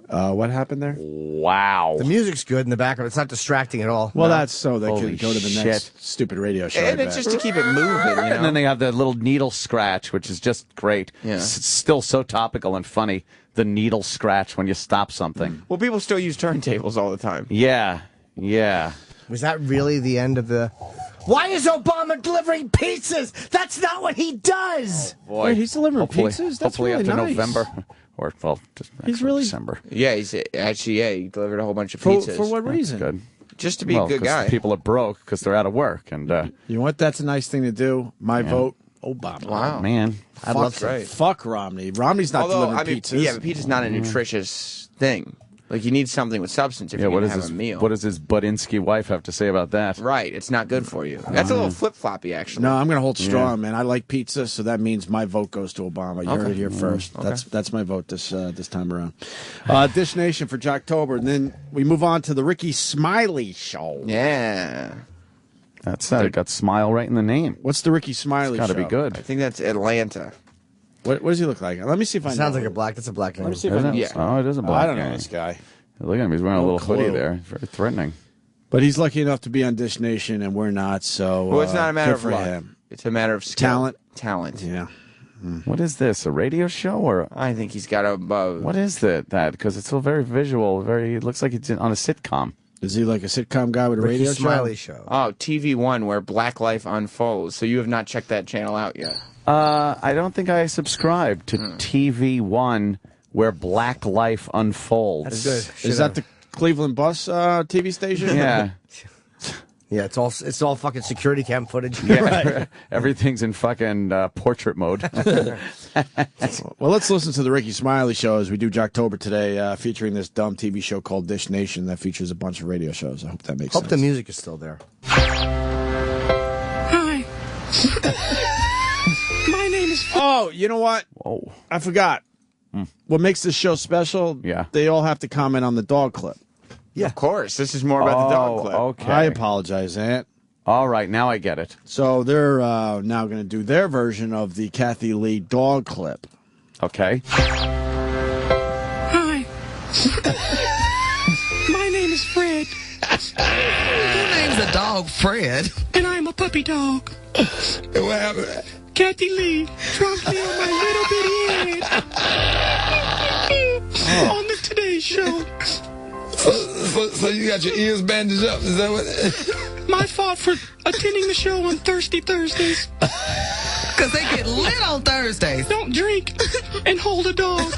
What happened there? Wow. The music's good in the background. It's not distracting at all. Well, that's so they Holy can go to the shit. next stupid radio show. And I it's bet. just to keep it moving, you know? And then they have the little needle scratch, which is just great. Yeah. It's still so topical and funny. The needle scratch when you stop something. Well, people still use turntables all the time. Yeah. Yeah. Was that really the end of the... Why is Obama delivering pizzas? That's not what he does! Boy. Wait, he's delivering pizzas? That's hopefully really after nice. November. Or, well, just He's really- December. Yeah, he delivered a whole bunch of For pizzas. what reason? Good. Just to be Well, a good 'cause guy. people are broke because they're out of work. And, You know what? That's a nice thing to do. My vote, Obama. Wow. man. I'd love Fuck, to. fuck Romney. Romney's not Although, delivering pizzas. Yeah, but pizza's not a nutritious thing. Like, you need something with substance if Yeah, you're what going to does have his a meal. what does his Budinsky wife have to say about that? Right, it's not good for you. That's a little flip-floppy, actually. No, I'm going to hold strong, man. I like pizza, so that means my vote goes to Obama. You heard it here first. Okay. That's my vote this time around. Dish Nation for Jocktober, and then we move on to the Ricky Smiley Show. Yeah. That's got smile right in the name. What's the Ricky Smiley Got Show? to be good. I think that's Atlanta. What does he look like? Let me see if I know. Sounds like a black. That's a black guy. Let me see if I Isn't know. it? this guy. Oh, it is a black I don't know guy. this guy. Look at him. He's wearing a No little hoodie clue. there. Very threatening. But he's lucky enough to be on Dish Nation, and we're not, so Well, it's not a matter good of for luck. him. It's a matter of skill. Talent. Talent. Yeah. What is this? A radio show or I think he's got a... what is that? Because it's so very visual. It looks like it's on a sitcom. Is he like a sitcom guy with a Ricky radio Smiley show? show. Oh, TV1, where Black Life unfolds. So you have not checked that channel out yet. I don't think I subscribe to TV1 where Black Life unfolds. That's good. Is that the Cleveland Bus TV station? Yeah. Yeah, it's all fucking security cam footage. Yeah. Everything's in fucking portrait mode. Well, let's listen to the Ricky Smiley Show as we do Jocktober today, featuring this dumb TV show called Dish Nation that features a bunch of radio shows. I hope that makes Hope sense. the music is still there. Hi. My name is... Oh, you know what? Whoa. I forgot. What makes this show special? Yeah. They all have to comment on the dog clip. Yeah. Of course. This is more about the dog clip. Okay. I apologize, Aunt. All right, now I get it. So they're now going to do their version of the Kathy Lee dog clip. Okay. Hi. is Fred. Who names a dog Fred? And I'm a puppy dog. What happened? Kathy Lee dropped me on my little bitty head. On the Today Show. So you got your ears bandaged up? Is that what? My fault for attending the show on Thirsty Thursdays. Because they get lit on Thursdays. Don't drink and hold a dog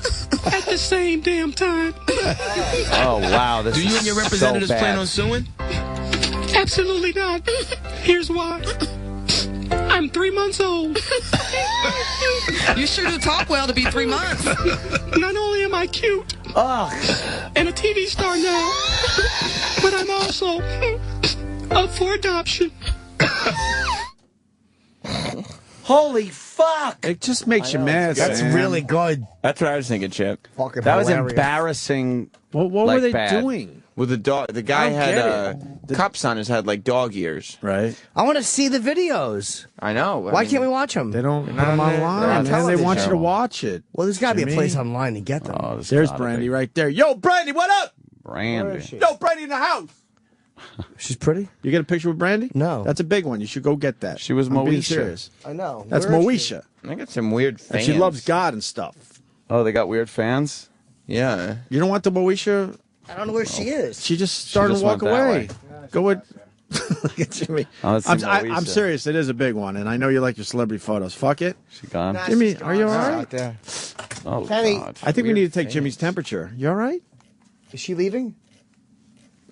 at the same damn time. Oh, wow. This Do you is and your representatives so plan bad. on suing? Absolutely not. Here's why. I'm 3 months old. You sure do talk well to be 3 months. Not only am I cute and a TV star now, but I'm also up for adoption. Holy fuck! It just makes you mad. That's man. really good. That's what I was thinking, Chip. Fucking That was hilarious. embarrassing. What were like they bad. doing? Well, the guy I don't had get cups on his head like dog ears. Right. I want to see the videos. I know. Why can't we watch them? They don't put not them on the- online, they're on man. They television. want you to watch it. Well, there's got to be a Jimmy. place online to get them. Oh, There's gotta Brandy be. right there. Yo, Brandy, what up? Brandy. Yo, Brandy in the house. She's pretty. You get a picture with Brandy? No. That's a big one. You should go get that. She was I'm being Moesha. serious. I know. That's Where is she? Moesha. I got some weird fans. And she loves God and stuff. Oh, they got weird fans? Yeah. You don't want the Moesha? I don't know where she is. She just started just to walk went that away. way. Go with. Look at Jimmy. Oh, that's I'm Moesha. serious. It is a big one, and I know you like your celebrity photos. Fuck it. She gone? Jimmy, are you all right? Out there. Oh, Kenny. God. I think we need to take Jimmy's temperature. You all right? Is she leaving?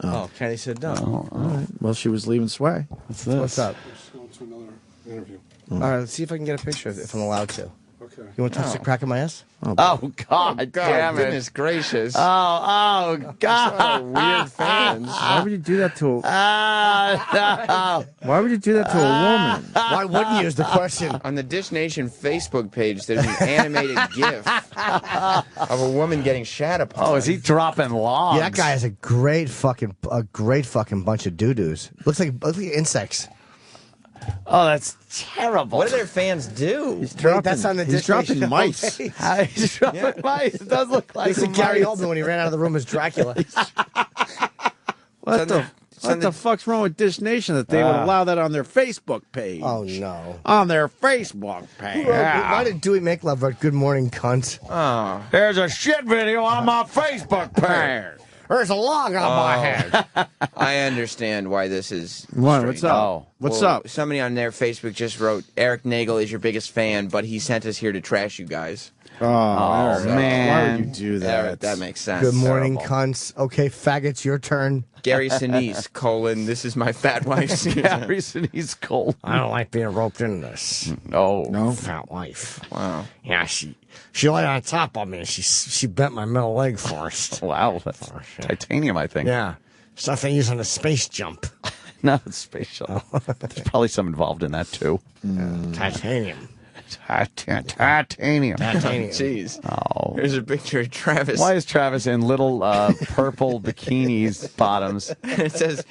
Oh, Kenny said no. Oh, All right. Well, she was leaving Sway. what's this? What's up? Just going to another interview. All right, let's see if I can get a picture if I'm allowed to. Okay. You want to touch the crack of my ass? Oh, God, damn it. Goodness gracious. Oh, God. Weird fans. Why would you do that to? No. Why would you do that to a woman? Why wouldn't you is the question. On the Dish Nation Facebook page, there's an animated GIF of a woman getting shat upon. Oh, is he dropping logs? Yeah, that guy has a great fucking bunch of doo-doos. Looks like insects. Oh, that's terrible. What do their fans do? He's dropping, that's on the he's Dish dropping Nation mice. page. He's dropping mice. It does look like Looks like Gary mice. Oldman when he ran out of the room as Dracula. What the fuck's wrong with Dish Nation that they would allow that on their Facebook page? Oh, no. On their Facebook page. Why did Dewey Make Love write Good Morning, Cunt? Oh. There's a shit video on my Facebook page. There's a log on my head. I understand why this is. What? What's strange. up? Oh. What's Well, up? Somebody on their Facebook just wrote, Eric Nagel is your biggest fan, but he sent us here to trash you guys. Oh, Eric, man. Why would you do that? That makes sense. Good morning, Terrible. cunts. Okay, faggots, your turn. Gary Sinise, this is my fat wife, Susan. Gary Sinise, cold. I don't like being roped into this. No. Fat wife. Wow. Yeah, she laid on top of me and she bent my middle leg first. Wow, that's titanium, I think. Yeah. Stuff they use on a space jump. No, it's space shuttle. There's probably some involved in that, too. Titanium. Titanium. Jeez. Oh. Here's a picture of Travis. Why is Travis in little purple bikinis bottoms? It says,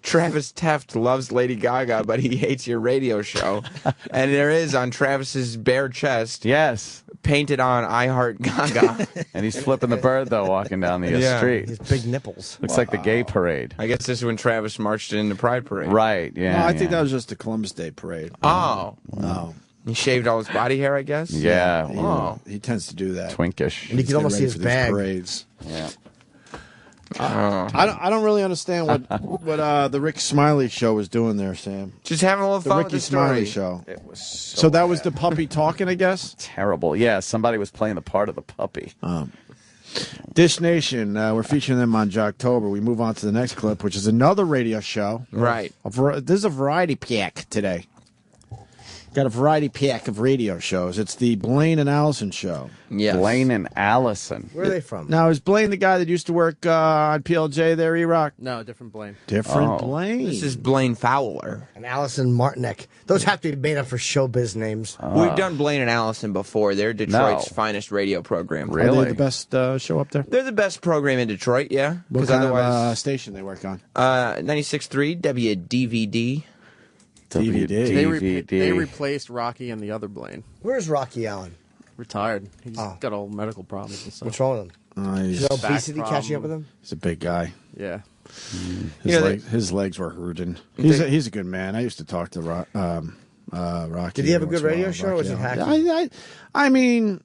Travis Teft loves Lady Gaga, but he hates your radio show. And there is on Travis's bare chest. Yes. Painted on I Heart Gaga. And he's flipping the bird, though, walking down the street. His big nipples. Looks like the gay parade. I guess this is when Travis marched in the Pride Parade. Right, yeah. No, I think that was just the Columbus Day parade. Oh. No. He shaved all his body hair, I guess? Yeah. He tends to do that. Twinkish. And you can almost see his bag. Parades. Yeah. I don't really understand what the Rick Smiley show was doing there, Sam. Just having a little The fun Ricky with the story. Smiley show. It was So that was the puppy talking, I guess. terrible. Yeah, somebody was playing the part of the puppy. Dish Nation, we're featuring them on Jocktober. We move on to the next clip, which is another radio show. Right. This is a variety pack today. Got a variety pack of radio shows. It's the Blaine and Allison show. Yes. Blaine and Allison. Where are they from? Now, is Blaine the guy that used to work on PLJ there, E-Rock? No, different Blaine. Different Blaine. This is Blaine Fowler. And Allison Martinek. Those have to be made up for showbiz names. We've done Blaine and Allison before. They're Detroit's finest radio program. Are they the best show up there? They're the best program in Detroit, yeah. What 'Cause kind otherwise, of station they work on? 96.3 WDVD. DVD. They replaced Rocky and the other Blaine. Where's Rocky Allen? Retired. He's got all medical problems and stuff. What's wrong with him? He's Is obesity catching up with him? He's a big guy. Yeah. His legs were hurting. He's a good man. I used to talk to Rocky. Did he have a good radio show, or was he hacky? I mean,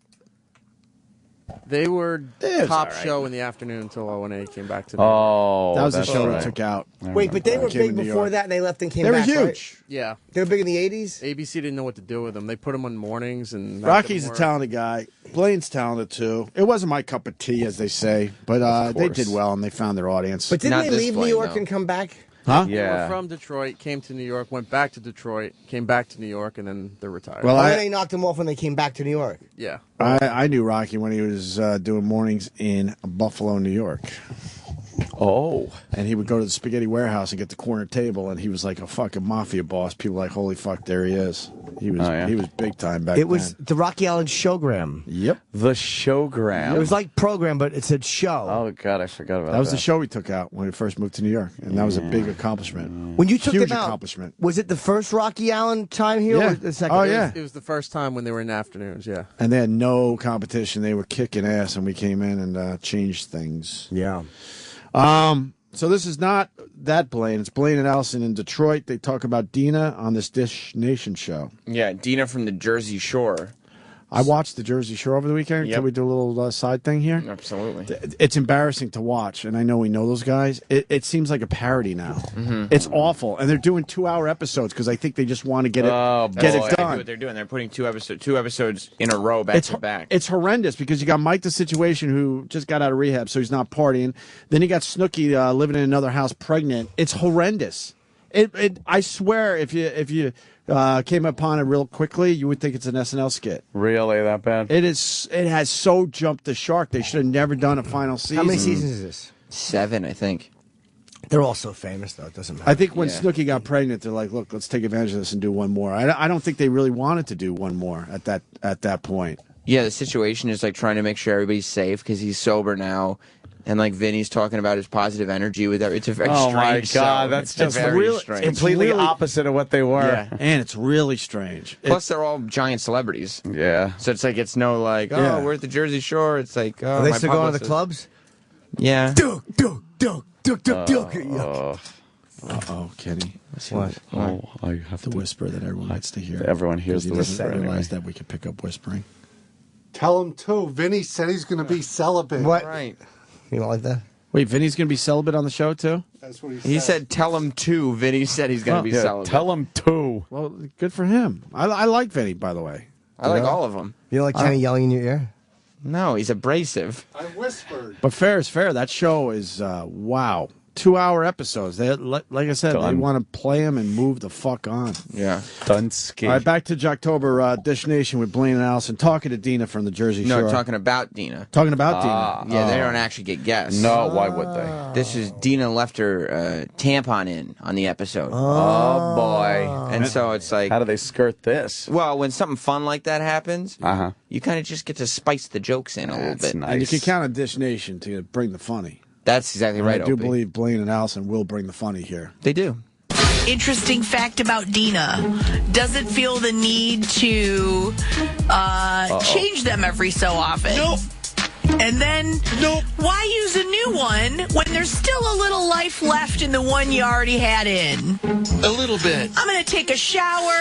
they were was top all right. show in the afternoon until when they came back to. that was the show we took out. Wait, but they were big before that, and they left and came back. They were huge. Right? Yeah, they were big in the '80s. ABC didn't know what to do with them. They put them on mornings, and Rocky's a talented guy. Blaine's talented too. It wasn't my cup of tea, as they say, but they did well and they found their audience. But didn't they leave New York and come back? Huh? They were from Detroit, came to New York, went back to Detroit, came back to New York, and then they're retired. Well, they knocked them off when they came back to New York. Yeah. I knew Rocky when he was doing mornings in Buffalo, New York. Oh. And he would go to the spaghetti warehouse and get the corner table, and he was like a fucking mafia boss. People were like, holy fuck, there he is. He was big time back then. It was the Rocky Allen Showgram. Yep. The Showgram. It was like program, but it said show. Oh, God, I forgot about that. That was the show we took out when we first moved to New York, and that was a big accomplishment. When you took Huge them out, accomplishment. was it the first Rocky Allen time here? Yeah. Or the second? Oh, yeah. It was the first time when they were in afternoons, yeah. And they had no competition. They were kicking ass, and we came in and changed things. Yeah. So this is not that Blaine. It's Blaine and Allison in Detroit. They talk about Dina on this Dish Nation show. Yeah, Dina from the Jersey Shore. I watched the Jersey Shore over the weekend. Yep. Can we do a little side thing here? Absolutely. It's embarrassing to watch, and I know we know those guys. It seems like a parody now. Mm-hmm. It's awful, and they're doing 2-hour episodes because I think they just want to get it Exactly done. what they're doing. They're putting two episodes in a row back to back. It's horrendous because you got Mike the Situation who just got out of rehab, so he's not partying. Then you got Snooki living in another house pregnant. It's horrendous. I swear, if you came upon it real quickly, you would think it's an SNL skit. Really, that bad? It is. It has so jumped the shark. They should have never done a final season. How many seasons is this? 7, I think. They're all so famous, though. It doesn't matter. I think when Snooki got pregnant, they're like, "Look, let's take advantage of this and do one more." I don't think they really wanted to do one more at that point. Yeah, the Situation is like trying to make sure everybody's safe because he's sober now. And like Vinny's talking about his positive energy with it's a very strange my God, show. that's It's just very strange. completely opposite of what they were. Yeah. And it's really strange. Plus, they're all giant celebrities. Yeah. So it's no like, oh, we're at the Jersey Shore. It's like, oh, Are they my still going to the publicist. clubs? Yeah. Uh-oh, Kenny. What? Oh, I have to whisper that everyone gets to hear. Everyone hears the whisper. Realize Anyway. that we could pick up whispering. Tell him too. Vinny said he's going to be celibate. What? Right. You don't like that? Wait, Vinny's going to be celibate on the show too? That's what He said, tell him to. Vinny said he's going to be celibate. Tell him to. Well, good for him. I like Vinny, by the way. I like all of them. You don't like Kenny yelling in your ear? No, he's abrasive. I whispered. But fair is fair. That show is, wow. 2-hour episodes. They, like I said, they want to play them and move the fuck on. Yeah. Done ski. All right, back to Jocktober Dish Nation with Blaine and Allison. Talking to Dina from the Jersey Shore. No, talking about Dina. Talking about Dina. Yeah, they don't actually get guests. No, why would they? This is Dina left her tampon in on the episode. Oh, boy. And so it's like, How do they skirt this? well, when something fun like that happens, you kind of just get to spice the jokes in a little bit. Nice. And you can count on Dish Nation to bring the funny. That's exactly right, I do Opie. believe Blaine and Allison will bring the funny here. They do. Interesting fact about Dina. Doesn't feel the need to change them every so often. Nope. And then, why use a new one when there's still a little life left in the one you already had in? A little bit. I'm going to take a shower.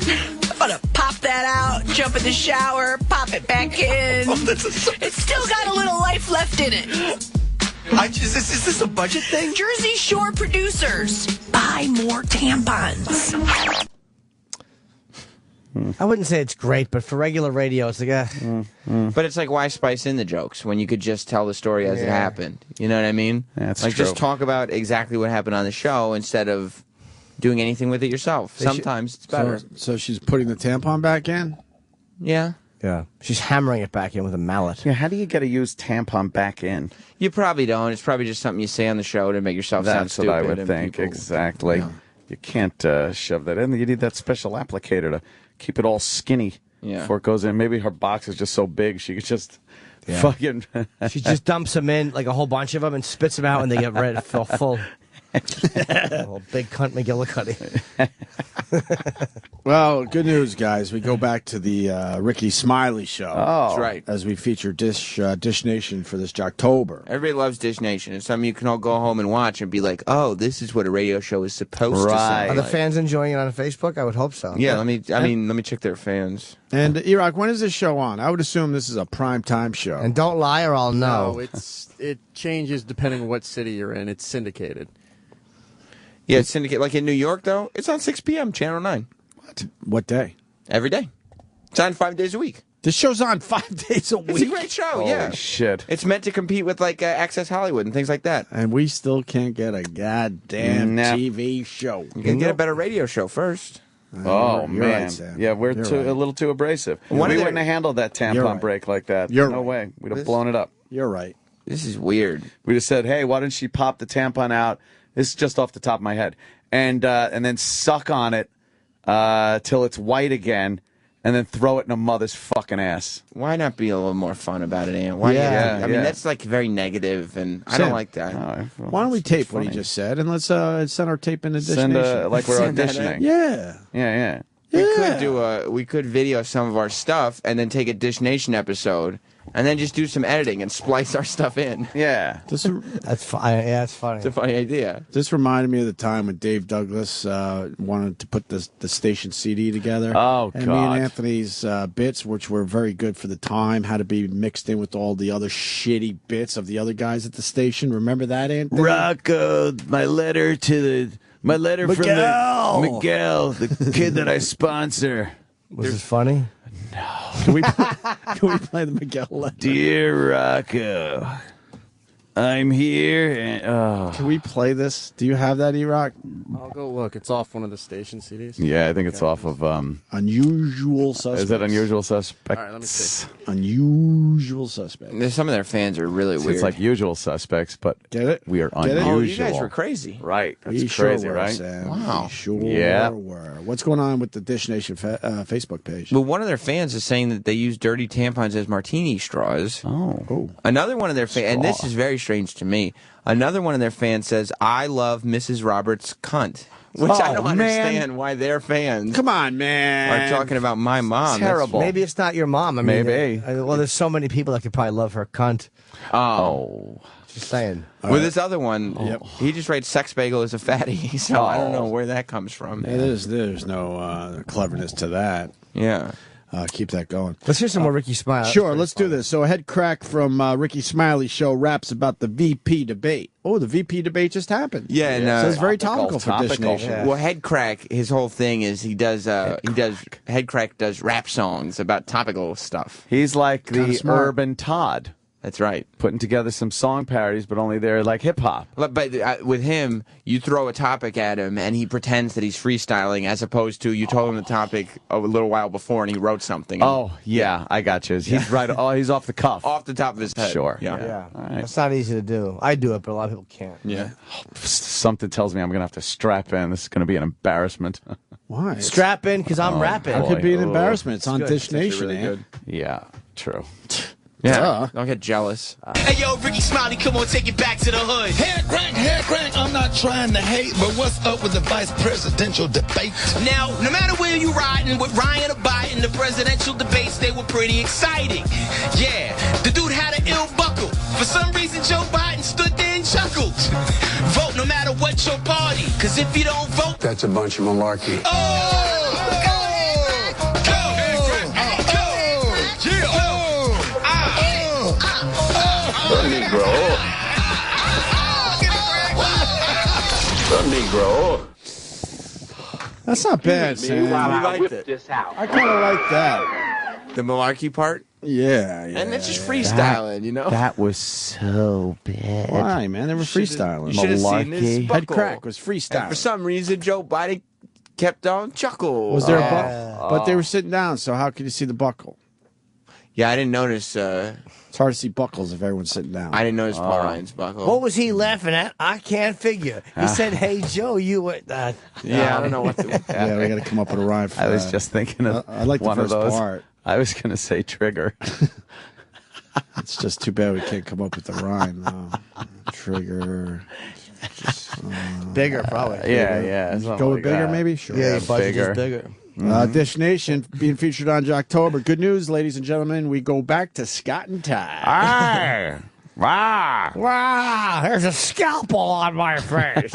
I'm going to pop that out, jump in the shower, pop it back in. It's still got a little life left in it. Is this a budget thing? Jersey Shore producers, buy more tampons. I wouldn't say it's great, but for regular radio, it's like, But it's like, why spice in the jokes when you could just tell the story as it happened? You know what I mean? That's like, true. just talk about exactly what happened on the show instead of doing anything with it yourself. Sometimes it's better. So she's putting the tampon back in? Yeah. Yeah. She's hammering it back in with a mallet. Yeah, how do you get to use tampon back in? You probably don't. It's probably just something you say on the show to make yourself sound That's what stupid. I would and think. people- Exactly. Yeah. You can't shove that in. You need that special applicator to keep it all skinny before it goes in. Maybe her box is just so big she could just fucking... She just dumps them in, like a whole bunch of them, and spits them out when they get red, full. Oh, big cunt McGillicuddy. Well, good news, guys. We go back to the Ricky Smiley Show. Oh. That's right. As we feature Dish Nation for this Jocktober. Everybody loves Dish Nation. It's something you can all go home and watch and be like, oh, this is what a radio show is supposed to sound Are the like. fans enjoying it on Facebook? I would hope so. Yeah, let me check their fans. And Iraq, when is this show on? I would assume this is a prime time show. And don't lie or I'll know. No, it changes depending on what city you're in. It's syndicated. Yeah, it's syndicated. Like in New York, though, it's on 6 p.m., Channel 9. What day? Every day. It's on 5 days a week. This show's on 5 days a week. It's a great show, yeah. Holy shit. It's meant to compete with, like, Access Hollywood and things like that. And we still can't get a goddamn TV show. You can get a better radio show first. Oh, You're man. right, Sam. Yeah, we're You're a right. little too abrasive. One We of their- wouldn't have handled that You're tampon right. break like that. You're no right. way. We'd have This- blown it up. You're right. This is weird. We'd have said, hey, why didn't she pop the tampon out? This is just off the top of my head. And then suck on it till it's white again, and then throw it in a mother's fucking ass. Why not be a little more fun about it, Ann? Why? Yeah, I mean, that's like very negative, and I Sam, don't like that. Why don't we tape what he funny. just said, and let's send our tape in to Dish Send Nation. like we're Send that auditioning. in. Yeah. Yeah. We could video some of our stuff and then take a Dish Nation episode and then just do some editing and splice our stuff in. Yeah. That's funny. Yeah, that's funny. It's a funny idea. This reminded me of the time when Dave Douglas wanted to put the station CD together. Oh, and God. me and Anthony's bits, which were very good for the time, had to be mixed in with all the other shitty bits of the other guys at the station. Remember that, Anthony? Rocco, my letter from Miguel, the kid that I sponsor. Was this funny? Can we play the Miguel letter? Dear Rocco, I'm here and Can we play this? Do you have that, E-Rock? I'll go look. It's off one of the station CDs. yeah, I think it's off of Unusual Suspects. Is that Unusual Suspects? All right, let me see. Unusual Suspects. Some of their fans are really weird. It's like Usual Suspects, but Get it? we are Get it? unusual. Oh, you guys were crazy. Right. That's We crazy, sure were, right? Sam. Wow. We sure Yeah. were. What's going on with the Dish Nation Facebook page? But one of their fans is saying that they use dirty tampons as martini straws. Oh. Another one of their fans, and this is very strange to me, another one of their fans says, I love Mrs. Roberts' cunt. Which I don't understand why their fans Come on, man. are talking about my mom. Terrible. Maybe it's not your mom. I mean, Maybe. well, there's so many people that could probably love her cunt. Oh. Just saying. With this other one, he just writes sex bagel as a fatty, so I don't know where that comes from. Yeah, there's no cleverness to that. Yeah. Keep that going. Let's hear some more Ricky Smiley. Sure, let's do this. So a head crack from Ricky Smiley Show raps about the VP debate. Oh, the VP debate just happened. Yeah, and so it's very topical for Dish topical. Nation. Well, Head Crack, his whole thing is Head Crack does rap songs about topical stuff. He's like Kinda the smart. urban Todd. That's right. Putting together some song parodies, but only they're like hip hop. But with him, you throw a topic at him, and he pretends that he's freestyling, as opposed to you told him the topic a little while before, and he wrote something. Oh, yeah, I got you. He's right. Oh, he's off the cuff. Off the top of his head. Sure. Yeah. All right. It's not easy to do. I do it, but a lot of people can't. Yeah. Something tells me I'm going to have to strap in. This is going to be an embarrassment. Why? Strap in, because I'm rapping. It could be an Oh. embarrassment. It's on good. Dish It's actually Nation, really man. good. Yeah, true. Yeah. Don't get jealous. Hey, yo, Ricky Smiley, come on, take it back to the hood. Hair crank, I'm not trying to hate, but what's up with the vice presidential debate? Now, no matter where you riding, with Ryan or Biden, the presidential debates, they were pretty exciting. Yeah, the dude had an ill buckle. For some reason, Joe Biden stood there and chuckled. Vote no matter what your party, because if you don't vote... That's a bunch of malarkey. That's not bad, Sam. We liked it. I kind of like that. The malarkey part? Yeah. And it's just freestyling, you know? That was so bad. Why, man? They were freestyling. You should have seen this Malarkey. Head buckle. crack was freestyle. And for some reason, Joe Biden kept on chuckle. Was there a buckle? But they were sitting down, so how could you see the buckle? Yeah, I didn't notice. It's hard to see buckles if everyone's sitting down. I didn't notice Paul Ryan's buckle. What was he laughing at? I can't figure. He said, "Hey Joe, you were." Yeah, I don't know what to. Yeah, we got to come up with a rhyme for I was that. just thinking of I like the one of first those. part. I was going to say trigger. It's just too bad we can't come up with a rhyme. Trigger. Bigger, probably. Yeah. Go something with like bigger, that. maybe? Sure. Yeah, your budget is bigger. Dish Nation being featured on Jocktober. Good news, ladies and gentlemen. We go back to Scott and Ty. Wow. Wow, there's a scalpel on my face.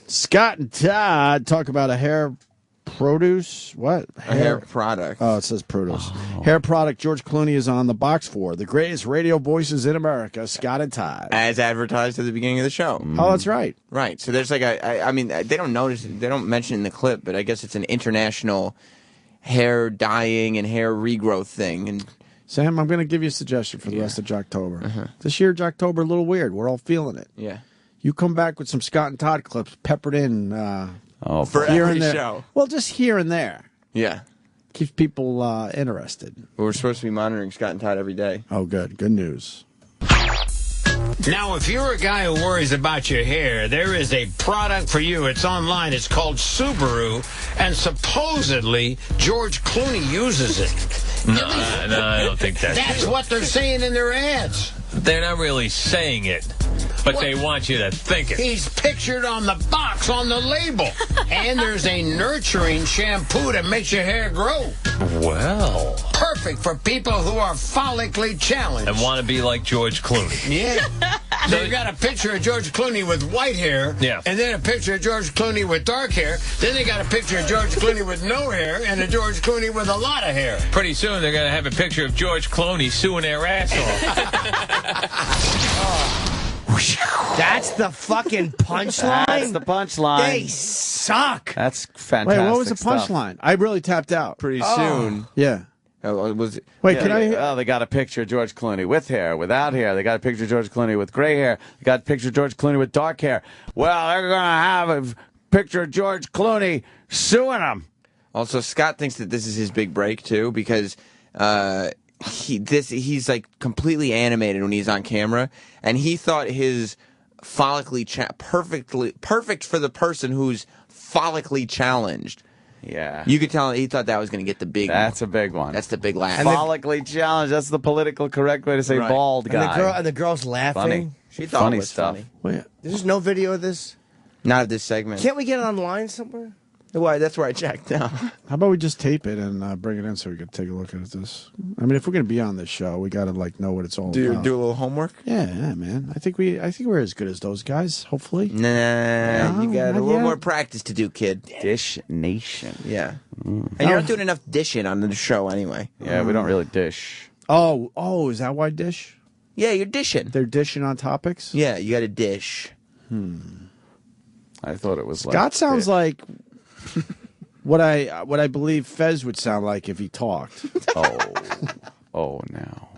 Scott and Todd talk about a hair produce. What? A hair product. Oh, it says produce. Hair product George Clooney is on the box for. The greatest radio voices in America, Scott and Todd. As advertised at the beginning of the show. Oh, that's right. Right. So there's like I mean, they don't mention it in the clip, but I guess it's an international hair dyeing and hair regrowth thing. And Sam, I'm going to give you a suggestion for the rest of Jocktober. This year, Jocktober, a little weird. We're all feeling it. Yeah. You come back with some Scott and Todd clips peppered in. For here every and there. show. Well, just here and there. Yeah. Keeps people interested. We're supposed to be monitoring Scott and Todd every day. Oh, good. Good news. Now, if you're a guy who worries about your hair, there is a product for you. It's online. It's called Subaru, and supposedly George Clooney uses it. No, I don't think that's true. What they're saying in their ads. They're not really saying it, but they want you to think it. He's pictured on the box, on the label. And there's a nurturing shampoo that makes your hair grow. Well. Perfect for people who are follically challenged. And want to be like George Clooney. Yeah. They've got a picture of George Clooney with white hair. Yeah. And then a picture of George Clooney with dark hair. Then they got a picture of George Clooney with no hair and a George Clooney with a lot of hair. Pretty soon they're going to have a picture of George Clooney suing their ass off. That's the fucking punchline? That's the punchline. They suck. That's fantastic. Wait, what was the stuff. punchline? I really tapped out. Pretty soon. Yeah. Was it? Wait, can I? Oh, they got a picture of George Clooney with hair, without hair. They got a picture of George Clooney with gray hair. They got a picture of George Clooney with dark hair. Well, they're going to have a picture of George Clooney suing him. Also, Scott thinks that this is his big break too, because he's like completely animated when he's on camera, and he thought his perfect for the person who's follically challenged. Yeah. You could tell he thought that was going to get the big. That's a big one. That's the big laugh. Follically challenged. That's the political correct way to say bald guy. And the girl's laughing. Funny. She thought Funny it was stuff. funny. Wait, There's no video of this? Not of this segment. Can't we get it online somewhere? Why? That's where I checked now. How about we just tape it and bring it in so we can take a look at this? I mean, if we're going to be on this show, we got to know what it's all about. Do a little homework. Yeah, man. I think we're as good as those guys. Hopefully. Nah, you got a little more practice to do, kid. Dish Nation. Yeah, and you're not doing enough dishing on the show anay. Yeah, we don't really dish. Oh, is that why dish? Yeah, you're dishing. They're dishing on topics. Yeah, you got to dish. I thought it was Scott sounds like what I believe Fez would sound like if he talked. Oh no.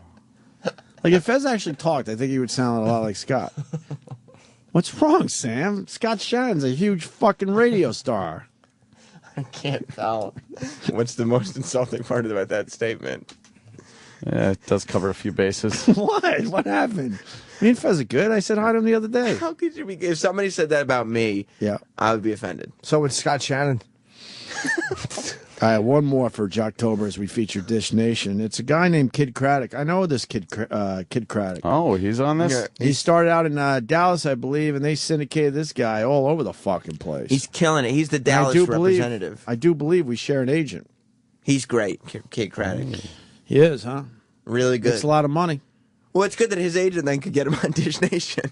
Like if Fez actually talked, I think he would sound a lot like Scott. What's wrong, Sam? Scott Shannon's a huge fucking radio star. I can't tell. What's the most insulting part about that statement? Yeah, it does cover a few bases. What? What happened? Me and Fez are good. I said hi to him the other day. How could you be? If somebody said that about me, yeah, I would be offended. So would Scott Shannon. All right, one more for Jocktober as we feature Dish Nation. It's a guy named Kid Craddock. I know this Kid Craddock. Oh, he's on this? Yeah, he started out in Dallas, I believe, and they syndicated this guy all over the fucking place. He's killing it. He's the Dallas representative. I do believe we share an agent. He's great, Kid Craddock. He is, huh? Really good. It's a lot of money. Well, it's good that his agent then could get him on Dish Nation.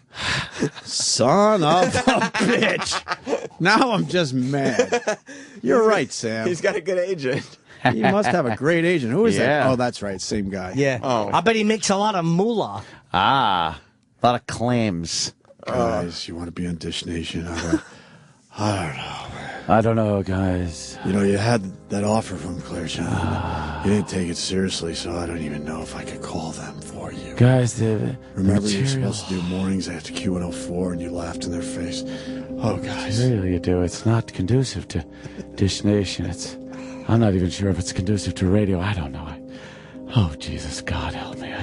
Son of a bitch. Now I'm just mad. You're right, Sam. He's got a good agent. He must have a great agent. Who is that? Yeah. Oh, that's right. Same guy. Yeah. Oh. I bet he makes a lot of moolah. Ah, a lot of claims. Guys, you want to be on Dish Nation? I don't know. I don't know, guys. You know, you had that offer from Claire John. You didn't take it seriously, so I don't even know if I could call them for you. Guys, the Remember, you're material. supposed to do mornings after Q104, and you laughed in their face. Oh, guys. Material you do, it's not conducive to Dish Nation. I'm not even sure if it's conducive to radio. I don't know. Oh, Jesus, God help me.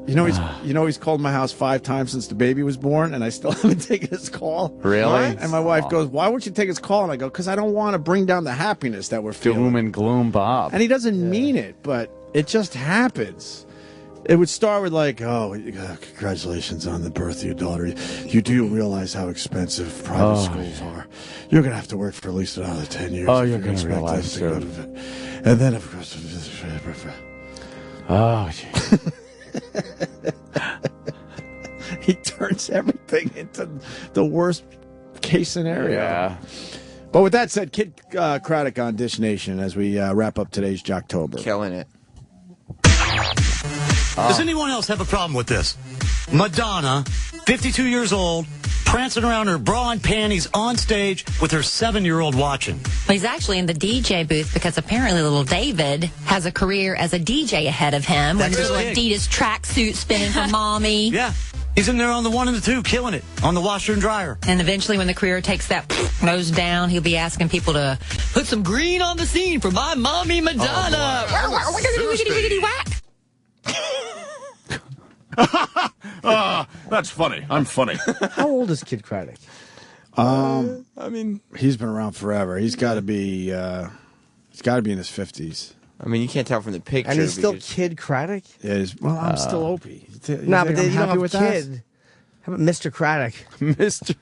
You know, he's called my house 5 times since the baby was born, and I still haven't taken his call. Really? And my wife goes, "Why won't you take his call?" And I go, "Because I don't want to bring down the happiness that we're feeling." Doom and gloom, Bob. And he doesn't mean it, but it just happens. It would start with like, congratulations on the birth of your daughter. You do realize how expensive private schools are. You're going to have to work for at least another 10 years. Oh, you're going to realize soon. And then, of course... Oh, geez. He turns everything into the worst case scenario. Yeah. But with that said, Kid Craddock on Dish Nation as we wrap up today's Jocktober. Killing it. Does anyone else have a problem with this? Madonna, 52 years old, prancing around her bra and panties on stage with her 7-year-old watching. Well, he's actually in the DJ booth because apparently little David has a career as a DJ ahead of him. With his little Adidas tracksuit spinning for mommy. Yeah. He's in there on the 1 and the 2, killing it, on the washer and dryer. And eventually when the career takes that nose down, he'll be asking people to put some green on the scene for my mommy Madonna. That's funny. I'm funny. How old is Kid Craddock? I mean, he's been around forever. He's got to be in his 50s. I mean, you can't tell from the picture. And he's still Kid Craddock? Yeah, well, I'm still Opie. No, but you don't have a kid. How about Mr. Craddock? Mr.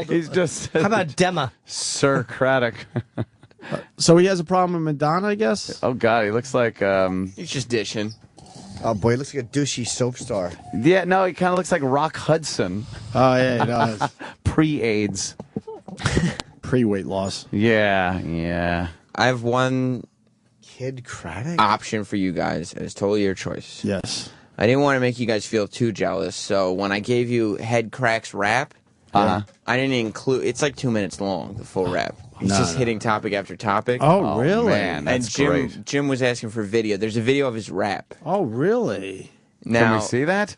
He's just... How about Dema? Sir Craddock. So he has a problem with Madonna, I guess? Oh, God, he looks like... He's just dishing. Oh, boy, he looks like a douchey soap star. Yeah, no, he kind of looks like Rock Hudson. Oh, yeah, he does. Pre-AIDS. Pre-weight loss. Yeah. I have one... Kid Craddock? Option for you guys, and it's totally your choice. Yes. I didn't want to make you guys feel too jealous, so when I gave you Head Cracks rap, I didn't include... It's like 2 minutes long, the full rap. He's just hitting topic after topic. Oh, really? Man, that's great. Jim was asking for video. There's a video of his rap. Oh, really? Now, Can we see that?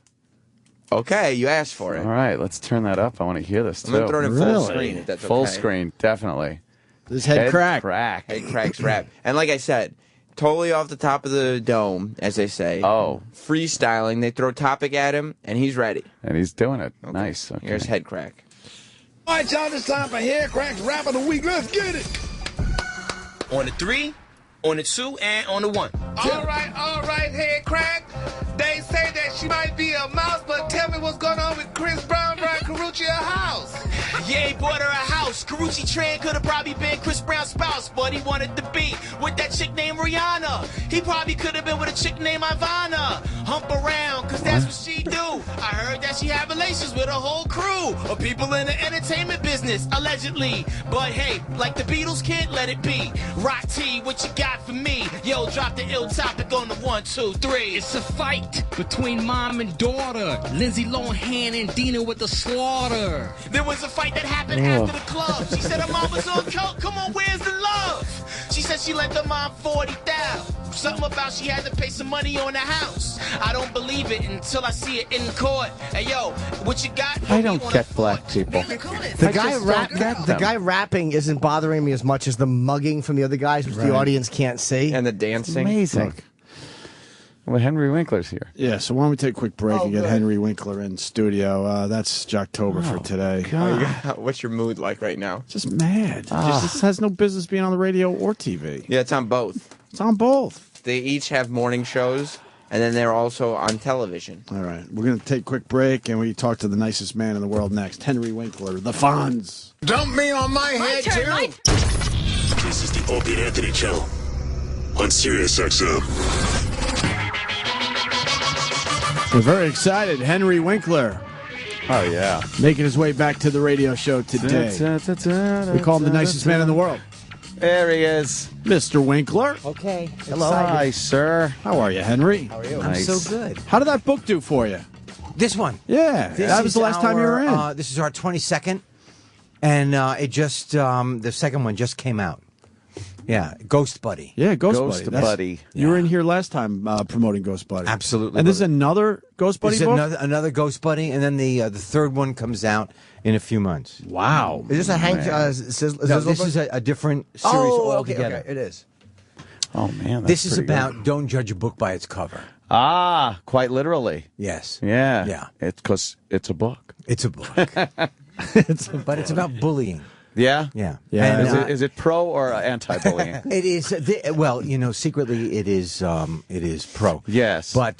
Okay, you asked for it. All right, let's turn that up. I want to hear this, too. I'm going to throw it in full screen, if that's Full okay. screen, definitely. This Head Crack. Head Cracks rap. And like I said, totally off the top of the dome, as they say. Oh. Freestyling. They throw topic at him, and he's ready. And he's doing it. Okay. Nice. Okay. Here's Head Crack. All right, y'all, it's time for Head Cracks Rap of the Week. Let's get it. On the 3, on the 2, and on the 1. All right, Head Crack. They say that she might be a mouse, but tell me what's going on with Chris Brown buying Carucci a house. Yeah, he bought her a house. Carucci Tran could have probably been Chris Brown's spouse, but he wanted to be with that chick named Rihanna. He probably could have been with a chick named Ivana. Hump around, cause that's what she do. I heard that she had relations with a whole crew of people in the entertainment business, allegedly. But hey, like the Beatles, kid, let it be. Rock T, what you got for me? Yo, drop the ill topic on the 1, 2, 3. It's a fight between mom and daughter. Lindsay Lohan and Dina with the slaughter. There was a fight that happened after the club. She said her mom was on coke. Come on, where's the love? She said she lent her mom $40,000. Something about she had to pay some money on the house. I don't believe it until I see it in court. Hey, yo, what you got? I don't get black people. The guy rapping isn't bothering me as much as the mugging from the other guys, which the audience can't see. And the dancing. Amazing. Look. Well, Henry Winkler's here. Yeah, so why don't we take a quick break and get Henry Winkler in studio. That's Jocktober for today. What's your mood like right now? Just mad. Just has no business being on the radio or TV. Yeah, it's on both. It's on both. They each have morning shows, and then they're also on television. All right, we're going to take a quick break, and we talk to the nicest man in the world next, Henry Winkler, the Fonz. Dump me on my head, too. This is the Opie and Anthony Channel on Sirius XM. We're very excited. Henry Winkler. Oh, yeah. Making his way back to the radio show today. We call him the nicest man in the world. There he is. Mr. Winkler. Okay. Hello. Hi, sir. How are you, Henry? How are you? Nice. I'm so good. How did that book do for you? This one. Yeah. That was the last time you were in. This is our 22nd, and it just, the second one just came out. Yeah, Ghost Buddy. Yeah, Ghost Buddy. You were in here last time promoting Ghost Buddy. Absolutely. And this is another Ghost Buddy this book? Is another Ghost Buddy, and then the third one comes out in a few months. Wow. Is this a Hank No, this is a different series altogether. Okay, it is. Oh, man. This is about don't judge a book by its cover. Ah, quite literally. Yes. Yeah. Yeah. It's because it's a book. It's a book. But it's about bullying. Yeah? Yeah. Yeah. And, Is it pro or anti-bullying? it is. Well, secretly it is pro. Yes. But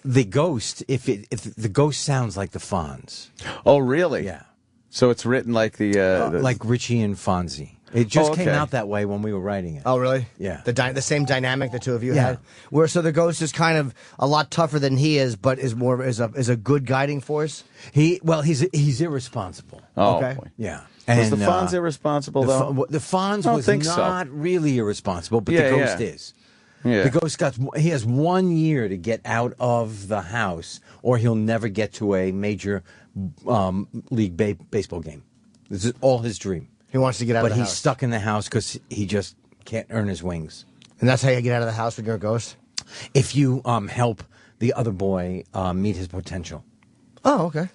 the ghost, if the ghost sounds like the Fonz. Oh, really? Yeah. So it's written like like Richie and Fonzie. It just came okay. out that way when we were writing it. Oh, really? Yeah. The same dynamic the two of you Yeah. had. Where so the ghost is kind of a lot tougher than he is, but is more is a good guiding force. He's irresponsible. Oh, Okay. boy. Yeah. Was the And, Fonz irresponsible, though? The Fonz I don't was think so. not really irresponsible, but Yeah, the ghost yeah. is. Yeah. The ghost he has 1 year to get out of the house, or he'll never get to a major league baseball game. This is all his dream. He wants to get out of But the he's house. stuck in the house because he just can't earn his wings. And that's how you get out of the house when you're a ghost? If you help the other boy meet his potential. Oh, okay.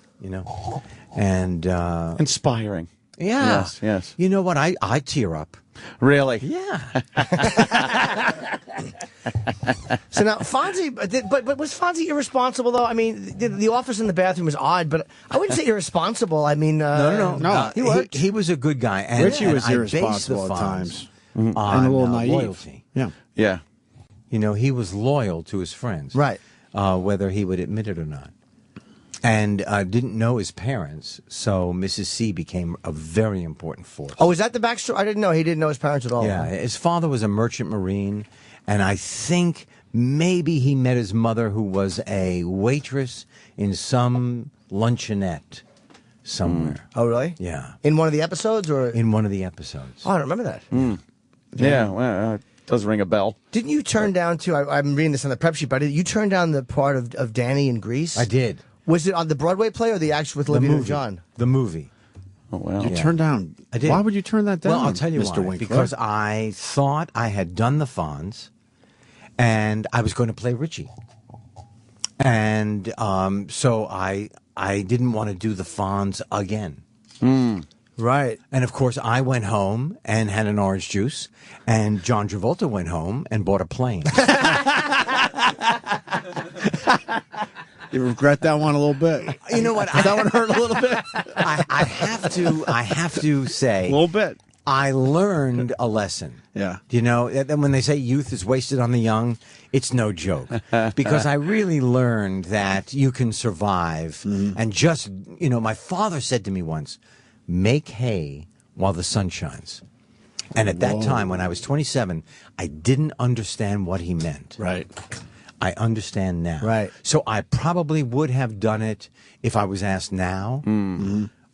And inspiring. Yeah. Yes. You know what? I tear up. Really? Yeah. So now Fonzie, but was Fonzie irresponsible though? I mean, the office in the bathroom was odd, but I wouldn't say irresponsible. I mean, No. he worked. He was a good guy. And, Richie was I based irresponsible the at Fonz times. On And a little naive. loyalty. Yeah. Yeah. He was loyal to his friends, Right. Whether he would admit it or not. And didn't know his parents, so Mrs. C became a very important force. Oh, is that the backstory? I didn't know he didn't know his parents at all. Yeah, his father was a merchant marine, and I think maybe he met his mother, who was a waitress in some luncheonette somewhere. Oh, really? Yeah. In one of the episodes, or in one of the episodes? Oh, I don't remember that. Yeah, well, it does ring a bell. Didn't you turn down to? I'm reading this on the prep sheet, but you turned down the part of Danny in Grease. I did. Was it on the Broadway play or the actual with Olivia and John? The movie. Oh, well. You turned down. I did. Why would you turn that down? Well, I'll tell you Mr. why. Winkler? Because I thought I had done the Fonz, and I was going to play Richie. And so I didn't want to do the Fonz again. Right. And of course, I went home and had an orange juice, and John Travolta went home and bought a plane. You regret that one a little bit. You know what? That one hurt a little bit. I have to say, A little bit. I learned a lesson. Yeah. And when they say youth is wasted on the young, it's no joke. Because I really learned that you can survive. And just, my father said to me once, make hay while the sun shines. And at that time, when I was 27, I didn't understand what he meant. Right. I understand now. Right. So I probably would have done it if I was asked now.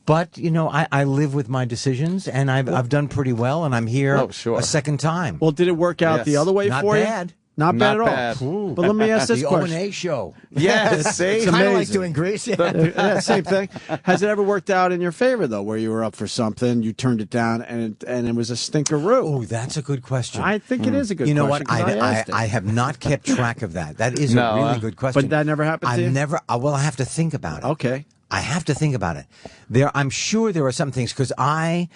But, I live with my decisions, and I've done pretty well, and I'm here a second time. Well, did it work out the other way Not for bad. you? Not bad Not at bad. all. But let me ask this the question. O&A show. Yes, see? It's Kind of like amazing. doing Grease. Yeah, same thing. Has it ever worked out in your favor, though, where you were up for something, you turned it down, and it was a stinkeroo? Oh, that's a good question. I think it is a good You know question. what? 'cause asked it. I have not kept track of that. That is No, a really good question. But that never happened to you? Well, I have to think about it. Okay. I have to think about it. I'm sure there are some things, because I,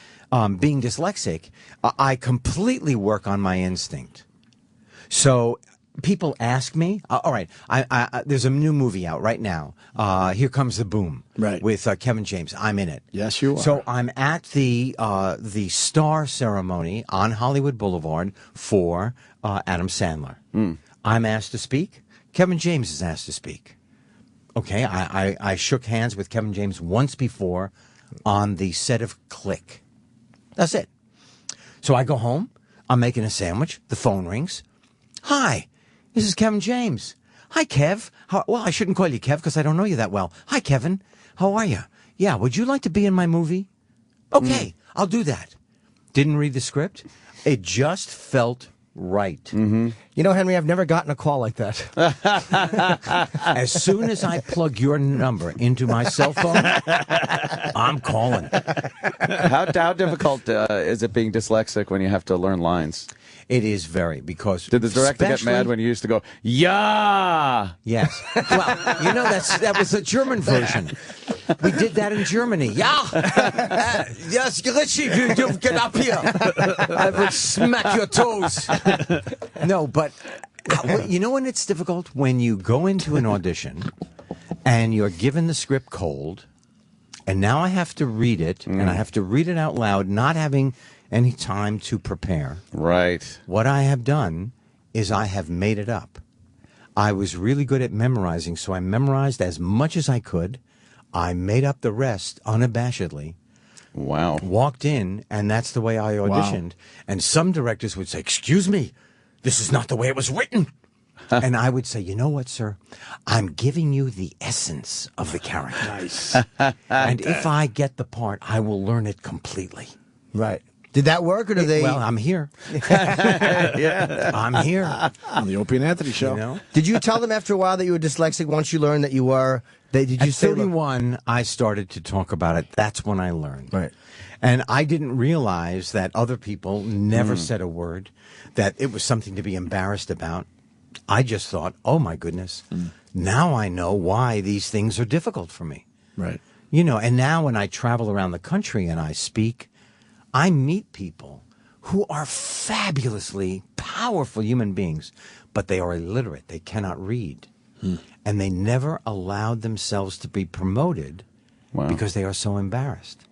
being dyslexic, I completely work on my instinct. So people ask me, all right, there's a new movie out right now, Here Comes the Boom, Right. with Kevin James. I'm in it. Yes, you are. So I'm at the star ceremony on Hollywood Boulevard for Adam Sandler. I'm asked to speak. Kevin James is asked to speak. Okay, I shook hands with Kevin James once before on the set of Click. That's it. So I go home. I'm making a sandwich. The phone rings. Hi, this is Kevin James. Hi, Kev. Well, I shouldn't call you Kev because I don't know you that well. Hi, Kevin. How are you? Yeah, would you like to be in my movie? Okay, I'll do that. Didn't read the script. It just felt right. You know, Henry, I've never gotten a call like that. As soon as I plug your number into my cell phone, I'm calling. How difficult is it being dyslexic when you have to learn lines? It is very, because Did the director get especially- mad when you used to go, yeah? Yes. Well, that was the German version. We did that in Germany. Yeah. Yes, Richie, you get up here. I will smack your toes. No, but you know when it's difficult? When you go into an audition and you're given the script cold, And now I have to read it, and I have to read it out loud, not having any time to prepare. Right. What I have done is I have made it up. I was really good at memorizing, so I memorized as much as I could. I made up the rest unabashedly. Wow. Walked in, and that's the way I auditioned. And some directors would say, "Excuse me, this is not the way it was written." And I would say, "You know what, sir? I'm giving you the essence of the character. Nice. And if I get the part, I will learn it completely." Right. Did that work, or did they? Well, I'm here. Yeah. I'm here. On the Opie and Anthony show. You know? Did you tell them after a while that you were dyslexic once you learned that you were? Did you At say, 31, I started to talk about it. That's when I learned. Right. And I didn't realize that other people never said a word, that it was something to be embarrassed about. I just thought, oh, my goodness, now I know why these things are difficult for me. Right. You know, and now when I travel around the country and I speak, I meet people who are fabulously powerful human beings, but they are illiterate. They cannot read. And they never allowed themselves to be promoted because they are so embarrassed.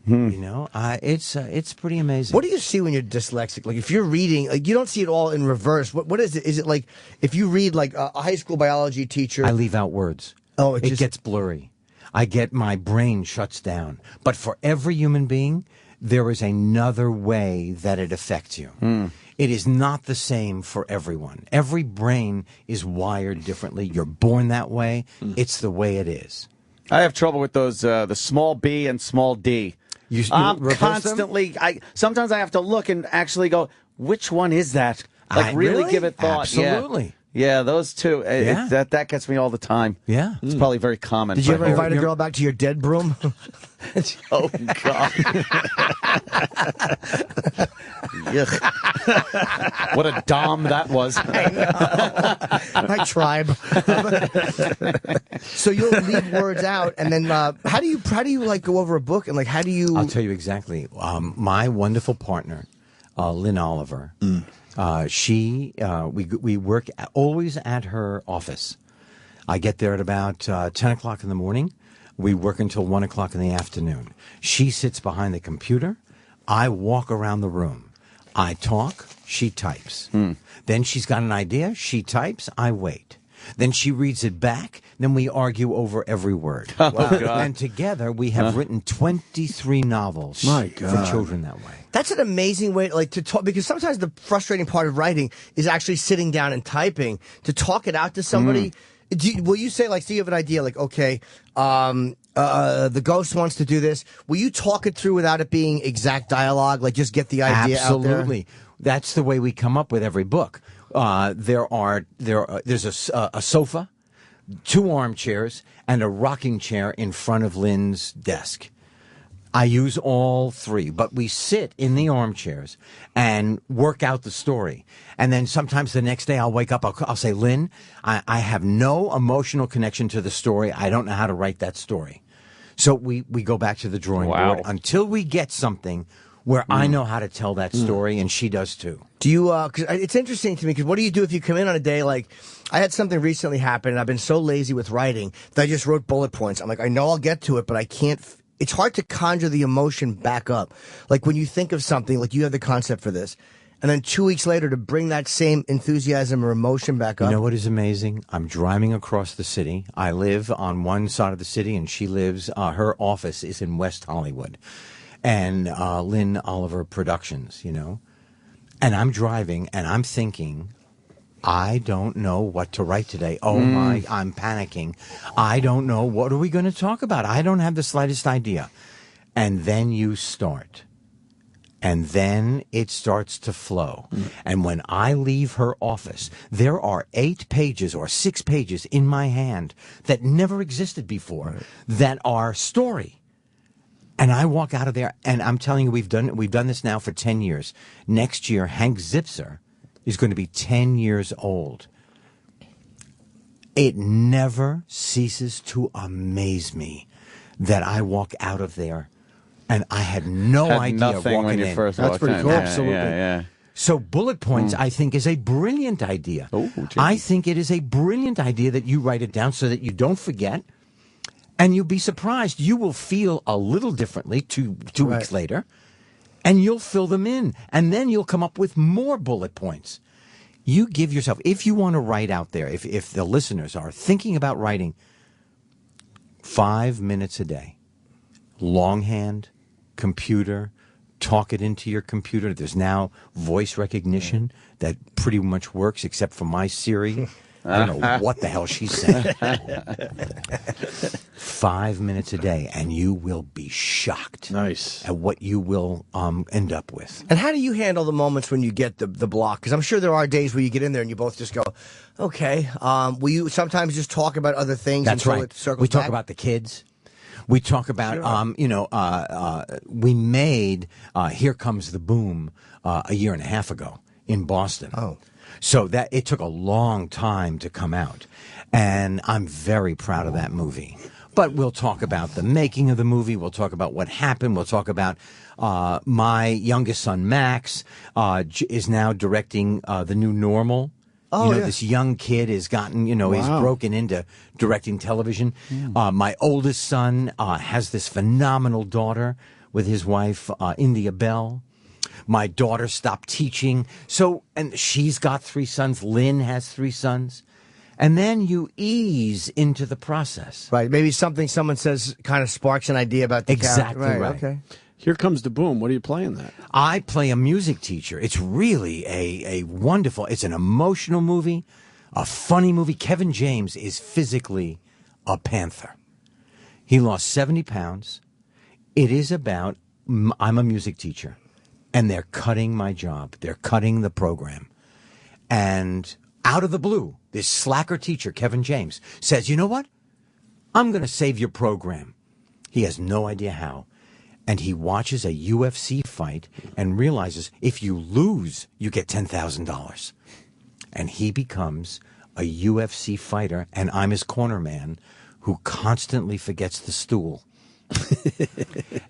You know, it's pretty amazing. What do you see when you're dyslexic? Like if you're reading, like you don't see it all in reverse. What is it? Is it like if you read like a high school biology teacher? I leave out words. Oh, it just gets blurry. I get my brain shuts down. But for every human being, there is another way that it affects you. It is not the same for everyone. Every brain is wired differently. You're born that way. It's the way it is. I have trouble with those the small b and small d. You Constantly. Sometimes I have to look and actually go, which one is that? Like really give it thought. Absolutely. Yeah, those two. Yeah. That gets me all the time. Yeah. It's probably very common. Did you ever invite a girl back to your dead broom? Oh, God. Yuck. What a dom that was. My tribe. So you'll leave words out, and then how do you like go over a book, and like how do you? I'll tell you exactly. My wonderful partner, Lynn Oliver. We work always at her office. I get there at about 10 o'clock in the morning. We work until 1 o'clock in the afternoon. She sits behind the computer. I walk around the room. I talk. She types. Then she's got an idea. She types. I wait. Then she reads it back. Then we argue over every word. Oh, God. And together we have written 23 novels for children that way. That's an amazing way to talk, because sometimes the frustrating part of writing is actually sitting down and typing. To talk it out to somebody, will you say, like, so you have an idea, like, okay, the ghost wants to do this. Will you talk it through without it being exact dialogue? Like, just get the idea out there? Absolutely. That's the way we come up with every book. There's a sofa, 2 armchairs, and a rocking chair in front of Lynn's desk. I use all 3, but we sit in the armchairs and work out the story. And then sometimes the next day I'll wake up, I'll say, Lynn, I have no emotional connection to the story. I don't know how to write that story. So we go back to the drawing board until we get something where I know how to tell that story, and she does too. Do you, cause it's interesting to me, because what do you do if you come in on a day like, I had something recently happen, and I've been so lazy with writing that I just wrote bullet points. I'm like, I know I'll get to it, but I can't, it's hard to conjure the emotion back up. Like when you think of something, like you have the concept for this, and then 2 weeks later to bring that same enthusiasm or emotion back up. You know what is amazing? I'm driving across the city. I live on one side of the city, and she lives, her office is in West Hollywood. And Lynn Oliver Productions, you know. And I'm driving, and I'm thinking, I don't know what to write today. Oh, my, I'm panicking. I don't know. What are we going to talk about? I don't have the slightest idea. And then you start. And then it starts to flow. And when I leave her office, there are 8 pages or 6 pages in my hand that never existed before that are story. And I walk out of there, and I'm telling you, we've done this now for 10 years. Next year, Hank Zipzer is going to be 10 years old. It never ceases to amaze me that I walk out of there, and I had no idea walking when you in. first That's walked pretty in. cool. Yeah, Absolutely. yeah. So bullet points, I think, is a brilliant idea. I think it is a brilliant idea that you write it down so that you don't forget. And you'll be surprised. You will feel a little differently two Right. weeks later, and you'll fill them in. And then you'll come up with more bullet points. You give yourself, if you want to write out there, if the listeners are thinking about writing, 5 minutes a day, longhand, computer, talk it into your computer. There's now voice recognition that pretty much works, except for my Siri. I don't know what the hell she's saying. 5 minutes a day, and you will be shocked. Nice. At what you will end up with. And how do you handle the moments when you get the block? Because I'm sure there are days where you get in there and you both just go, okay. Will you sometimes just talk about other things? That's until right. It circles We talk back? about the kids. We talk about, we made Here Comes the Boom a year and a half ago in Boston. Oh. So that it took a long time to come out. And I'm very proud of that movie. But we'll talk about the making of the movie. We'll talk about what happened. We'll talk about my youngest son, Max, is now directing The New Normal. Oh, yeah. This young kid has gotten, he's broken into directing television. My oldest son has this phenomenal daughter with his wife, India Bell. My daughter stopped teaching. And she's got 3 sons. Lynn has 3 sons. And then you ease into the process. Right. Maybe something someone says kind of sparks an idea about the Exactly character. right. Okay. Here Comes the Boom. What are you playing that? I play a music teacher. It's really a wonderful, it's an emotional movie, a funny movie. Kevin James is physically a panther. He lost 70 pounds. It is about, I'm a music teacher, and they're cutting my job. They're cutting the program. And out of the blue, this slacker teacher, Kevin James, says, you know what? I'm going to save your program. He has no idea how. And he watches a UFC fight and realizes if you lose, you get $10,000. And he becomes a UFC fighter, and I'm his corner man who constantly forgets the stool.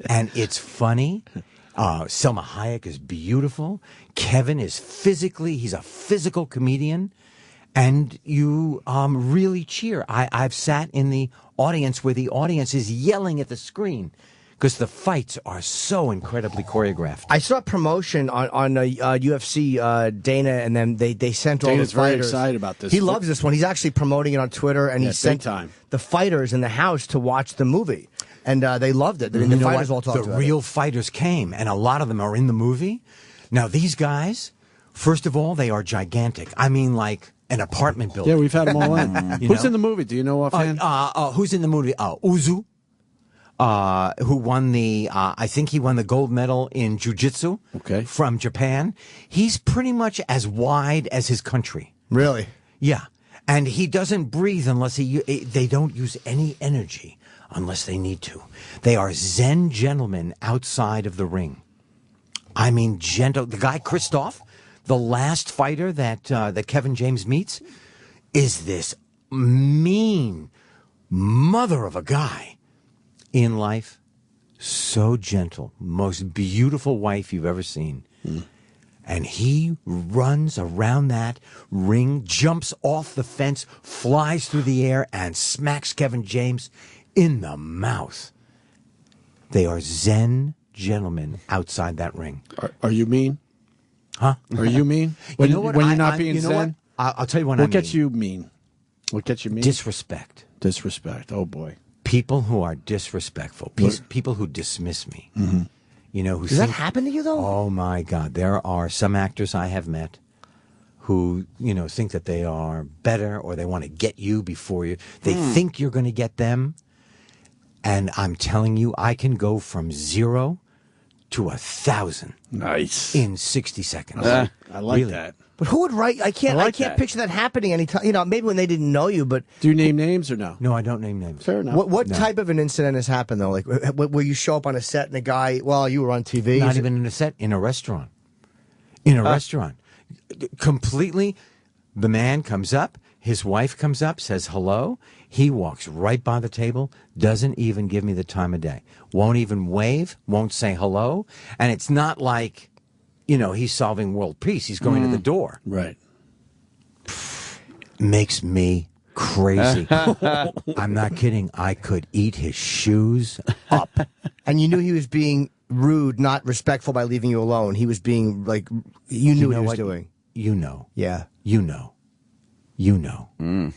And it's funny. Selma Hayek is beautiful. Kevin is he's a physical comedian. And you really cheer. I've sat in the audience where the audience is yelling at the screen because the fights are so incredibly choreographed. I saw a promotion on UFC, Dana, and then they sent all the Dana's fighters. very excited about this. He loves this one. He's actually promoting it on Twitter, and he sent time. the fighters in the house to watch the movie. And they loved it. I mean, the fighters all talked The about real it. fighters came, and a lot of them are in the movie. Now, these guys, first of all, they are gigantic. I mean, like an apartment building. Yeah, we've had them all in. Who's know? in the movie? Do you know offhand? Who's in the movie? Uzu, who won I think he won the gold medal in jiu-jitsu from Japan. He's pretty much as wide as his country. Really? Yeah. And he doesn't breathe unless they don't use any energy unless they need to. They are Zen gentlemen outside of the ring. I mean, gentle. The guy, Christoph, the last fighter that Kevin James meets, is this mean mother of a guy in life. So gentle. Most beautiful wife you've ever seen. And he runs around that ring, jumps off the fence, flies through the air, and smacks Kevin James in the mouth. They are Zen gentlemen outside that ring. Are you mean? Huh? Are you mean? You know what? When you're not being you know Zen? what? I'll tell you what What I mean. gets you mean? What gets you mean? Disrespect. Disrespect. Oh, boy. People who are disrespectful. People who dismiss me. Mm-hmm. You know, who Does that think, happen to you, though? Oh, my God. There are some actors I have met who, think that they are better or they want to get you before you. They think you're going to get them. And I'm telling you, I can go from 0 to 1,000. Nice. In 60 seconds. I like Really. that. But who would write? I can't that. picture that happening anytime. Maybe when they didn't know you, but Do you name names or no? No, I don't name names. Fair enough. what No. type of an incident has happened though? Like where you show up on a set and a guy, well, you were on TV. Not Is it- even in a set, in a restaurant. In a restaurant. Completely, the man comes up, his wife comes up, says hello. He walks right by the table, doesn't even give me the time of day. Won't even wave, won't say hello. And it's not like, he's solving world peace. He's going to the door. Right. Makes me crazy. I'm not kidding. I could eat his shoes up. And you knew he was being rude, not respectful by leaving you alone. He was being like, you knew what he was doing. You know. Yeah. You know. You know.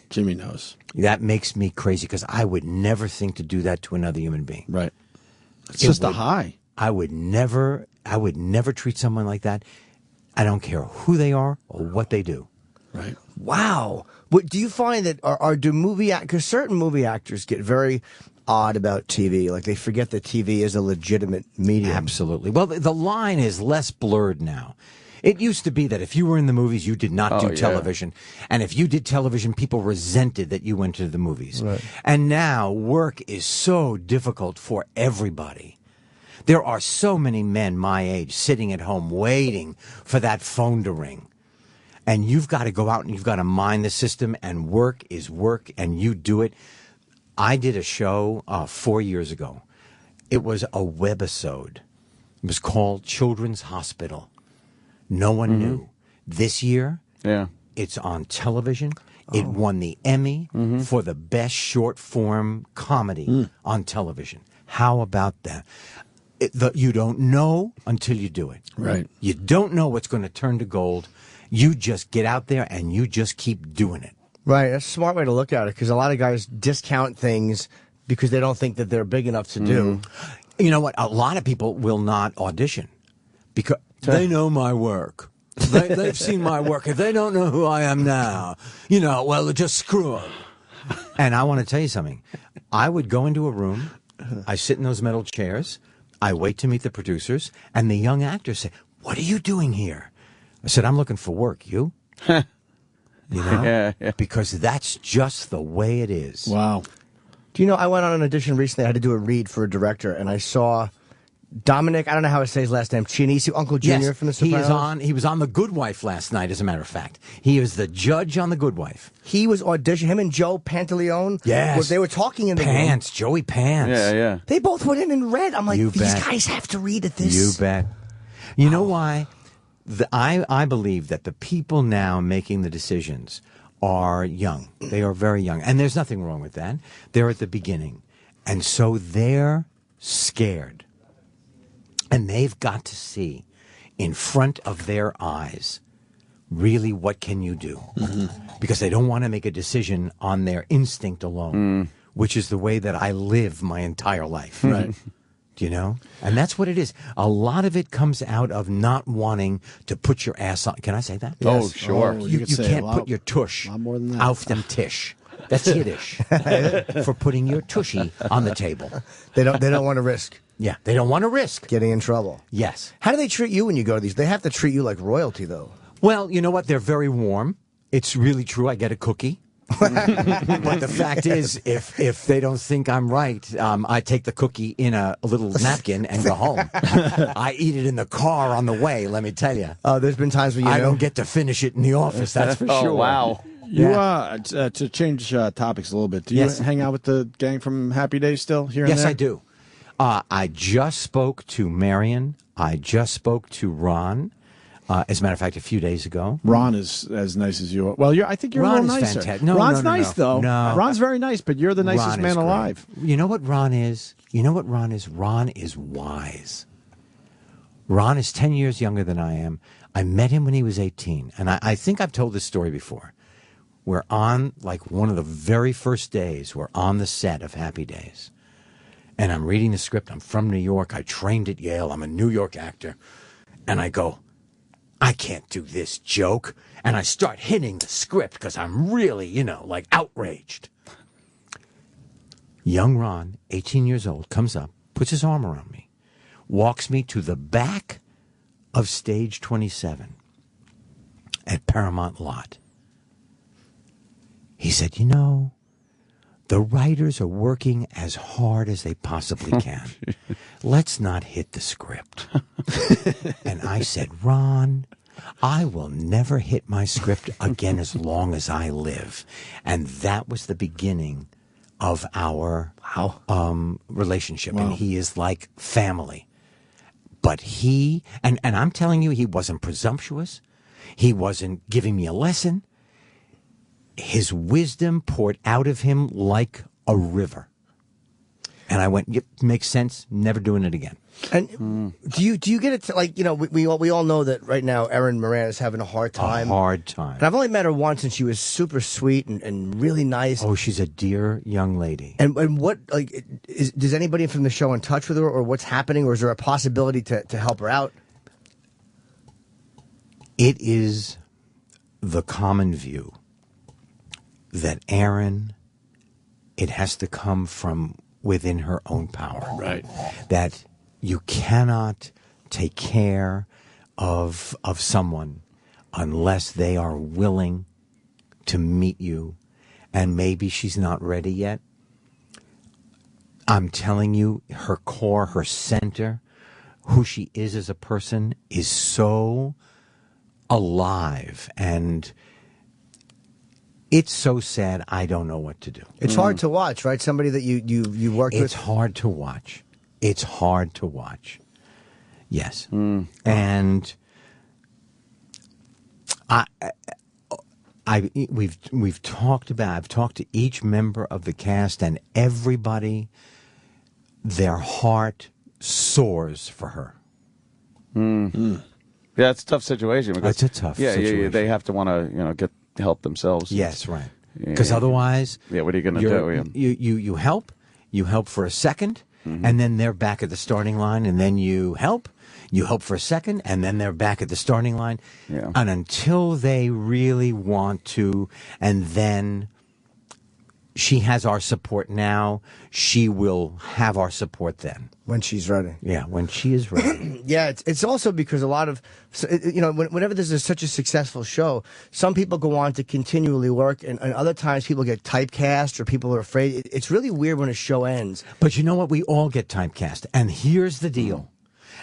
Jimmy knows. That makes me crazy because I would never think to do that to another human being. Right. It's just a high. I would never treat someone like that. I don't care who they are or what they do. Right. Wow. What do you find that do movie because certain movie actors get very odd about TV, like they forget that TV is a legitimate medium. Absolutely. Well, the line is less blurred now. It used to be that if you were in the movies, you did not do television. And if you did television, people resented that you went to the movies. Right. And now work is so difficult for everybody. There are so many men my age sitting at home waiting for that phone to ring. And you've got to go out and you've got to mind the system, and work is work, and you do it. I did a show 4 years ago. It was a webisode. It was called Children's Hospital. No one knew. This year, it's on television. It won the Emmy for the best short form comedy on television. How about that? You don't know until you do it. Right. You don't know what's going to turn to gold. You just get out there and you just keep doing it. Right. That's a smart way to look at it, because a lot of guys discount things because they don't think that they're big enough to do. You know what? A lot of people will not audition because they know my work. They've seen my work. If they don't know who I am now, well, just screw them. And I want to tell you something. I would go into a room. I sit in those metal chairs. I wait to meet the producers. And the young actors say, "What are you doing here?" I said, "I'm looking for work. You?" Because that's just the way it is. Wow. Do you know, I went on an audition recently. I had to do a read for a director, and I saw Dominic, I don't know how to say his last name, Chianese, Uncle Junior from The Sopranos. He was on The Good Wife last night, as a matter of fact. He was the judge on The Good Wife. He was auditioning, him and Joe Pantaleone. Yes. They were talking in the room. Joey Pants. Yeah. They both went in and read. I'm like, these guys have to read at this. You bet. You know why? I believe that the people now making the decisions are young. They are very young. And there's nothing wrong with that. They're at the beginning. And so they're scared. And they've got to see in front of their eyes, really, what can you do? Because they don't want to make a decision on their instinct alone, which is the way that I live my entire life. Right. Do you know? And that's what it is. A lot of it comes out of not wanting to put your ass on. Can I say that? Yes. Oh, sure. You can't put your tush more than that. auf dem Tisch. That's Yiddish for putting your tushy on the table. They don't want to risk. Yeah, they don't want to risk getting in trouble. Yes. How do they treat you when you go to these? They have to treat you like royalty, though. Well, you know what? They're very warm. It's really true. I get a cookie. But the fact is, if they don't think I'm right, I take the cookie in a little napkin and go home. I eat it in the car on the way, let me tell you. There's been times when I don't get to finish it in the office, that's for sure. Oh, wow. You to change topics a little bit, do you hang out with the gang from Happy Days still here and there? Yes, I do. I just spoke to Marion. I just spoke to Ron. As a matter of fact, a few days ago. Ron is as nice as you are. Well, I think you're Ron a little is nicer. fantastic. No, Ron's no, nice, though. No. Ron's very nice, but you're the nicest Ron man is great. alive. You know what Ron is? Ron is wise. Ron is 10 years younger than I am. I met him when he was 18. And I think I've told this story before. We're on, like, one of the very first days, we're on the set of Happy Days. And I'm reading the script. I'm from New York. I trained at Yale. I'm a New York actor. And I go, I can't do this joke. And I start hitting the script because I'm really, outraged. Young Ron, 18 years old, comes up, puts his arm around me, walks me to the back of stage 27 at Paramount Lot. He said, the writers are working as hard as they possibly can. Let's not hit the script. And I said, Ron, I will never hit my script again as long as I live. And that was the beginning of our relationship. Wow. And he is like family. But and I'm telling you, he wasn't presumptuous. He wasn't giving me a lesson. his wisdom poured out of him like a river. And I went, yep, makes sense. Never doing it again. And do you get it to, like, you know, we all know that right now Erin Moran is having a hard time. A hard time. And I've only met her once, and she was super sweet and really nice. Oh, she's a dear young lady. And what, like, does anybody from the show in touch with her, or what's happening, or is there a possibility to help her out? It is the common view that Erin, it has to come from within her own power. Right. That you cannot take care of someone unless they are willing to meet you, and maybe she's not ready yet. I'm telling you, her core, her center, who she is as a person is so alive, and it's so sad. I don't know what to do. It's hard to watch, right? Somebody that you worked with. It's hard to watch. It's hard to watch. Yes. And we've talked about. I've talked to each member of the cast, and everybody, their heart soars for her. Yeah, it's a tough situation. Because, it's a tough situation. Yeah, they have to want to, get help themselves. Yes, right. Because otherwise, what are you going to do? You help for a second, and then they're back at the starting line, and then you help for a second, and then they're back at the starting line, and until they really want to, and then she has our support now, she will have our support then. When she's ready. Yeah, when she is ready. Yeah, it's also because a lot of, whenever there's such a successful show, some people go on to continually work, and other times people get typecast or people are afraid. It's really weird when a show ends. But you know what? We all get typecast. And here's the deal.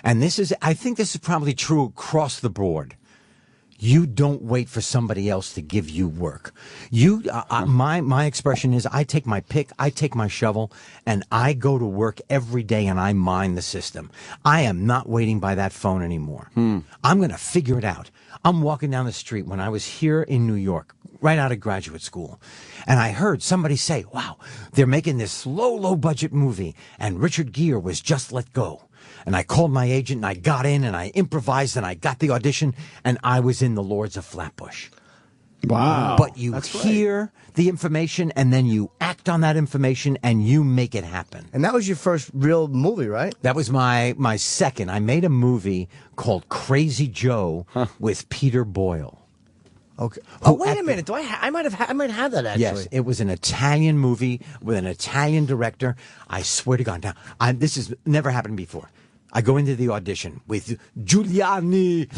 And I think this is probably true across the board. You don't wait for somebody else to give you work. My expression is, I take my pick, I take my shovel, and I go to work every day and I mine the system. I am not waiting by that phone anymore. I'm going to figure it out. I'm walking down the street when I was here in New York, right out of graduate school, and I heard somebody say, wow, they're making this low budget movie, and Richard Gere was just let go. And I called my agent, and I got in, and I improvised, and I got the audition, and I was in The Lords of Flatbush. Wow. But you hear the information, and then you act on that information, and you make it happen. And that was your first real movie, right? That was my second. I made a movie called Crazy Joe with Peter Boyle. Okay. Oh, wait a minute. I might have that, actually. Yes, it was an Italian movie with an Italian director. I swear to God. Now, this has never happened before. I go into the audition with Giuliani.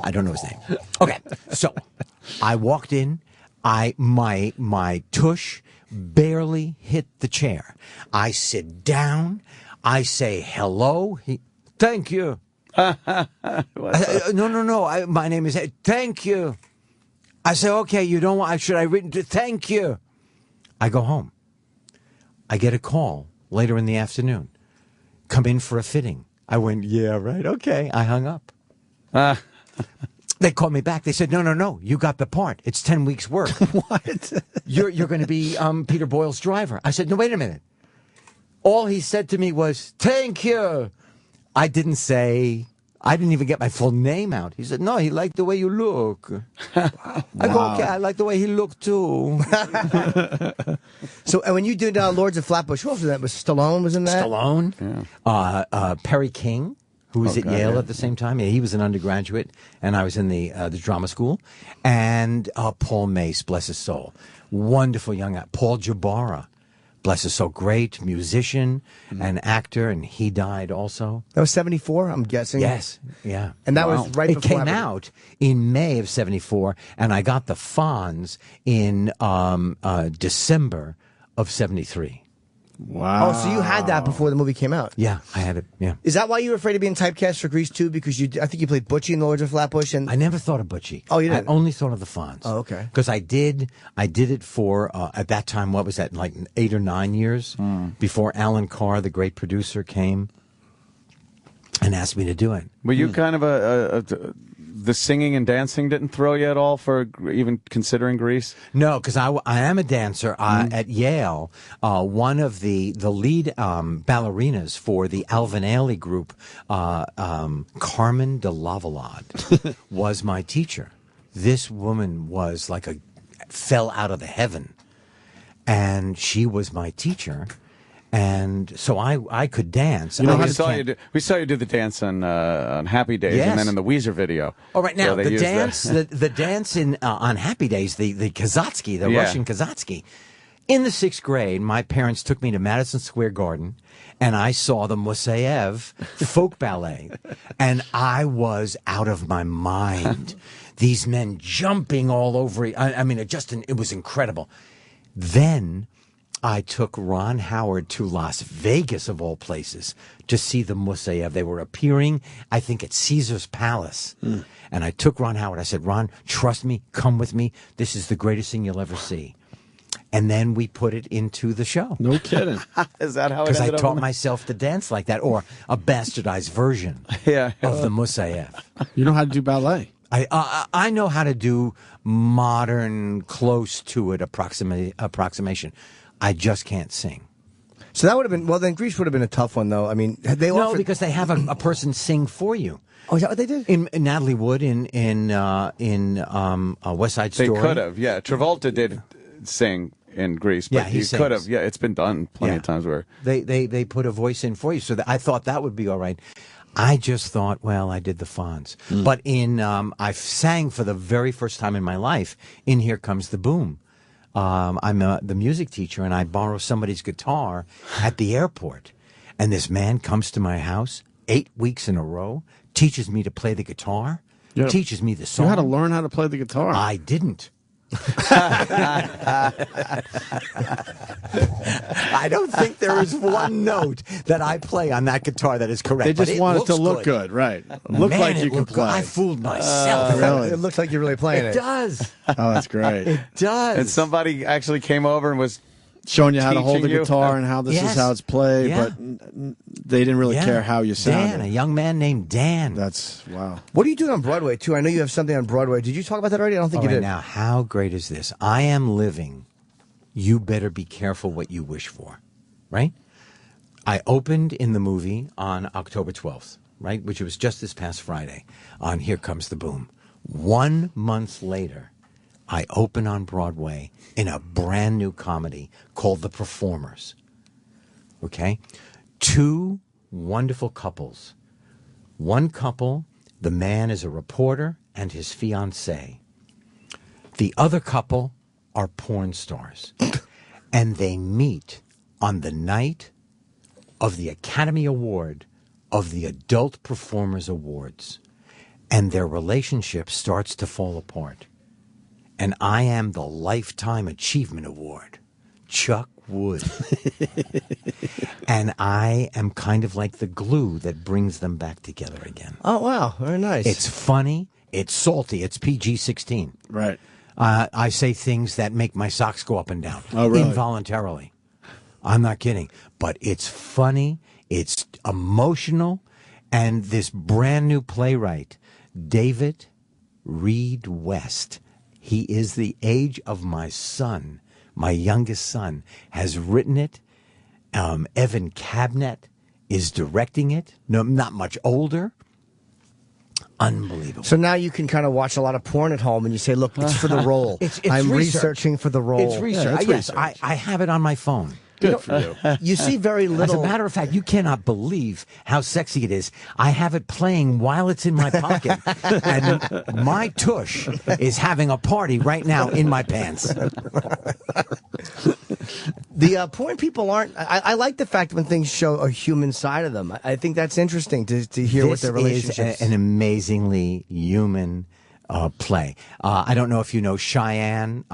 I don't know his name. Okay, so I walked in. My tush barely hit the chair. I sit down. I say hello. Thank you. No. My name is. Thank you. I say, okay. You don't want. Should I written to? Thank you. I go home. I get a call later in the afternoon. Come in for a fitting. I went, yeah, right, okay. I hung up. They called me back. They said, no. You got the part. It's 10 weeks' work. What? You're going to be Peter Boyle's driver. I said, no, wait a minute. All he said to me was, thank you. I didn't even get my full name out. He said, no, he liked the way you look. I go, okay, I like the way he looked too. So, and when you did Lords of Flatbush, who else was that? Was Stallone was in that? Stallone. Yeah. Perry King, who was at Yale at the same time. Yeah, he was an undergraduate, and I was in the drama school. And Paul Mace, bless his soul. Wonderful young actor. Paul Jabara. Bless his soul, great musician and actor, and he died also. That was 74, I'm guessing. Yes, yeah. And that was right before it came out in May of 74, and I got the Fonz in December of 73. Wow. Oh, so you had that before the movie came out? Yeah, I had it, yeah. Is that why you were afraid of being typecast for Grease 2? Because I think you played Butchie in The Lords of Flatbush? And I never thought of Butchie. Oh, you didn't? I only thought of the Fonz. Oh, okay. Because I did it for, at that time, what was that, like 8 or 9 years? Before Alan Carr, the great producer, came and asked me to do it. Were you kind of the singing and dancing didn't throw you at all for even considering Grease? No, because I am a dancer at Yale. One of the lead ballerinas for the Alvin Ailey group, Carmen de Lavalade, was my teacher. This woman was fell out of the heaven, and she was my teacher. And so I could dance. We saw you do the dance on Happy Days, Yes. and then in the Weezer video. All right, now where they the used dance, the dance in on Happy Days, the Kazatsky, the Yeah. Russian Kazatsky. In the 6th grade, my parents took me to Madison Square Garden, and I saw the Moussaiev folk ballet, and I was out of my mind. These men jumping all over. I mean, it was incredible. Then I took Ron Howard to Las Vegas, of all places, to see the Moussaiev. They were appearing, I think, at Caesar's Palace. And I took Ron Howard. I said, Ron, trust me, come with me. This is the greatest thing you'll ever see. And then we put it into the show. No kidding. Is that how it Because I ended up? taught myself to dance like that, or a bastardized version of the Moussaiev. You know how to do ballet? I know how to do modern, close to it approximation. I just can't sing. So that would have been, well, then Grease would have been a tough one, though. I mean, they No, offered... because they have a person sing for you. Oh, is that what they did? In Natalie Wood in West Side They Story. could have, yeah. Travolta did sing in Grease, but Yeah, he could have. sings. Yeah, it's been done plenty of times where They put a voice in for you, so I thought that would be all right. I just thought, well, I did the Fonz. But I sang for the very first time in my life in Here Comes the Boom. I'm the music teacher, and I borrow somebody's guitar at the airport. And this man comes to my house 8 weeks in a row, teaches me to play the guitar, teaches me the song. You had to learn how to play the guitar. I didn't. I don't think there is one note that I play on that guitar that is correct. They just but want it looks to look good, right? Look Man, like it you can looked good. play. I fooled myself. Really? It looks like you're really playing it. It does. Oh, that's great. It does. and somebody actually came over and was Showing you how to hold the teaching you? guitar and how this Yes. is how it's played, Yeah. but they didn't really Yeah. care how you sounded. Dan, a young man named Dan. That's, wow. What are you doing on Broadway, too? I know you have something on Broadway. Did you talk about that already? I don't think All you right, did. now, how great is this? I am living. You better be careful what you wish for, right? I opened in the movie on October 12th, right, which was just this past Friday, on Here Comes the Boom. 1 month later, I open on Broadway in a brand new comedy called The Performers. Okay? 2 wonderful couples. One couple, the man is a reporter and his fiancée. The other couple are porn stars. And they meet on the night of the Academy Award of the Adult Performers Awards. And their relationship starts to fall apart. And I am the Lifetime Achievement Award, Chuck Wood. And I am kind of like the glue that brings them back together again. Oh, wow. Very nice. It's funny. It's salty. It's PG-16. Right. I say things that make my socks go up and down. Oh, really? Involuntarily. I'm not kidding. But it's funny. It's emotional. And this brand new playwright, David Reed West, he is the age of my son, my youngest son, has written it. Evan Cabnet is directing it. No, not much older. Unbelievable. So now you can kind of watch a lot of porn at home and you say, look, it's for the role. I'm research. researching for the role. It's research. Yeah, it's Yes, research. I have it on my phone. Good for you. You see very As a little. matter of fact, you cannot believe how sexy it is. I have it playing while it's in my pocket. And my tush is having a party right now in my pants. The porn people aren't. I like the fact when things show a human side of them. I think that's interesting to hear what their relationships. This is an amazingly human play. I don't know if you know Cheyenne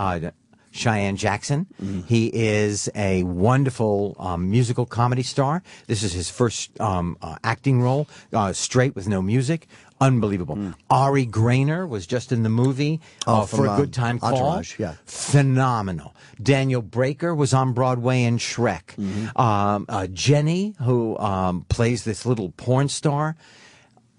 Jackson. Mm-hmm. He is a wonderful musical comedy star. This is his first acting role, straight with no music. Unbelievable. Ari Grainer was just in the movie For a Good Time Call. Entourage, yeah. Phenomenal. Daniel Breaker was on Broadway in Shrek. Jenny, who plays this little porn star,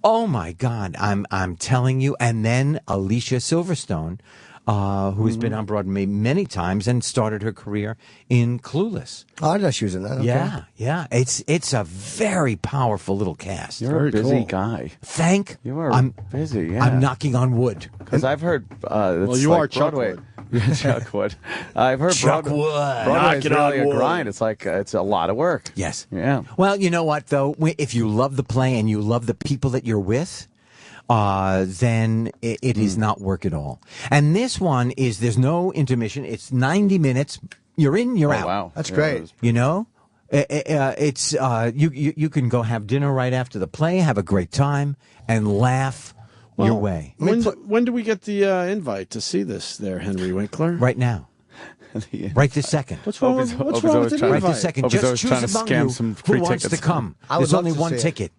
Oh my God, I'm telling you. And then Alicia Silverstone, who has been on Broadway many times and started her career in Clueless. Oh, I know she was in that. Okay. Yeah, yeah. It's a very powerful little cast. You're a busy guy. You are busy. Yeah, I'm knocking on wood because I've heard. Well, you are Chuck Broadway. Wood. Chuck Wood. I've heard Chuck Broadway. Wood. Broadway is Knocking on really a wood. grind. It's like it's a lot of work. Yes. Yeah. Well, you know what though? If you love the play and you love the people that you're with, then it is not work at all. And this one is there's no intermission. It's 90 minutes. You're in, you're out. Wow, that's great. You know, it's you can go have dinner right after the play, have a great time, and laugh your way. When do we get the invite to see this there, Henry Winkler? Right now. Right this second. What's wrong with the Right invite? this second. Opie's Just always choose trying to among scam you some who free wants tickets. to come. I would There's love only to one see it. ticket.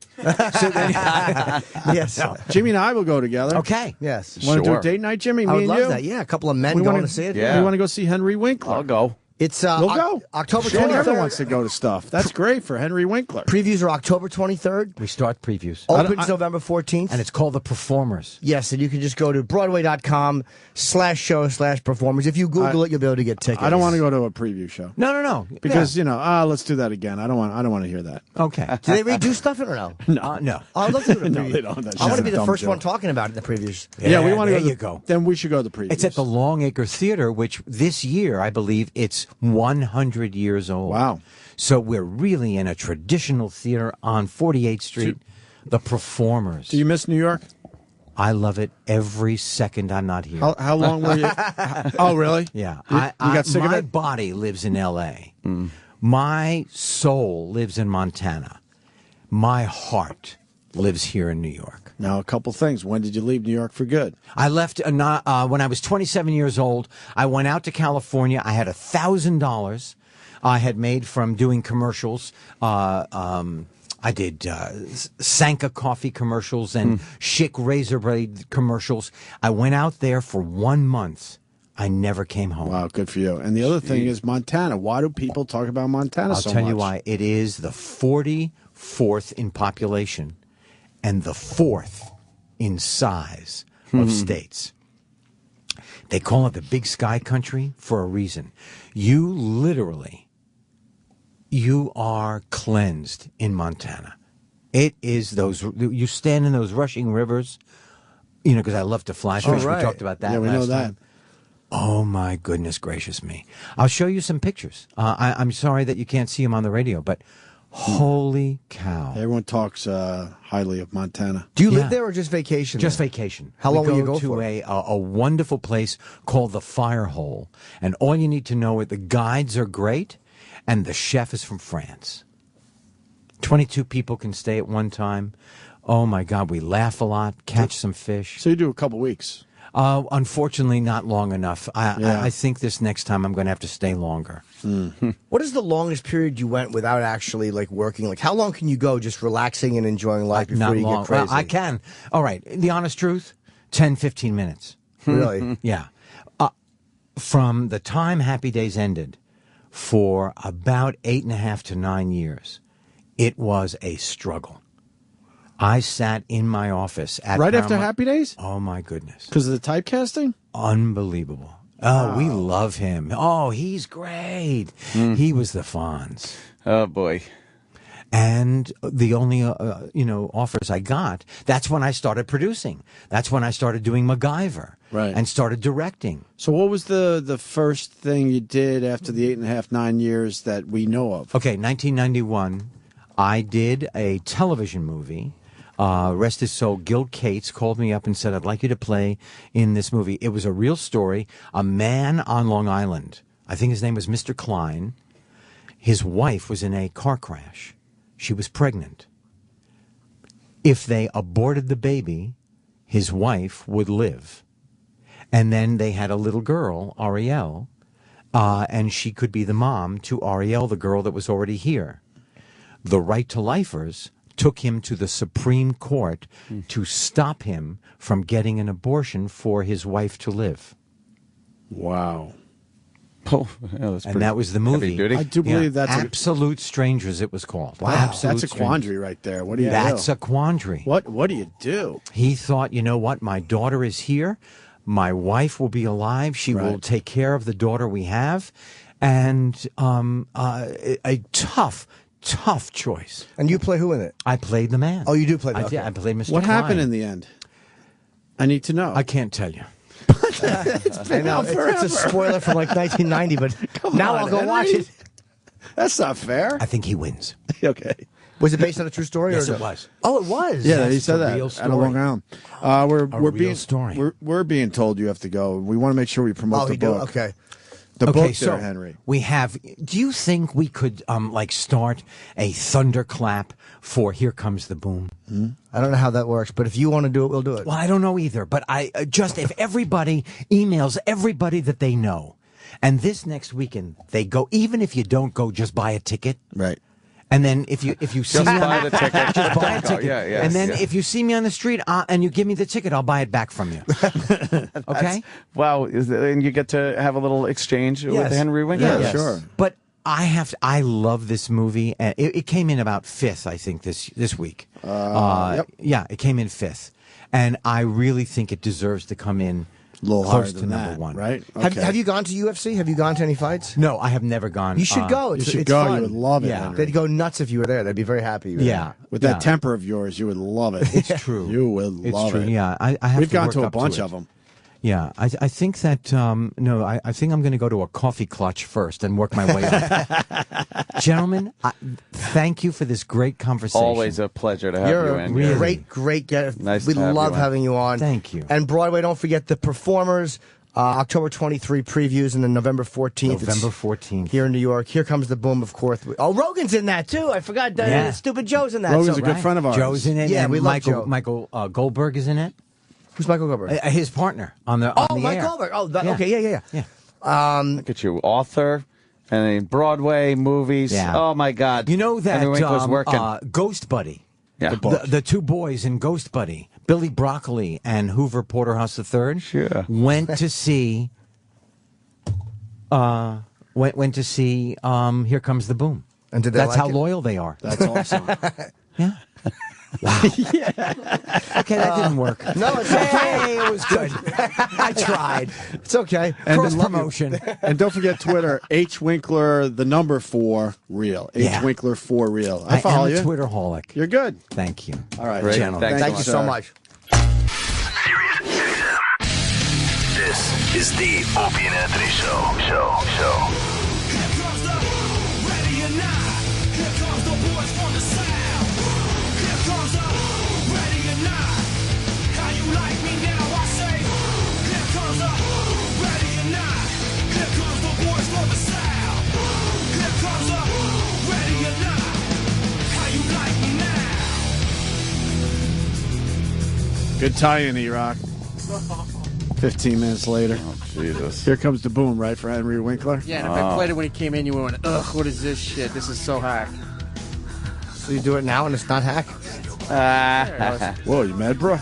Yes. Jimmy and I will go together. Okay. Yes. Want to do Sure. a date night, Jimmy? I Me would and love you? that. Yeah, a couple of men We going wanna- to see it. Yeah. We want to go see Henry Winkler. I'll go. It's We'll go. October Shane 23rd. never wants to go to stuff. That's great for Henry Winkler. Previews are October 23rd. We start previews. Opens November 14th. And it's called The Performers. Yes, and you can just go to Broadway.com/show/performers. If you Google it, you'll be able to get tickets. I don't want to go to a preview show No. because let's do that again. I don't want to hear that. Okay. Do they redo stuff in or no? No. Oh, I'd love to do the No, preview. they don't. That's I want just to be a the dumb first joke. one talking about it in the previews. Yeah, we want to there go. To you go. Then we should go to the previews. It's at the Longacre Theater, which this year, I believe, it's 100 years old. Wow. So we're really in a traditional theater on 48th Street. The Performers. Do you miss New York? I love it every second I'm not here. How long were you? Oh, really? Yeah. You got sick of my it? body lives in L.A. My soul lives in Montana. My heart lives here in New York. Now, a couple things. When did you leave New York for good? I left when I was 27 years old. I went out to California. I had $1,000 I had made from doing commercials. I did Sanka coffee commercials and Schick razor blade commercials. I went out there for 1 month. I never came home. Wow, good for you. And the other thing is Montana. Why do people talk about Montana so much? I'll tell you why. It is the 44th in population and the 4th in size of states. They call it the Big Sky Country for a reason. You are cleansed in Montana. It is you stand in those rushing rivers, because I love to fly fish. right. We talked about that Yeah, we last know that. time. Oh, my goodness gracious me. I'll show you some pictures. I'm sorry that you can't see them on the radio, but holy cow. Everyone talks highly of Montana. Do you live there or just vacation? Just there? vacation. How long will you go to for? a wonderful place called the Fire Hole. And all you need to know is the guides are great, and the chef is from France. 22 people can stay at one time. Oh, my God, we laugh a lot, catch some fish. So you do a couple weeks. Unfortunately, not long enough. I think this next time I'm going to have to stay longer. What is the longest period you went without actually working? How long can you go just relaxing and enjoying life before Not you long. get crazy? Well, I can. All right. The honest truth, 10, 15 minutes. Really? Yeah. From the time Happy Days ended for about 8.5 to 9 years, it was a struggle. I sat in my office at Right after Paramount- Happy Days? Oh, my goodness. Because of the typecasting? Unbelievable. Oh, we love him. Oh, he's great. He was the Fonz. Oh, boy. And the only, offers I got, that's when I started producing. That's when I started doing MacGyver. Right. And started directing. So what was the first thing you did after the 8.5, 9 years that we know of? Okay, 1991, I did a television movie. Rest his soul, Gil Cates called me up and said, I'd like you to play in this movie. It was a real story. A man on Long Island, I think his name was Mr. Klein. His wife was in a car crash. She was pregnant. If they aborted the baby, his wife would live. And then they had a little girl, Ariel, and she could be the mom to Ariel, the girl that was already here. The Right to Lifers took him to the Supreme Court to stop him from getting an abortion for his wife to live. Wow. Oh, yeah, that's and that was the movie. heavy duty. I do believe that's Absolute Strangers. It was called. Wow, Absolute that's a quandary right there. What do you do? That's a quandary. What do you do? He thought, you know what? My daughter is here. My wife will be alive. She will take care of the daughter we have, and a tough choice. And you play who in it? I played the man. Oh, you do play the I man. did. I played Mr. What happened Klein. in the end? I need to know. I can't tell you. I know it's a spoiler from like 1990, but now I'll go watch it. That's not fair. I think he wins. Okay. Was it based on a true story? Yes, or it was. Oh, it was. Yeah, Yes, he it's said a that real at a story. Long Island. We're real being story. We're being told you have to go. We want to make sure we promote Oh, the we do. book. Okay. The Okay, book so there, Henry. we have. Do you think we could like start a thunderclap for "Here Comes the Boom"? I don't know how that works, but if you want to do it, we'll do it. Well, I don't know either, but I just if everybody emails everybody that they know, and this next weekend they go, even if you don't go, just buy a ticket, Right. and then if you see me buy on the ticket. just buy a Don't go. ticket, Yeah, yes, and then yeah. if you see me on the street and you give me the ticket, I'll buy it back from you. Okay? Wow, and you get to have a little exchange with Henry Winkler. Yeah, sure. But I love this movie, and it came in about 5th, I think, this week. Yep. Yeah, it came in 5th, and I really think it deserves to come in A little higher close to than number that, 1. right? Have you gone to UFC? Have you gone to any fights? No, I have never gone. You should go. You It's, should it's go. fun. You would love it, Yeah. Henry. They'd go nuts if you were there. They'd be very happy. You were Yeah, With yeah. that temper of yours, you would love it. It's true. You would It's love true. it. Yeah, I have. We've to gone work to a up bunch it. of them. Yeah, I think that no, I think I'm going to go to a coffee clutch first and work my way up. Gentlemen, thank you for this great conversation. Always a pleasure to have You're you a in. Really? great guest. Nice We to have love you on. having you on. Thank you. And Broadway, don't forget the performers. October 23 previews and then November 14th. November It's 14th. here in New York. Here Comes the Boom, of course. Oh, Rogan's in that too. I forgot. Yeah. Stupid Joe's in that. Rogan's so, a good right? friend of ours. Joe's in it. Yeah, and we love Joe. Michael Goldberg is in it. Who's Michael Goldberg? His partner on the Mike air. Goldberg. Oh, Yeah. okay, yeah. Look at you, author, and then Broadway movies. Yeah. Oh my God! You know that Henry Winkler's working. Ghost Buddy. Yeah. The two boys in Ghost Buddy, Billy Broccoli and Hoover Porterhouse III, Sure. went to see. Went to see Here Comes the Boom. And did they That's like how it? loyal they are. That's awesome. Yeah. Wow. Okay, that didn't work. No, it's Hey, it was good. I tried. It's okay. Cross then- promotion. And don't forget Twitter, H Winkler, the number 4 real. Yeah. H Winkler 4 real. I follow am a you. Twitterholic. You're good. Thank you. All right, Great. gentlemen. Thanks, Thank you so sir. much. This is the Opie and Anthony Show. Good tie-in, E-Rock. 15 minutes later. Oh, Jesus. Here comes the boom, right, for Henry Winkler? Yeah, and if I played it when he came in, you went, ugh, what is this shit? This is so hack. So you do it now and it's not hack? Whoa, you mad, bro?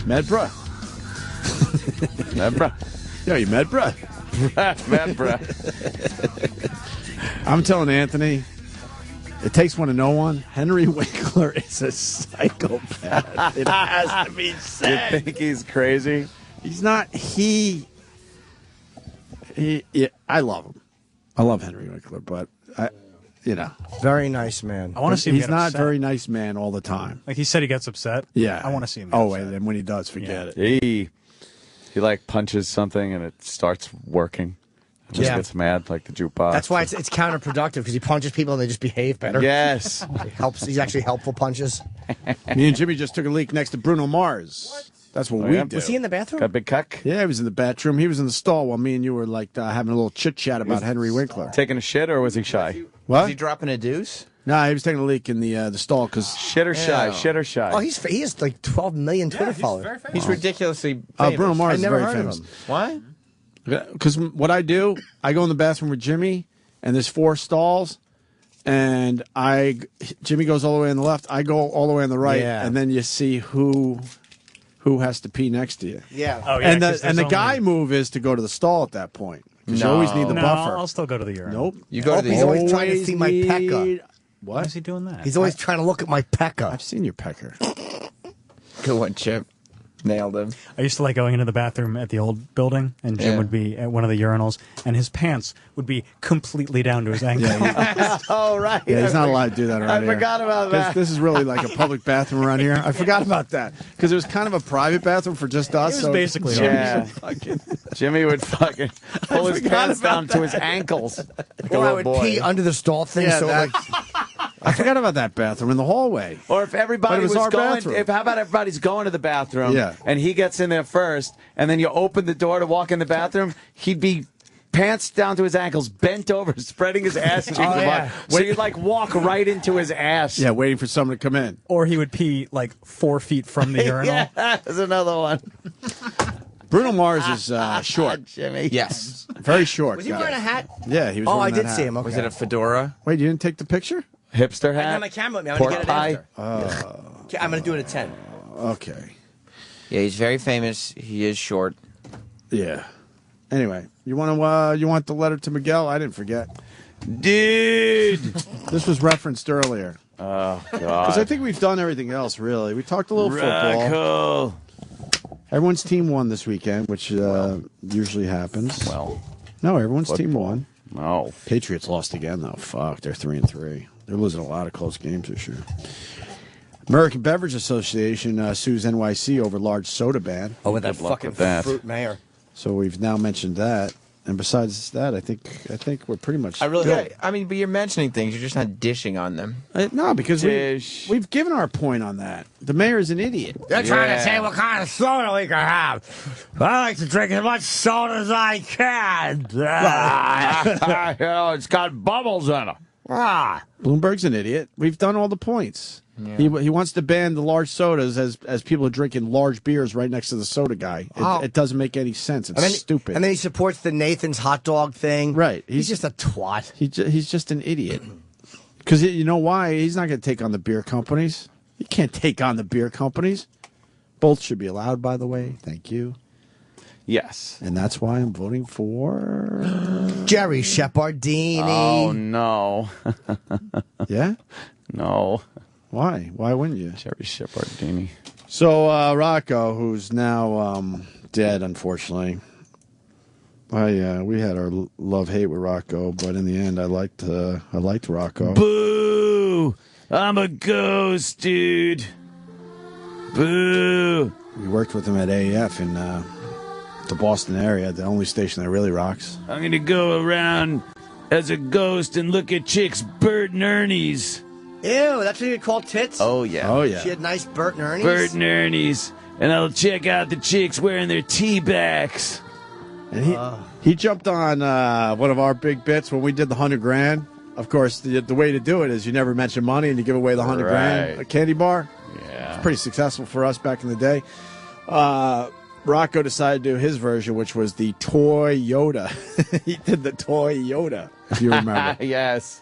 Mad, bro? Mad, bruh. Yo, you mad, bro? Mad, bruh. I'm telling Anthony, it takes one to know one. Henry Winkler is a psychopath. It has to be said. You think he's crazy? He's not. Yeah, I love him. I love Henry Winkler, but very nice man. I want to see him He's get not upset. very nice man all the time. Like he said, he gets upset. Yeah, I want to see him. Get upset. and then when he does, forget it. He like punches something and it starts working. Just gets mad like the jukebox. That's why it's counterproductive because he punches people and they just behave better. Yes. He helps. He's actually helpful punches. Me and Jimmy just took a leak next to Bruno Mars. What? That's what we do. Was he in the bathroom? Got a big cuck? Yeah, he was in the bathroom. He was in the stall while me and you were like having a little chit chat about Henry Winkler. Taking a shit or was he shy? What? Was he dropping a deuce? No, he was taking a leak in the stall because Shit or shy? Shit or shy? Oh, he has like 12 million Twitter followers. He's ridiculously famous. Bruno Mars I is never very heard famous. of him. Why? Because what I do, I go in the bathroom with Jimmy, and there's 4 stalls, and Jimmy goes all the way on the left, I go all the way on the right, and then you see who has to pee next to you. Yeah. Oh, yeah. And 'cause the there's guy only- move is to go to the stall at that point. Because you always need the buffer. I'll still go to the urinal. Nope. You go to the He's always trying to see my need- pecker. What? Why is he doing that? He's always trying to look at my pecker. I've seen your pecker. Good one, Chip. Nailed him. I used to like going into the bathroom at the old building, and Jim would be at one of the urinals, and his pants would be completely down to his ankle. Oh, right. Yeah, he's not allowed to do that around here. I forgot about that. This is really like a public bathroom around here. I forgot about that because it was kind of a private bathroom for just us. It was so basically Jimmy would fucking pull his pants down to his ankles. Like a Or I little would boy. pee under the stall thing. Yeah, so that- I forgot about that bathroom in the hallway. Or if everybody But it was our going, bathroom. how about everybody's going to the bathroom, Yeah. and he gets in there first, and then you open the door to walk in the bathroom, he'd be pants down to his ankles, bent over, spreading his ass cheeks apart. So you'd like walk right into his ass. Yeah, waiting for someone to come in. Or he would pee like 4 feet from the urinal. Yeah, there's another one. Bruno Mars is short. Jimmy. Yes. Very short. Was he guy. wearing a hat? Yeah, he was Oh, wearing I that did hat. see him. Okay. Was it a fedora? Wait, you didn't take the picture? Hipster I didn't have hat. my camera with me. I'm going to Pork get it pie. after. Okay, I'm going to do it at 10. Okay. Yeah, he's very famous. He is short. Yeah. Anyway, you want the letter to Miguel? I didn't forget. Dude. This was referenced earlier. Oh, Because God. I think we've done everything else, really. We talked a little football. Rocco. Everyone's team won this weekend, which usually happens. Well, No, everyone's team won. no. Patriots lost again, though. Fuck, they're 3-3. They're losing a lot of close games this year. American Beverage Association sues NYC over large soda ban. Oh, with that Good luck fucking with that. fruit mayor. So we've now mentioned that. And besides that, I think we're pretty much. Yeah, I mean, but you're mentioning things. You're just not dishing on them. No, because Dish. we've given our point on that. The mayor's an idiot. They're trying to say what kind of soda we can have. I like to drink as much soda as I can. It's got bubbles in it. Bloomberg's an idiot. We've done all the points. Yeah. He wants to ban the large sodas as people are drinking large beers right next to the soda guy. It doesn't make any sense. It's stupid. And then he supports the Nathan's hot dog thing. Right. He's just a twat. He's just an idiot. Because you know why? He's not going to take on the beer companies. He can't take on the beer companies. Both should be allowed, by the way. Thank you. Yes. And that's why I'm voting for Jerry Shepardini. Oh, no. Yeah? No. Why? Why wouldn't you? Jerry Shepardini. So Rocco, who's now dead, unfortunately. We had our love-hate with Rocco, but in the end, I liked Rocco. Boo! I'm a ghost, dude. Boo! We worked with him at AAF in the Boston area, the only station that really rocks. I'm gonna go around as a ghost and look at chicks' Bert and Ernie's. Ew, that's what you call tits? Oh, yeah. Oh, yeah. She had nice Bert and Ernie's. Bert and Ernie's. And I'll check out the chicks wearing their tea backs. And he jumped on one of our big bits when we did the $100,000. Of course, the way to do it is you never mention money and you give away the $100,000 a candy bar. Yeah, it's pretty successful for us back in the day. Rocco decided to do his version, which was the toy Yoda. He did the toy Yoda, if you remember. Yes.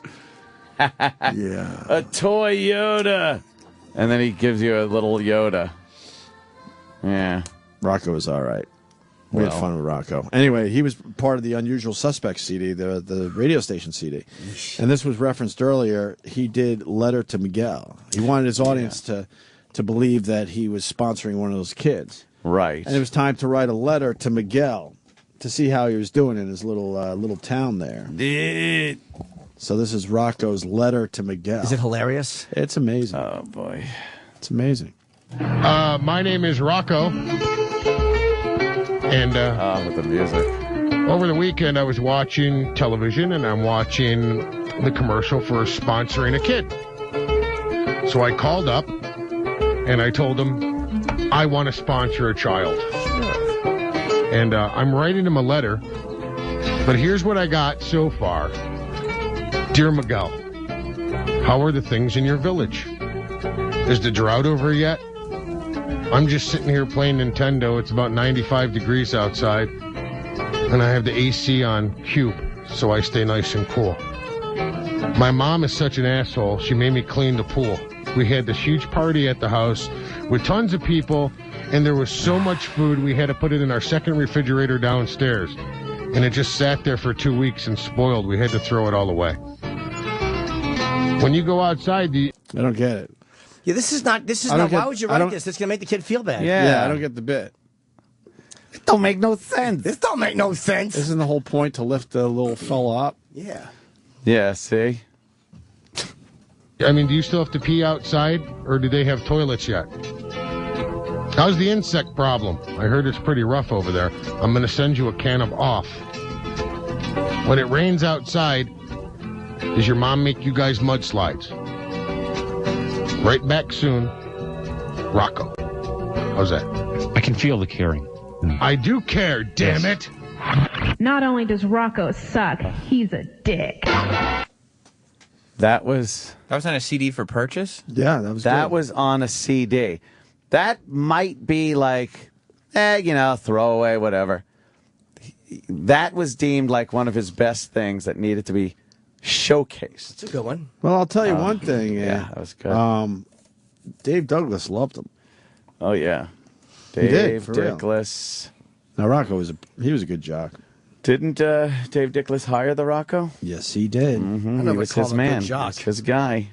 Yeah. A toy Yoda. And then he gives you a little Yoda. Yeah. Rocco was all right. We had fun with Rocco. Anyway, he was part of the Unusual Suspects CD, the radio station CD. And this was referenced earlier. He did Letter to Miguel. He wanted his audience to believe that he was sponsoring one of those kids. Right. And it was time to write a letter to Miguel to see how he was doing in his little town there. So this is Rocco's letter to Miguel. Is it hilarious? It's amazing. Oh, boy. It's amazing. My name is Rocco. And with the music. Over the weekend, I was watching television, and I'm watching the commercial for sponsoring a kid. So I called up, and I told him, I want to sponsor a child. And I'm writing him a letter, but here's what I got so far. Dear Miguel, how are the things in your village? Is the drought over yet? I'm just sitting here playing Nintendo. It's about 95 degrees outside, and I have the AC on cube, so I stay nice and cool. My mom is such an asshole. She made me clean the pool. We had this huge party at the house with tons of people, and there was so much food we had to put it in our second refrigerator downstairs. and it just sat there for 2 weeks and spoiled. We had to throw it all away. When you go outside, I don't get it. Yeah, this is not. Why would you write this? It's going to make the kid feel bad. Yeah, I don't get the bit. It don't make no sense. This don't make no sense. Isn't the whole point to lift the little fella up? Yeah. Yeah, see? I mean, do you still have to pee outside, or do they have toilets yet? How's the insect problem? I heard it's pretty rough over there. I'm going to send you a can of Off. When it rains outside, does your mom make you guys mudslides? Right back soon, Rocco. How's that? I can feel the caring. I do care, damn it. Not only does Rocco suck, he's a dick. That was on a CD for purchase? Yeah, that was on a CD. That might be like, throwaway, whatever. That was deemed like one of his best things that needed to be showcased. It's a good one. Well, I'll tell you one thing. Yeah, that was good. Dave Douglas loved him. Oh, yeah. He did, Dave for real. Dickless. Now, Rocco was a good jock. Didn't Dave Dickless hire the Rocco? Yes, he did. Mm-hmm. I He never was called his him a good man. jock. He was his guy.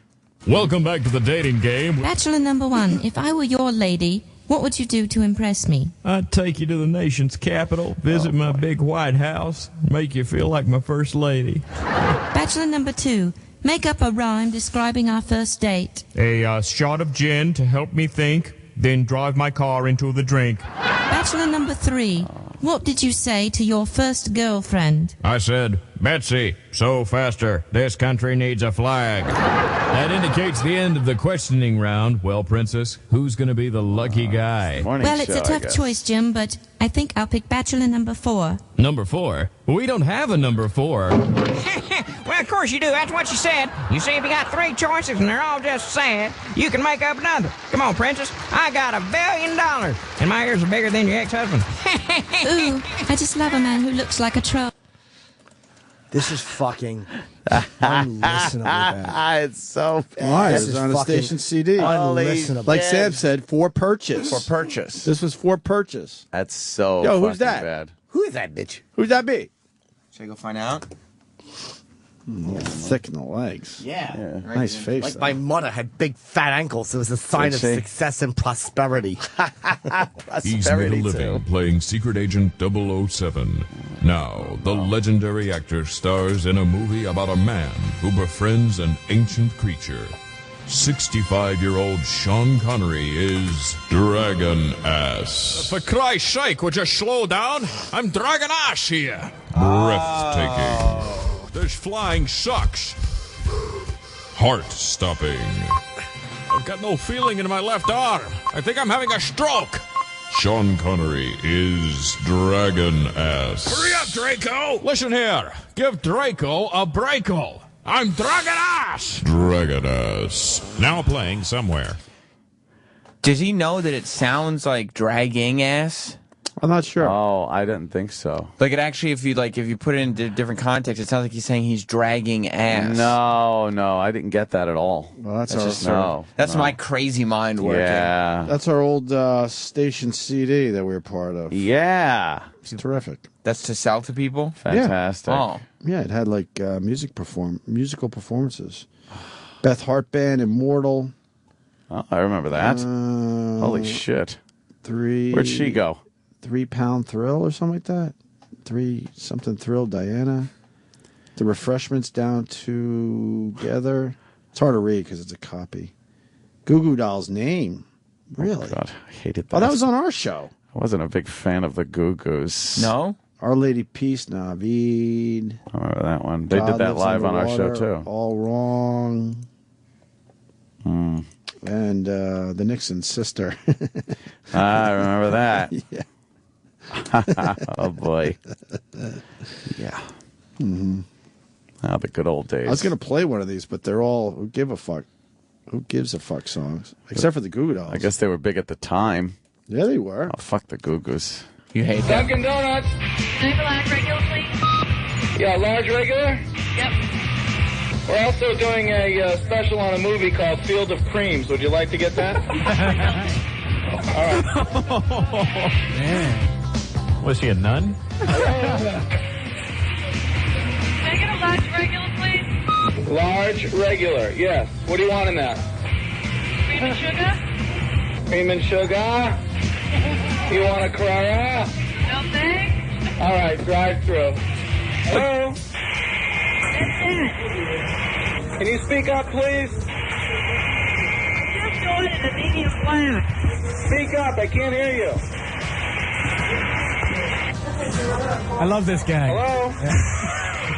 Welcome back to the dating game. Bachelor number 1, if I were your lady, what would you do to impress me? I'd take you to the nation's capital, visit my big White House, make you feel like my first lady. Bachelor number 2, make up a rhyme describing our first date. A shot of gin to help me think, then drive my car into the drink. Bachelor number 3, what did you say to your first girlfriend? I said, Betsy, so faster. This country needs a flag. That indicates the end of the questioning round. Well, Princess, who's going to be the lucky guy? Well, it's a tough choice, Jim, but I think I'll pick Bachelor number 4. Number 4? We don't have a number 4. Well, of course you do. That's what she said. You see, if you got 3 choices and they're all just sad, you can make up another. Come on, Princess. I got $1 billion, and my ears are bigger than your ex-husband. Ooh, I just love a man who looks like a troll. This is fucking unlistenably bad. It's so bad. Why? This It was is on a fucking station CD. unlistenable. Like Sam said, for purchase. For purchase. This was for purchase. That's so Yo, who's fucking that? bad. Who is that bitch? Who's that be? Should I go find out? Thick in the legs. Yeah. Nice face. Like though. my mother had big fat ankles. It was a sign of Did she? success and prosperity. He's made a living playing Secret Agent 007. Now, the legendary actor stars in a movie about a man who befriends an ancient creature. 65-year-old Sean Connery is Dragon Ass. For Christ's sake, would you slow down? I'm Dragon Ass here. Breathtaking. This flying sucks. Heart-stopping. I've got no feeling in my left arm. I think I'm having a stroke. Sean Connery is Dragon Ass. Hurry up, Draco. Listen here. Give Draco a breako. I'm Dragon Ass. Dragon Ass. Now playing somewhere. Does he know that it sounds like dragging ass? I'm not sure. Oh, I didn't think so. Like it actually, if you put it into different context, it sounds like he's saying he's dragging ass. No, I didn't get that at all. Well, that's That's our just that's my crazy mind working. Yeah. That's our old station CD that we were part of. Yeah. It's terrific. That's to sell to people? Fantastic. Oh. Yeah, it had like musical performances. Beth Hart Band, Immortal. Oh, I remember that. Holy shit. Where'd she go? 3 Pound Thrill or something like that. 3 something Thrill Diana. The Refreshments Down Together. It's hard to read because it's a copy. Goo Goo Doll's Name. Really? Oh, God, I hated that. Oh, that was on our show. I wasn't a big fan of the Goo Goos. No? Our Lady Peace, Navid. I remember that one. They God did that Lives live on our show, Underwater, too. All Wrong. Hmm. And the Nixon Sister. I remember that. Yeah. Oh, boy. Yeah. Mm-hmm. Oh, the good old days. I was going to play one of these, but they're all who gives a fuck songs, except for the Goo Goo Dolls. I guess they were big at the time. Yeah, they were. Oh, fuck the Goo Goos. You hate that? Dunkin' Donuts. Can I have a large regular, please? Yeah, large regular. Yep. We're also doing a special on a movie called Field of Creams. Would you like to get that? All right. Man. Was he a nun? large regular, please? Large, regular, yes. What do you want in that? Cream and sugar? Cream and sugar? You want a Carrera? No thanks. All right, drive through. Hello? That's it. Can you speak up, please? Just ordered a medium black. Speak up, I can't hear you. I love this guy. Hello?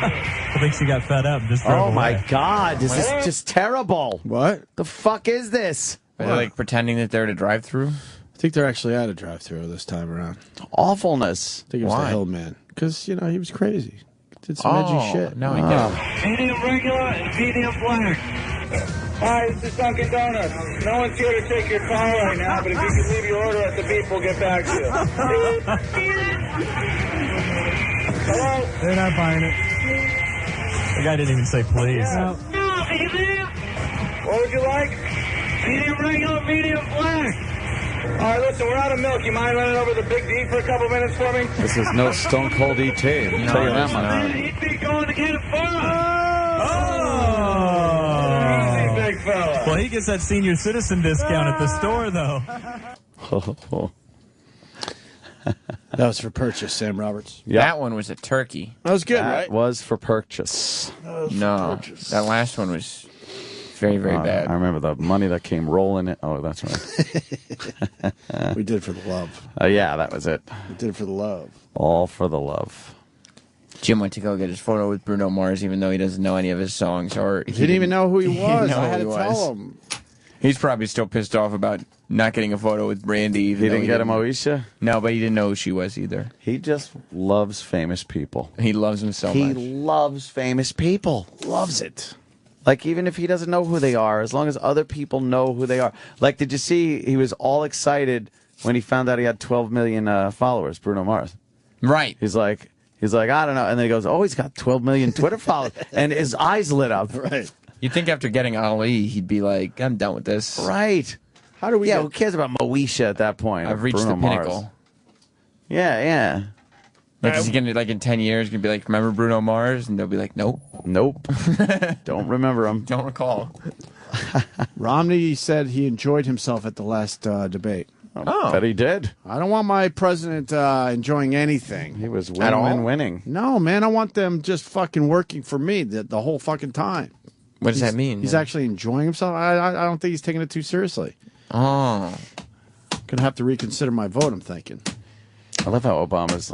I think she got fed up. Just drove Oh away. my God, this is just terrible. What? The fuck is this? Are they like pretending that they're at a drive-through? I think they're actually at a drive-through this time around. Awfulness. I think it was Why? the Hillman. Because, you know, he was crazy. Did some edgy shit. No, I get it. Medium regular and medium black. Hi, this is Dunkin' Donuts. No one's here to take your call right now, but if you could leave your order at the beep, we'll get back to you. Hello? They're not buying it. The guy didn't even say please. No, medium. What would you like? Medium regular, medium black. All right, listen, we're out of milk. You mind running over the Big D for a couple minutes for me? This is no Stone Cold E.T. I'll tell you that much. He'd be going to get it for us. Oh! Easy, big fella. Well, he gets that senior citizen discount at the store, though. That was for purchase, Sam Roberts. Yeah. That one was a turkey. That was good, That right? was for purchase. No, that last one was very, very bad. I remember the money that came rolling in. Oh, that's right. We did it for the love. Yeah, that was it. We did it for the love. All for the love. Jim went to go get his photo with Bruno Mars, even though he doesn't know any of his songs. Or He didn't even know who he he didn't was. know I who had he to was. tell him. He's probably still pissed off about not getting a photo with Brandy. Even He though didn't get a Moesha? No, but he didn't know who she was either. He just loves famous people. He loves them so He much. loves famous people. Loves it. Like, even if he doesn't know who they are, as long as other people know who they are. Like, did you see he was all excited when he found out he had 12 million followers, Bruno Mars? Right. He's like, I don't know. And then he goes, oh, he's got 12 million Twitter followers. And his eyes lit up. Right. You'd think after getting Ali, he'd be like, I'm done with this. Right. How do we who cares about Moesha at that point? I've or reached Bruno the pinnacle. Mars? Yeah. Like, is he gonna, like, in 10 years, gonna be like, remember Bruno Mars? And they'll be like, nope. Nope. Don't remember him. Don't recall. Romney said he enjoyed himself at the last debate. Oh. Bet he did. I don't want my president enjoying anything. He was At all? winning. No, man, I want them just fucking working for me the whole fucking time. What does that mean? He's actually enjoying himself. I don't think he's taking it too seriously. Oh. Gonna have to reconsider my vote, I'm thinking. I love how Obama's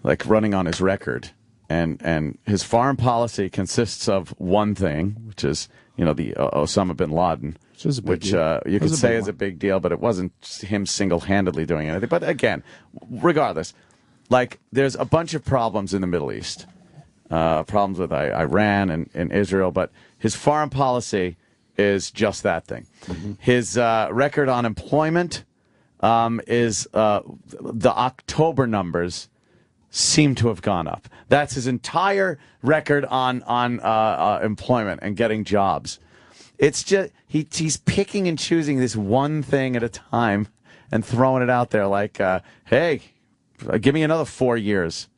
like running on his record, and his foreign policy consists of one thing, which is, you know, the Osama bin Laden, which you could say is a big deal, but it wasn't him single-handedly doing anything. But again, regardless, like, there's a bunch of problems in the Middle East, problems with Iran and Israel, but his foreign policy is just that thing. Mm-hmm. His record on employment is the October numbers seem to have gone up. That's his entire record on employment and getting jobs. It's just he's picking and choosing this one thing at a time and throwing it out there like, hey, give me another 4 years.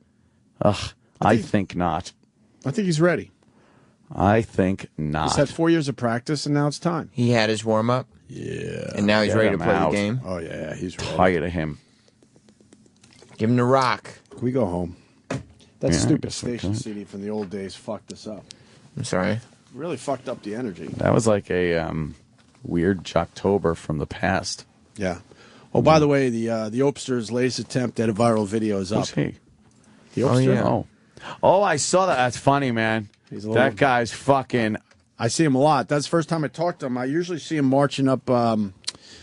I think not. I think he's ready. I think not. He's had 4 years of practice, and now it's time. He had his warm-up. Yeah. And now he's Get ready to him play out. the game. Oh, yeah, he's ready. Tired of him. Give him the rock. Can we go home? That Yeah, I stupid guess we station could. CD from the old days fucked us up. I'm sorry. Really fucked up the energy. That was like a weird Jocktober from the past. Yeah. Oh, by the way, the Opster's latest attempt at a viral video is up. Who's he? The Opster? Oh, I saw that. That's funny, man. He's a little- That guy's fucking... I see him a lot. That's the first time I talked to him. I usually see him marching up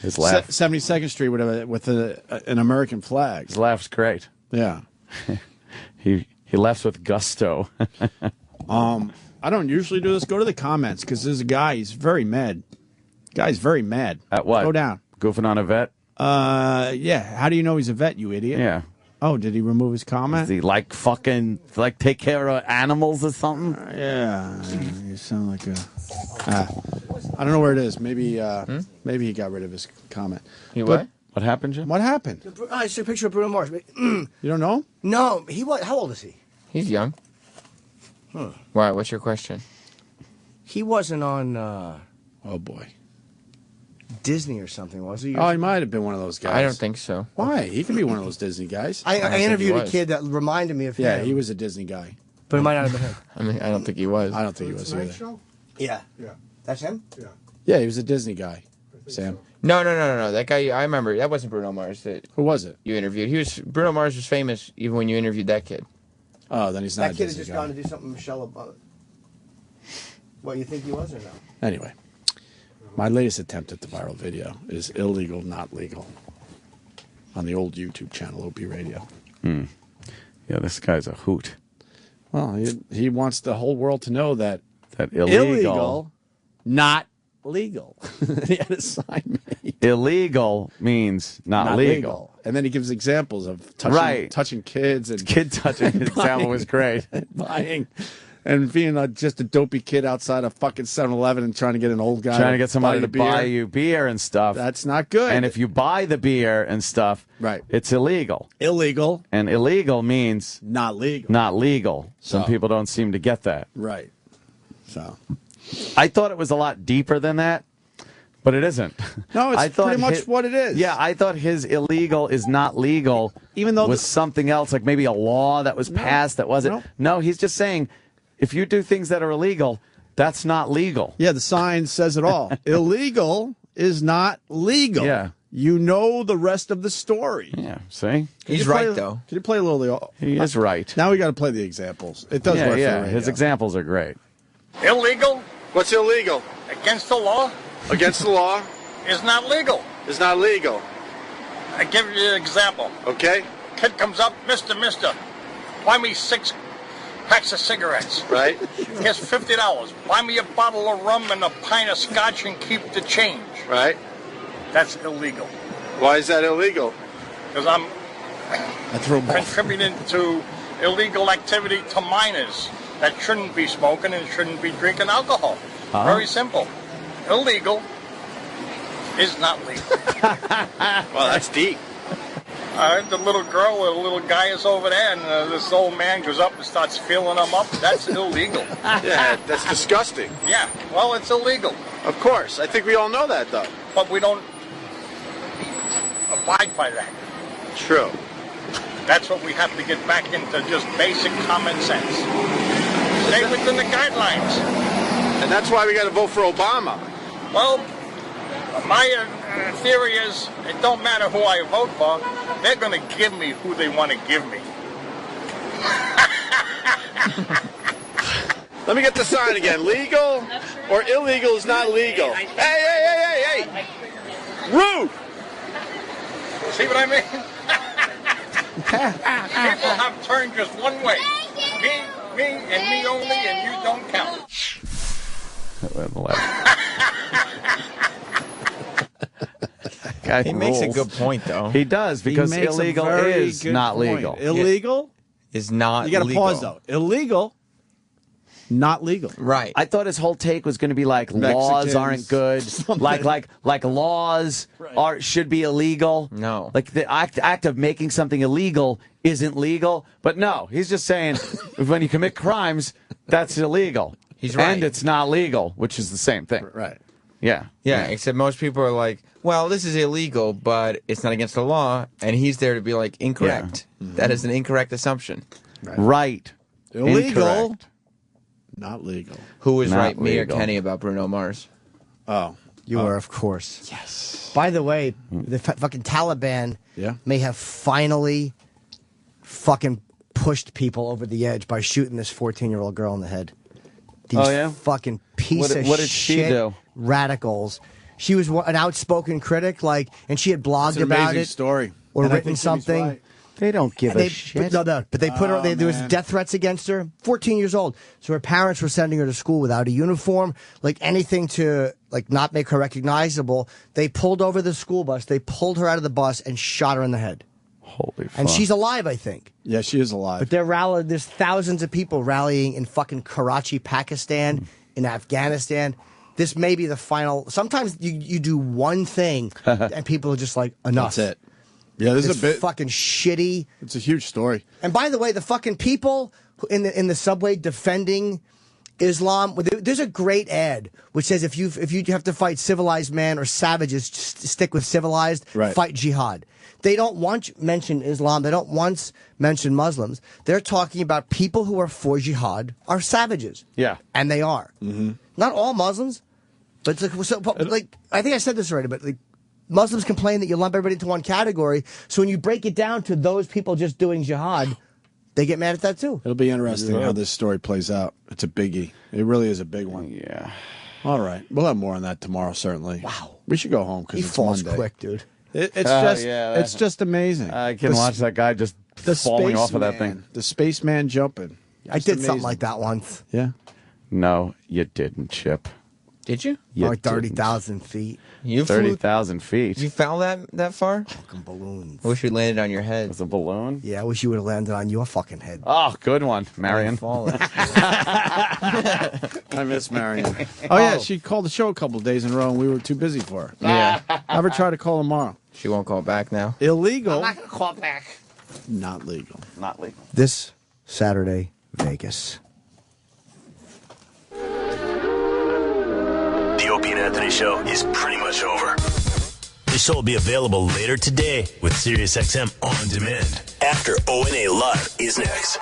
His laugh. 72nd Street with an American flag. His laugh's great. Yeah. He laughs with gusto. I don't usually do this. Go to the comments, because there's a guy. He's very mad. Guy's very mad. At what? Go down. Goofing on a vet? Yeah. How do you know he's a vet, you idiot? Yeah. Oh, did he remove his comment? Is he like fucking take care of animals or something? Yeah. You sound like a... I don't know where it is. Maybe maybe he got rid of his comment. He what? What happened, Jim? What happened? I see a picture of Bruno Mars. You don't know? No, he was. How old is he? He's young. Why? What's your question? He wasn't on. Oh boy. Disney or something, was he? Oh, he might have been one of those guys. I don't think so. Why? He could be one of those Disney guys. I interviewed a kid that reminded me of him. Yeah, he was a Disney guy. But it might not have been him. I mean, I don't think he was. I don't think he was either. Yeah. That's him? Yeah. Yeah, he was a Disney guy. Sam. No. That guy, I remember. That wasn't Bruno Mars. Who was it? You interviewed. Bruno Mars was famous even when you interviewed that kid. Oh, then he's not That a kid Disney has just guy. gone to do something with Michelle about. What, you think he was or no? Anyway, my latest attempt at the viral video is illegal, not legal. On the old YouTube channel, Opie Radio. Yeah, this guy's a hoot. Well, he wants the whole world to know that illegal not legal. He had a sign made. Illegal means not legal. And then he gives examples of touching kids. And kid touching. His example was great. Buying. And being just a dopey kid outside a fucking 7-Eleven and trying to get an old guy. Trying to get somebody to beer. buy you beer and stuff. That's not good. And if you buy the beer and stuff, it's illegal. Illegal. And illegal means not legal. Not legal. Some people don't seem to get that. Right. So I thought it was a lot deeper than that, but it isn't. No, it's pretty much what it is. Yeah, I thought his illegal is not legal, even though was something else, like maybe a law that was passed that wasn't. No, he's just saying, if you do things that are illegal, that's not legal. Yeah, the sign says it all. Illegal is not legal. Yeah. You know the rest of the story. Yeah, see? He's right, though. Can you play a little? He is right. Now we got to play the examples. It does work for the radio. His examples are great. Illegal What's illegal? against the law Against the law is not legal. is not legal. I give you an example. Okay? Kid comes up, Mister, buy me 6 packs of cigarettes. Right? Here's $50. Buy me a bottle of rum and a pint of scotch and keep the change. Right? That's illegal. Why is that illegal? Because I'm I throw contributing to illegal activity to minors that shouldn't be smoking and shouldn't be drinking alcohol. Very simple. Illegal is not legal. Well, that's deep. The little girl or the little guy is over there, and this old man goes up and starts feeling them up. That's illegal. Yeah, that's disgusting. Yeah, well, it's illegal. Of course. I think we all know that, though. But we don't abide by that. True. That's what we have to get back into, just basic common sense. Stay within the guidelines. And that's why we got to vote for Obama. Well, my theory is it don't matter who I vote for. They're going to give me who they want to give me. Let me get the sign again. Legal or illegal is not legal. Hey. Rude. See what I mean? People have turned just one way. Me, and me only, and you don't count. He makes a good point, though. He does, because illegal is not legal. Illegal is not legal. You got to legal. pause, though. Illegal, not legal. Right. I thought his whole take was going to be like laws aren't good, like laws should be illegal. No, like the act of making something illegal isn't legal. But no, he's just saying when you commit crimes, that's illegal. He's right, and it's not legal, which is the same thing. Right. Yeah. Yeah. Except most people are like, well, this is illegal, but it's not against the law, and he's there to be like incorrect. Yeah. Mm-hmm. That is an incorrect assumption. Right. Illegal. Incorrect. Not legal. Who was Not right, me or legal. Kenny, about Bruno Mars? Oh. You were, of course. Yes. By the way, the fucking Taliban Yeah. may have finally fucking pushed people over the edge by shooting this 14-year-old girl in the head. These fucking piece of What did she shit do? radicals. She was an outspoken critic, and she had blogged It's an about amazing it story. or And I written think Jimmy's something. right. They don't give They- a shit. But they put her. There was man. death threats against her. 14 years old. So her parents were sending her to school without a uniform, like anything to not make her recognizable. They pulled over the school bus. They pulled her out of the bus and shot her in the head. Holy fuck. And she's alive, I think. Yeah, she is alive. But there's thousands of people rallying in fucking Karachi, Pakistan, in Afghanistan. This may be the final. Sometimes you do one thing and people are just like, enough. That's it. Yeah, this It's is a bit fucking shitty. It's a huge story. And by the way, the fucking people in the subway defending Islam. There's a great ad which says if you have to fight civilized man or savages, just stick with civilized. Right. Fight jihad. They don't once mention Islam. They don't once mention Muslims. They're talking about people who are for jihad are savages. Yeah, and they are. Mm-hmm. Not all Muslims, but like I think I said this already. But like, Muslims complain that you lump everybody into one category. So when you break it down to those people just doing jihad, they get mad at that too. It'll be interesting how this story plays out. It's a biggie. It really is a big one. Yeah. All right. We'll have more on that tomorrow, certainly. Wow. We should go home because He it's falls Monday. quick, dude. It's just amazing. I can watch that guy just falling off of that thing. The spaceman jumping. I did something like that once. Yeah. No, you didn't, Chip. Did you? Like 30,000 feet. You flew 30,000 feet. You fell that far? Fucking balloons. I wish we landed on your head. It was a balloon? Yeah, I wish you would have landed on your fucking head. Oh, good one, Marion. I miss Marion. Oh, yeah, she called the show a couple of days in a row, and we were too busy for her. Yeah. Have her try to call tomorrow. She won't call back now. Illegal. I'm not going to call back. Not legal. Not legal. This Saturday, Vegas. The Opie and Anthony Show is pretty much over. The show will be available later today with SiriusXM On Demand. After O&A Live is next.